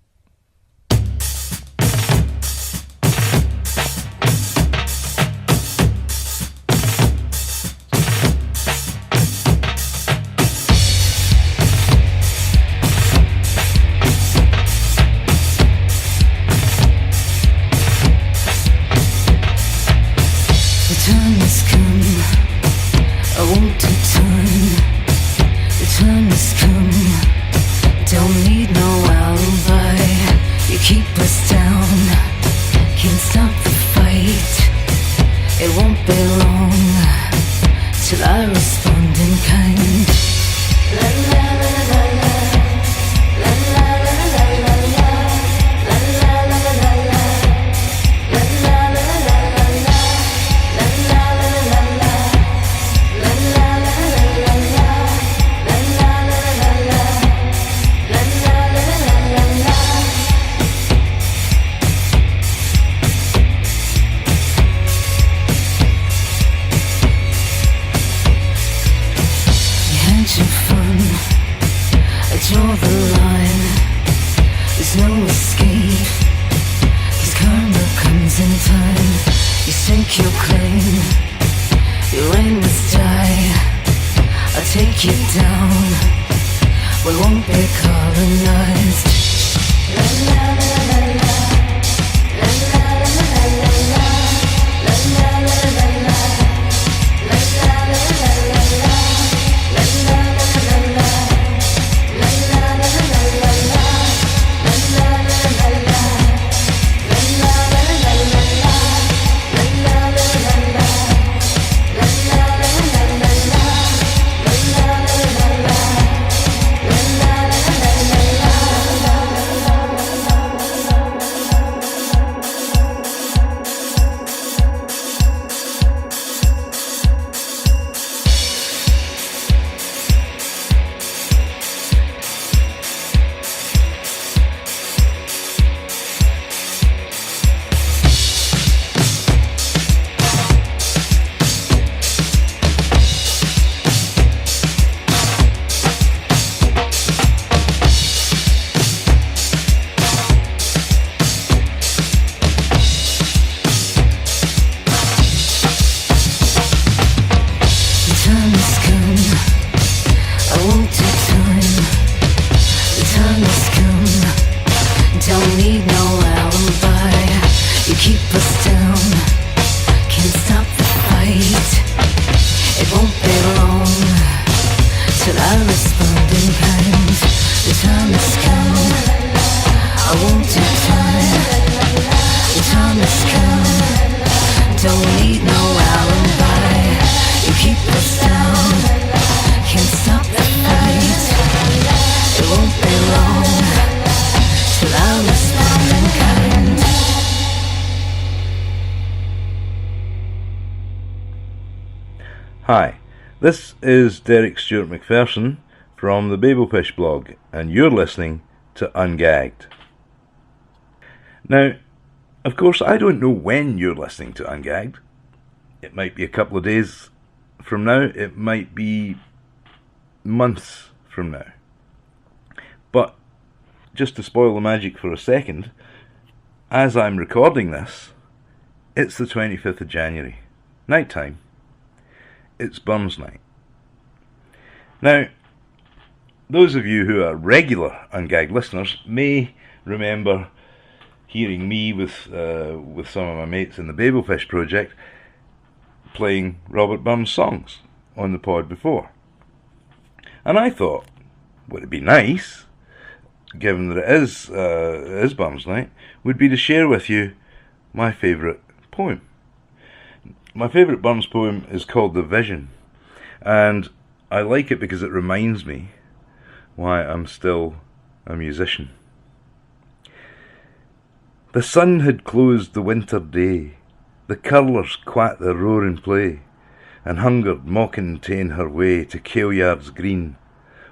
[SPEAKER 19] Hi, this is Derek Stewart Macpherson. from the Babelfish blog, and you're listening to Ungagged. Now, of course, I don't know when you're listening to Ungagged. It might be a couple of days from now, it might be months from now. But, just to spoil the magic for a second, as I'm recording this, it's the 25th of January, night time. It's Burns night. Now, those of you who are regular Ungagged listeners may remember hearing me with some of my mates in the Babelfish project playing Robert Burns songs on the pod before. And I thought, would it be nice, given that it is Burns night, would be to share with you my favourite poem. My favourite Burns poem is called The Vision, and I like it because it reminds me why I'm still a musician. The sun had closed the winter day, the curlers quat their roaring play, and hungered mocking ta'en her way to Kaelyards green,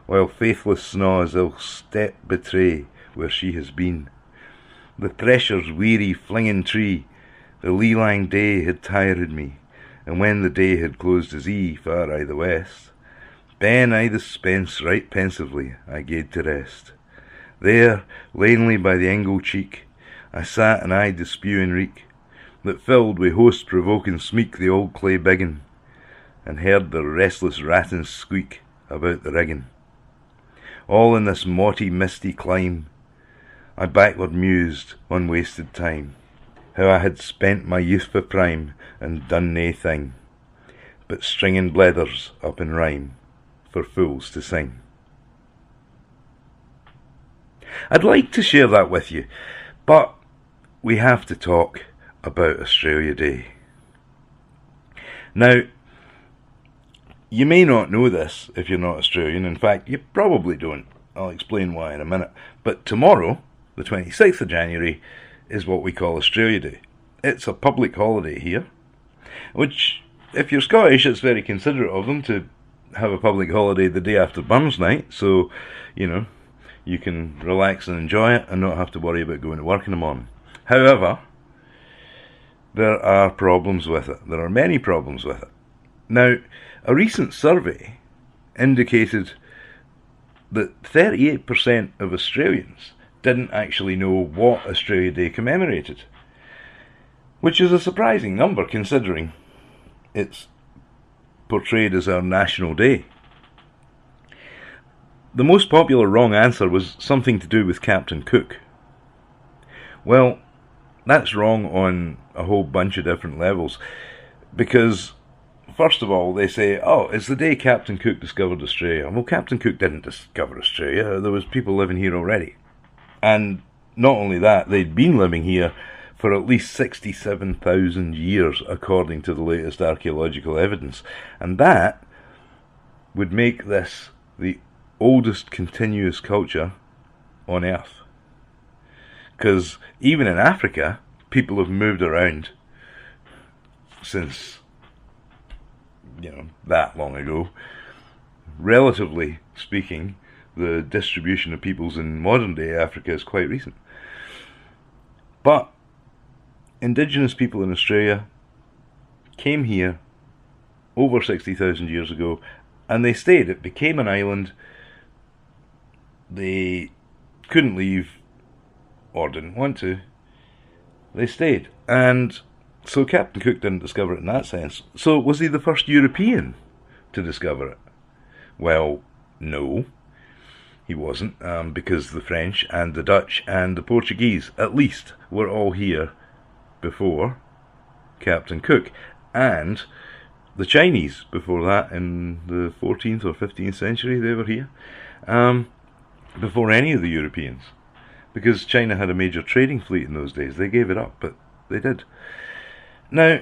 [SPEAKER 19] while faithless snaws ill step betray where she has been. The thresher's weary flinging tree, the lee-lang day had tired me, and when the day had closed his ee far I the west, ben I the spence right pensively I gaed to rest. There, lanely by the engle cheek, I sat and eyed the spewing reek, that filled wi' host-provoking smeek the old clay biggin, and heard the restless rattins squeak about the riggin. All in this maughty misty clime, I backward mused on wasted time, how I had spent my youthful prime and done nae thing, but stringing blethers up in rhyme for fools to sing. I'd like to share that with you, but we have to talk about Australia Day. Now, you may not know this if you're not Australian. In fact, you probably don't. I'll explain why in a minute. But tomorrow, the 26th of January, is what we call Australia Day. It's a public holiday here, which, if you're Scottish, it's very considerate of them to have a public holiday the day after Burns night, so, you can relax and enjoy it and not have to worry about going to work in the morning. However, there are problems with it. There are many problems with it. Now, a recent survey indicated that 38% of Australians didn't actually know what Australia Day commemorated, which is a surprising number considering it's portrayed as our national day. The most popular wrong answer was something to do with Captain Cook. Well, that's wrong on a whole bunch of different levels, because first of all they say, oh, it's the day Captain Cook discovered Australia. Well, Captain Cook didn't discover Australia, there was people living here already. And not only that, they'd been living here for at least 67,000 years according to the latest archaeological evidence, and that would make this the oldest continuous culture on Earth. Because even in Africa, people have moved around since, that long ago. Relatively speaking, the distribution of peoples in modern day Africa is quite recent. But indigenous people in Australia came here over 60,000 years ago, and they stayed. It became an island. They couldn't leave, or didn't want to. They stayed. And so Captain Cook didn't discover it in that sense. So was he the first European to discover it? Well, no, he wasn't, because the French and the Dutch and the Portuguese, at least, were all here before Captain Cook. And the Chinese, before that, in the 14th or 15th century, they were here, before any of the Europeans. Because China had a major trading fleet in those days. They gave it up, but they did. Now,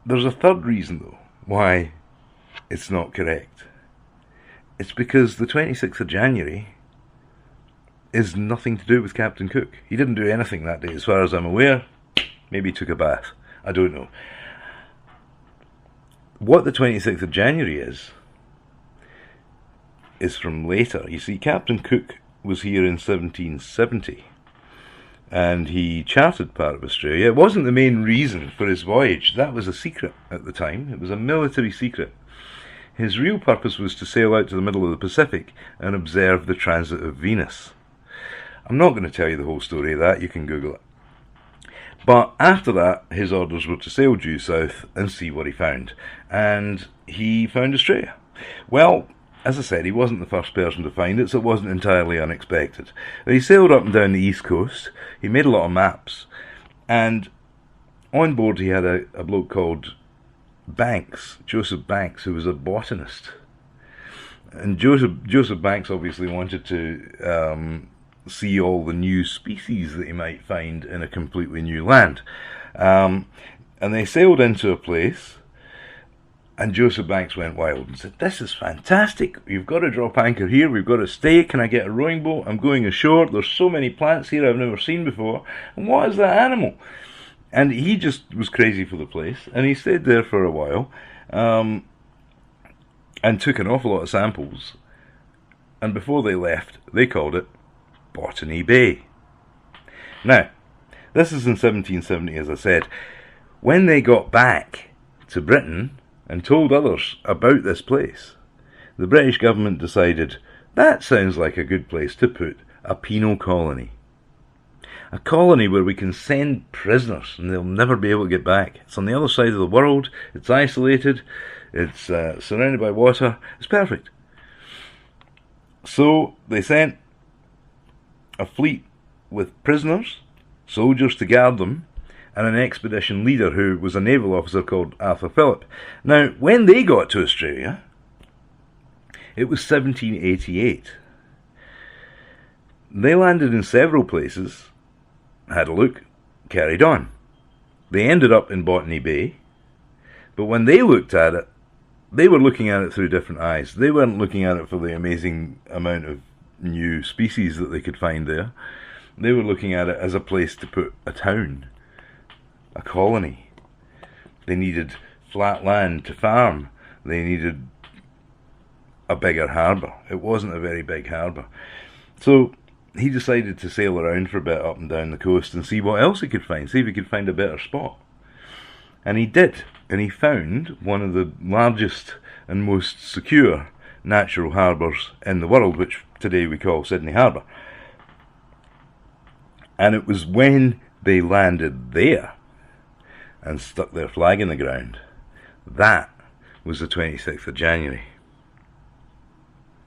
[SPEAKER 19] there's a third reason, though, why it's not correct. It's because the 26th of January is nothing to do with Captain Cook. He didn't do anything that day, as far as I'm aware. Maybe he took a bath. I don't know. What the 26th of January is is from later. You see, Captain Cook was here in 1770, and he charted part of Australia. It wasn't the main reason for his voyage. That was a secret at the time. It was a military secret. His real purpose was to sail out to the middle of the Pacific and observe the transit of Venus. I'm not going to tell you the whole story of that. You can Google it. But after that, his orders were to sail due south and see what he found. And he found Australia. Well, as I said, he wasn't the first person to find it, so it wasn't entirely unexpected. He sailed up and down the east coast. He made a lot of maps. And on board he had a bloke called Banks, Joseph Banks, who was a botanist. And Joseph Banks obviously wanted to see all the new species that he might find in a completely new land. And they sailed into a place, and Joseph Banks went wild and said, "This is fantastic. You've got to drop anchor here. We've got to stay. Can I get a rowing boat? I'm going ashore. There's so many plants here I've never seen before. And what is that animal?" And he just was crazy for the place, and he stayed there for a while, and took an awful lot of samples. And before they left, they called it Botany Bay. Now, this is in 1770, as I said. When they got back to Britain and told others about this place, the British government decided that sounds like a good place to put a penal colony. A colony where we can send prisoners and they'll never be able to get back. It's on the other side of the world, it's isolated, it's surrounded by water, it's perfect. So they sent a fleet with prisoners, soldiers to guard them, and an expedition leader who was a naval officer called Arthur Phillip. Now, when they got to Australia, it was 1788. They landed in several places, had a look, carried on. They ended up in Botany Bay, but when they looked at it, they were looking at it through different eyes. They weren't looking at it for the amazing amount of new species that they could find there. They were looking at it as a place to put a town, a colony. They needed flat land to farm. They needed a bigger harbour. It wasn't a very big harbour. So he decided to sail around for a bit up and down the coast and see what else he could find, see if he could find a better spot. And he did, and he found one of the largest and most secure natural harbours in the world, which today we call Sydney Harbour. And it was when they landed there and stuck their flag in the ground, that was the 26th of January.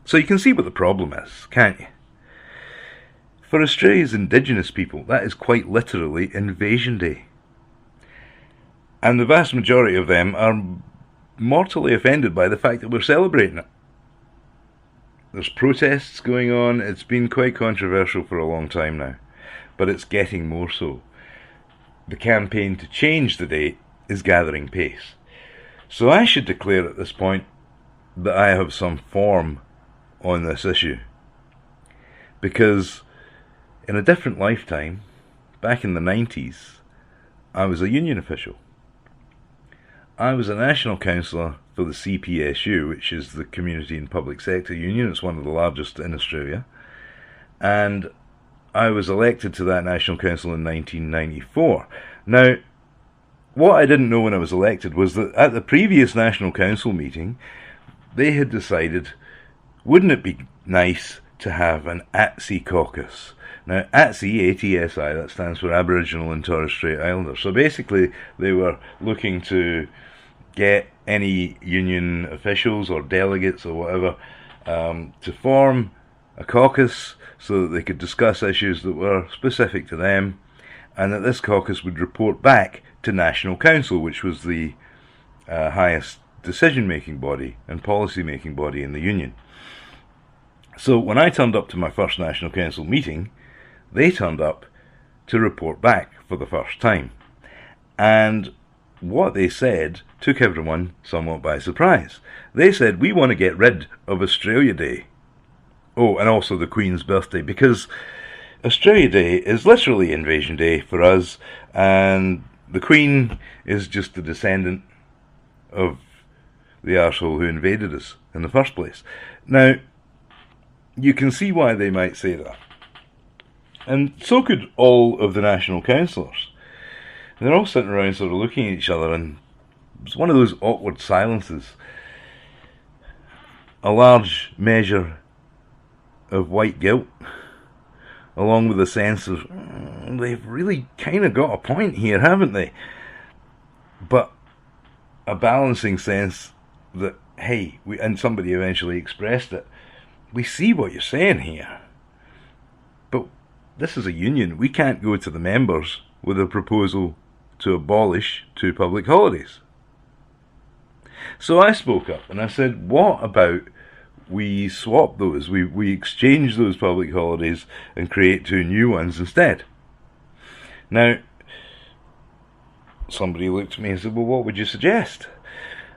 [SPEAKER 19] So you can see what the problem is, can't you? For Australia's indigenous people, that is quite literally Invasion Day. And the vast majority of them are mortally offended by the fact that we're celebrating it. There's protests going on. It's been quite controversial for a long time now, but it's getting more so. The campaign to change the date is gathering pace. So I should declare at this point that I have some form on this issue, because in a different lifetime, back in the 90s, I was a union official. I was a national councillor for the CPSU, which is the Community and Public Sector Union. It's one of the largest in Australia. And I was elected to that national council in 1994. Now, what I didn't know when I was elected was that at the previous national council meeting, they had decided, wouldn't it be nice to have an ATSI caucus? Now, ATSI, ATSI, that stands for Aboriginal and Torres Strait Islanders. So basically, they were looking to get any union officials or delegates or whatever to form a caucus so that they could discuss issues that were specific to them, and that this caucus would report back to National Council, which was the highest decision-making body and policy-making body in the union. So when I turned up to my first National Council meeting, they turned up to report back for the first time. And what they said took everyone somewhat by surprise. They said, we want to get rid of Australia Day. Oh, and also the Queen's birthday, because Australia Day is literally Invasion Day for us, and the Queen is just a descendant of the arsehole who invaded us in the first place. Now, you can see why they might say that. And so could all of the national councillors. They're all sitting around sort of looking at each other, and it's one of those awkward silences. A large measure of white guilt, along with a sense of, they've really kind of got a point here, haven't they? But a balancing sense that, hey, and somebody eventually expressed it, we see what you're saying here, but this is a union. We can't go to the members with a proposal to abolish 2 public holidays. So I spoke up and I said, what about we swap those, we exchange those public holidays and create 2 new ones instead? Now, somebody looked at me and said, well, what would you suggest?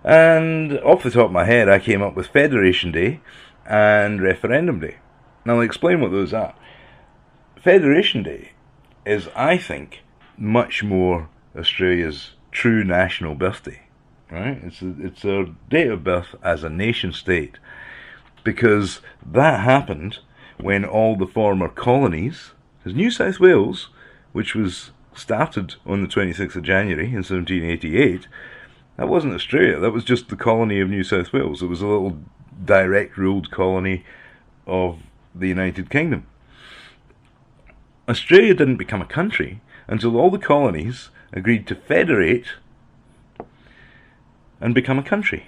[SPEAKER 19] And off the top of my head, I came up with Federation Day and Referendum Day. Now I'll explain what those are. Federation Day is, I think, much more Australia's true national birthday, right? It's a date of birth as a nation state, because that happened when all the former colonies, because New South Wales, which was started on the 26th of January in 1788, that wasn't Australia, that was just the colony of New South Wales. It was a little direct ruled colony of the United Kingdom. Australia didn't become a country until all the colonies agreed to federate and become a country,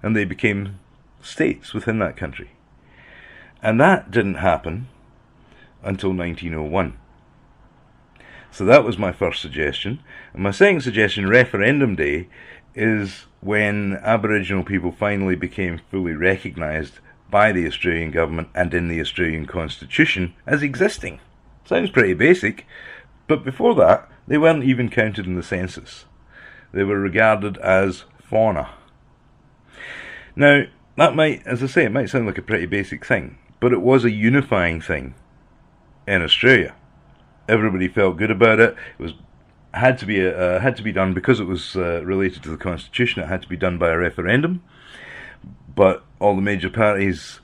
[SPEAKER 19] and they became states within that country. And that didn't happen until 1901. So that was my first suggestion. And my second suggestion, Referendum Day, is when Aboriginal people finally became fully recognised by the Australian government and in the Australian Constitution as existing. Sounds pretty basic, but before that, they weren't even counted in the census. They were regarded as fauna. Now, that might, as I say, it might sound like a pretty basic thing, but it was a unifying thing in Australia. Everybody felt good about it. It had to be done because it was related to the Constitution. It had to be done by a referendum, but all the major parties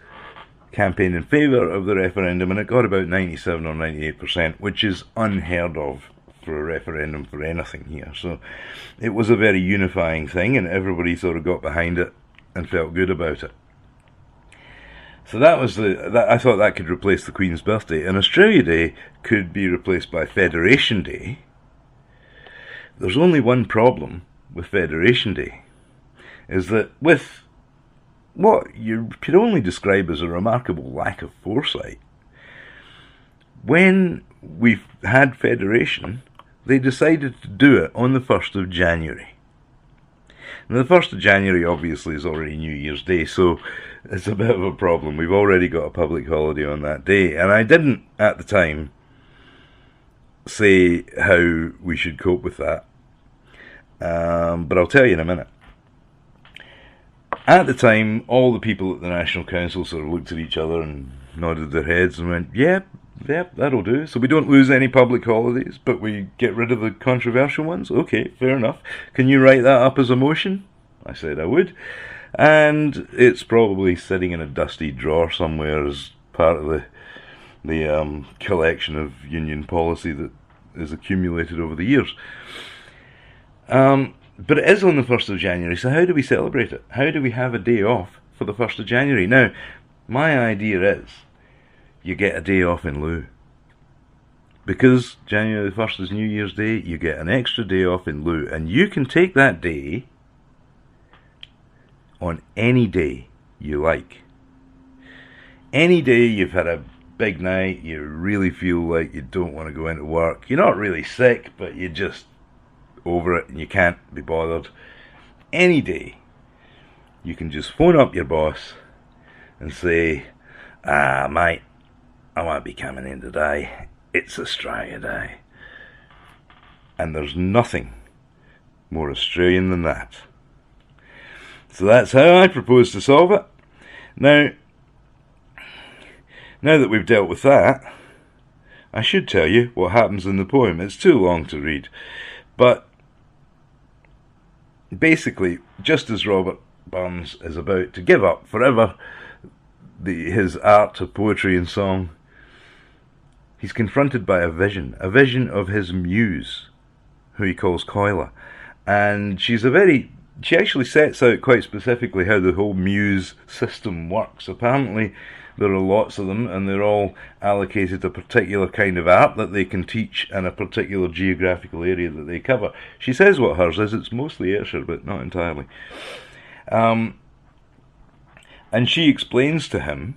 [SPEAKER 19] campaigned in favour of the referendum, and it got about 97 or 98%, which is unheard of for a referendum for anything here. So it was a very unifying thing, and everybody sort of got behind it and felt good about it. So that was I thought that could replace the Queen's birthday, and Australia Day could be replaced by Federation Day. There's only one problem with Federation Day, is that with what you could only describe as a remarkable lack of foresight, when we had Federation, they decided to do it on the 1st of January. And the 1st of January obviously is already New Year's Day, so it's a bit of a problem. We've already got a public holiday on that day, and I didn't at the time say how we should cope with that, but I'll tell you in a minute. At the time, all the people at the National Council sort of looked at each other and nodded their heads and went, yep, that'll do. So we don't lose any public holidays, but we get rid of the controversial ones? Okay, fair enough. Can you write that up as a motion? I said I would. And it's probably sitting in a dusty drawer somewhere as part of the collection of union policy that is accumulated over the years. But it is on the 1st of January, so how do we celebrate it? How do we have a day off for the 1st of January? Now, my idea is you get a day off in lieu. Because January the 1st is New Year's Day, you get an extra day off in lieu, and you can take that day on any day you like. Any day you've had a big night, you really feel like you don't want to go into work, you're not really sick, but you're just over it and you can't be bothered. Any day you can just phone up your boss and say, mate, I won't be coming in today, it's Australia Day. And there's nothing more Australian than that. So that's how I propose to solve it. Now that we've dealt with that, I should tell you what happens in the poem. It's too long to read, but basically, just as Robert Burns is about to give up forever his art of poetry and song, he's confronted by a vision of his muse, who he calls Coila. And she actually sets out quite specifically how the whole muse system works. Apparently there are lots of them, and they're all allocated a particular kind of art that they can teach in a particular geographical area that they cover. She says what hers is. It's mostly Ayrshire, but not entirely. And she explains to him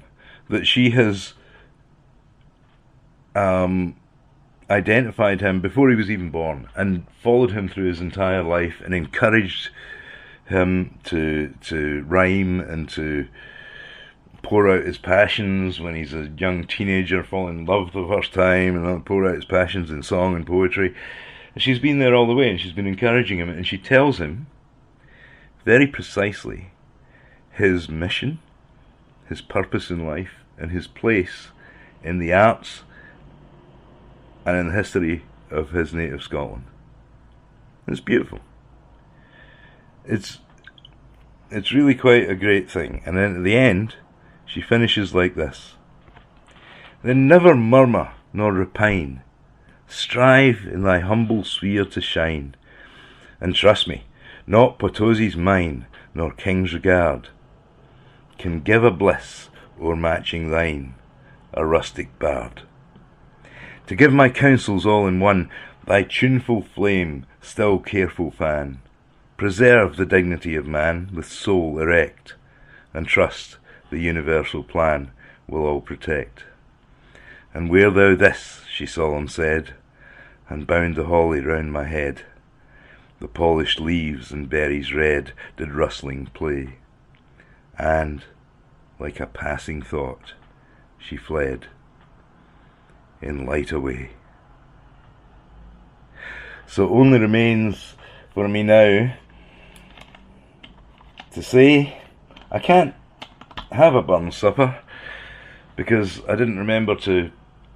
[SPEAKER 19] that she has identified him before he was even born and followed him through his entire life and encouraged him to rhyme and to pour out his passions when he's a young teenager, fall in love the first time, and pour out his passions in song and poetry. And she's been there all the way, and she's been encouraging him, and she tells him very precisely his mission, his purpose in life, and his place in the arts and in the history of his native Scotland. It's beautiful. It's really quite a great thing. And then at the end, she finishes like this: "Then never murmur nor repine, strive in thy humble sphere to shine, and trust me, not Potosi's mine, nor king's regard, can give a bliss o'ermatching thine, a rustic bard. To give my counsels all in one, thy tuneful flame still careful fan, preserve the dignity of man with soul erect, and trust the universal plan will all protect. And wear thou this," she solemn said, and bound the holly round my head. The polished leaves and berries red did rustling play, and, like a passing thought, she fled in light away. So it only remains for me now to say I can't have a burn supper because I didn't remember to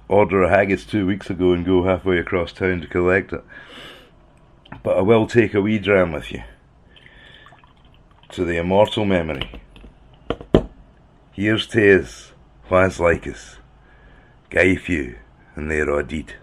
[SPEAKER 19] order a haggis 2 weeks ago and go halfway across town to collect it. But I will take a wee dram with you to the immortal memory. Here's to us, wha's like us, gae few and they're a deed.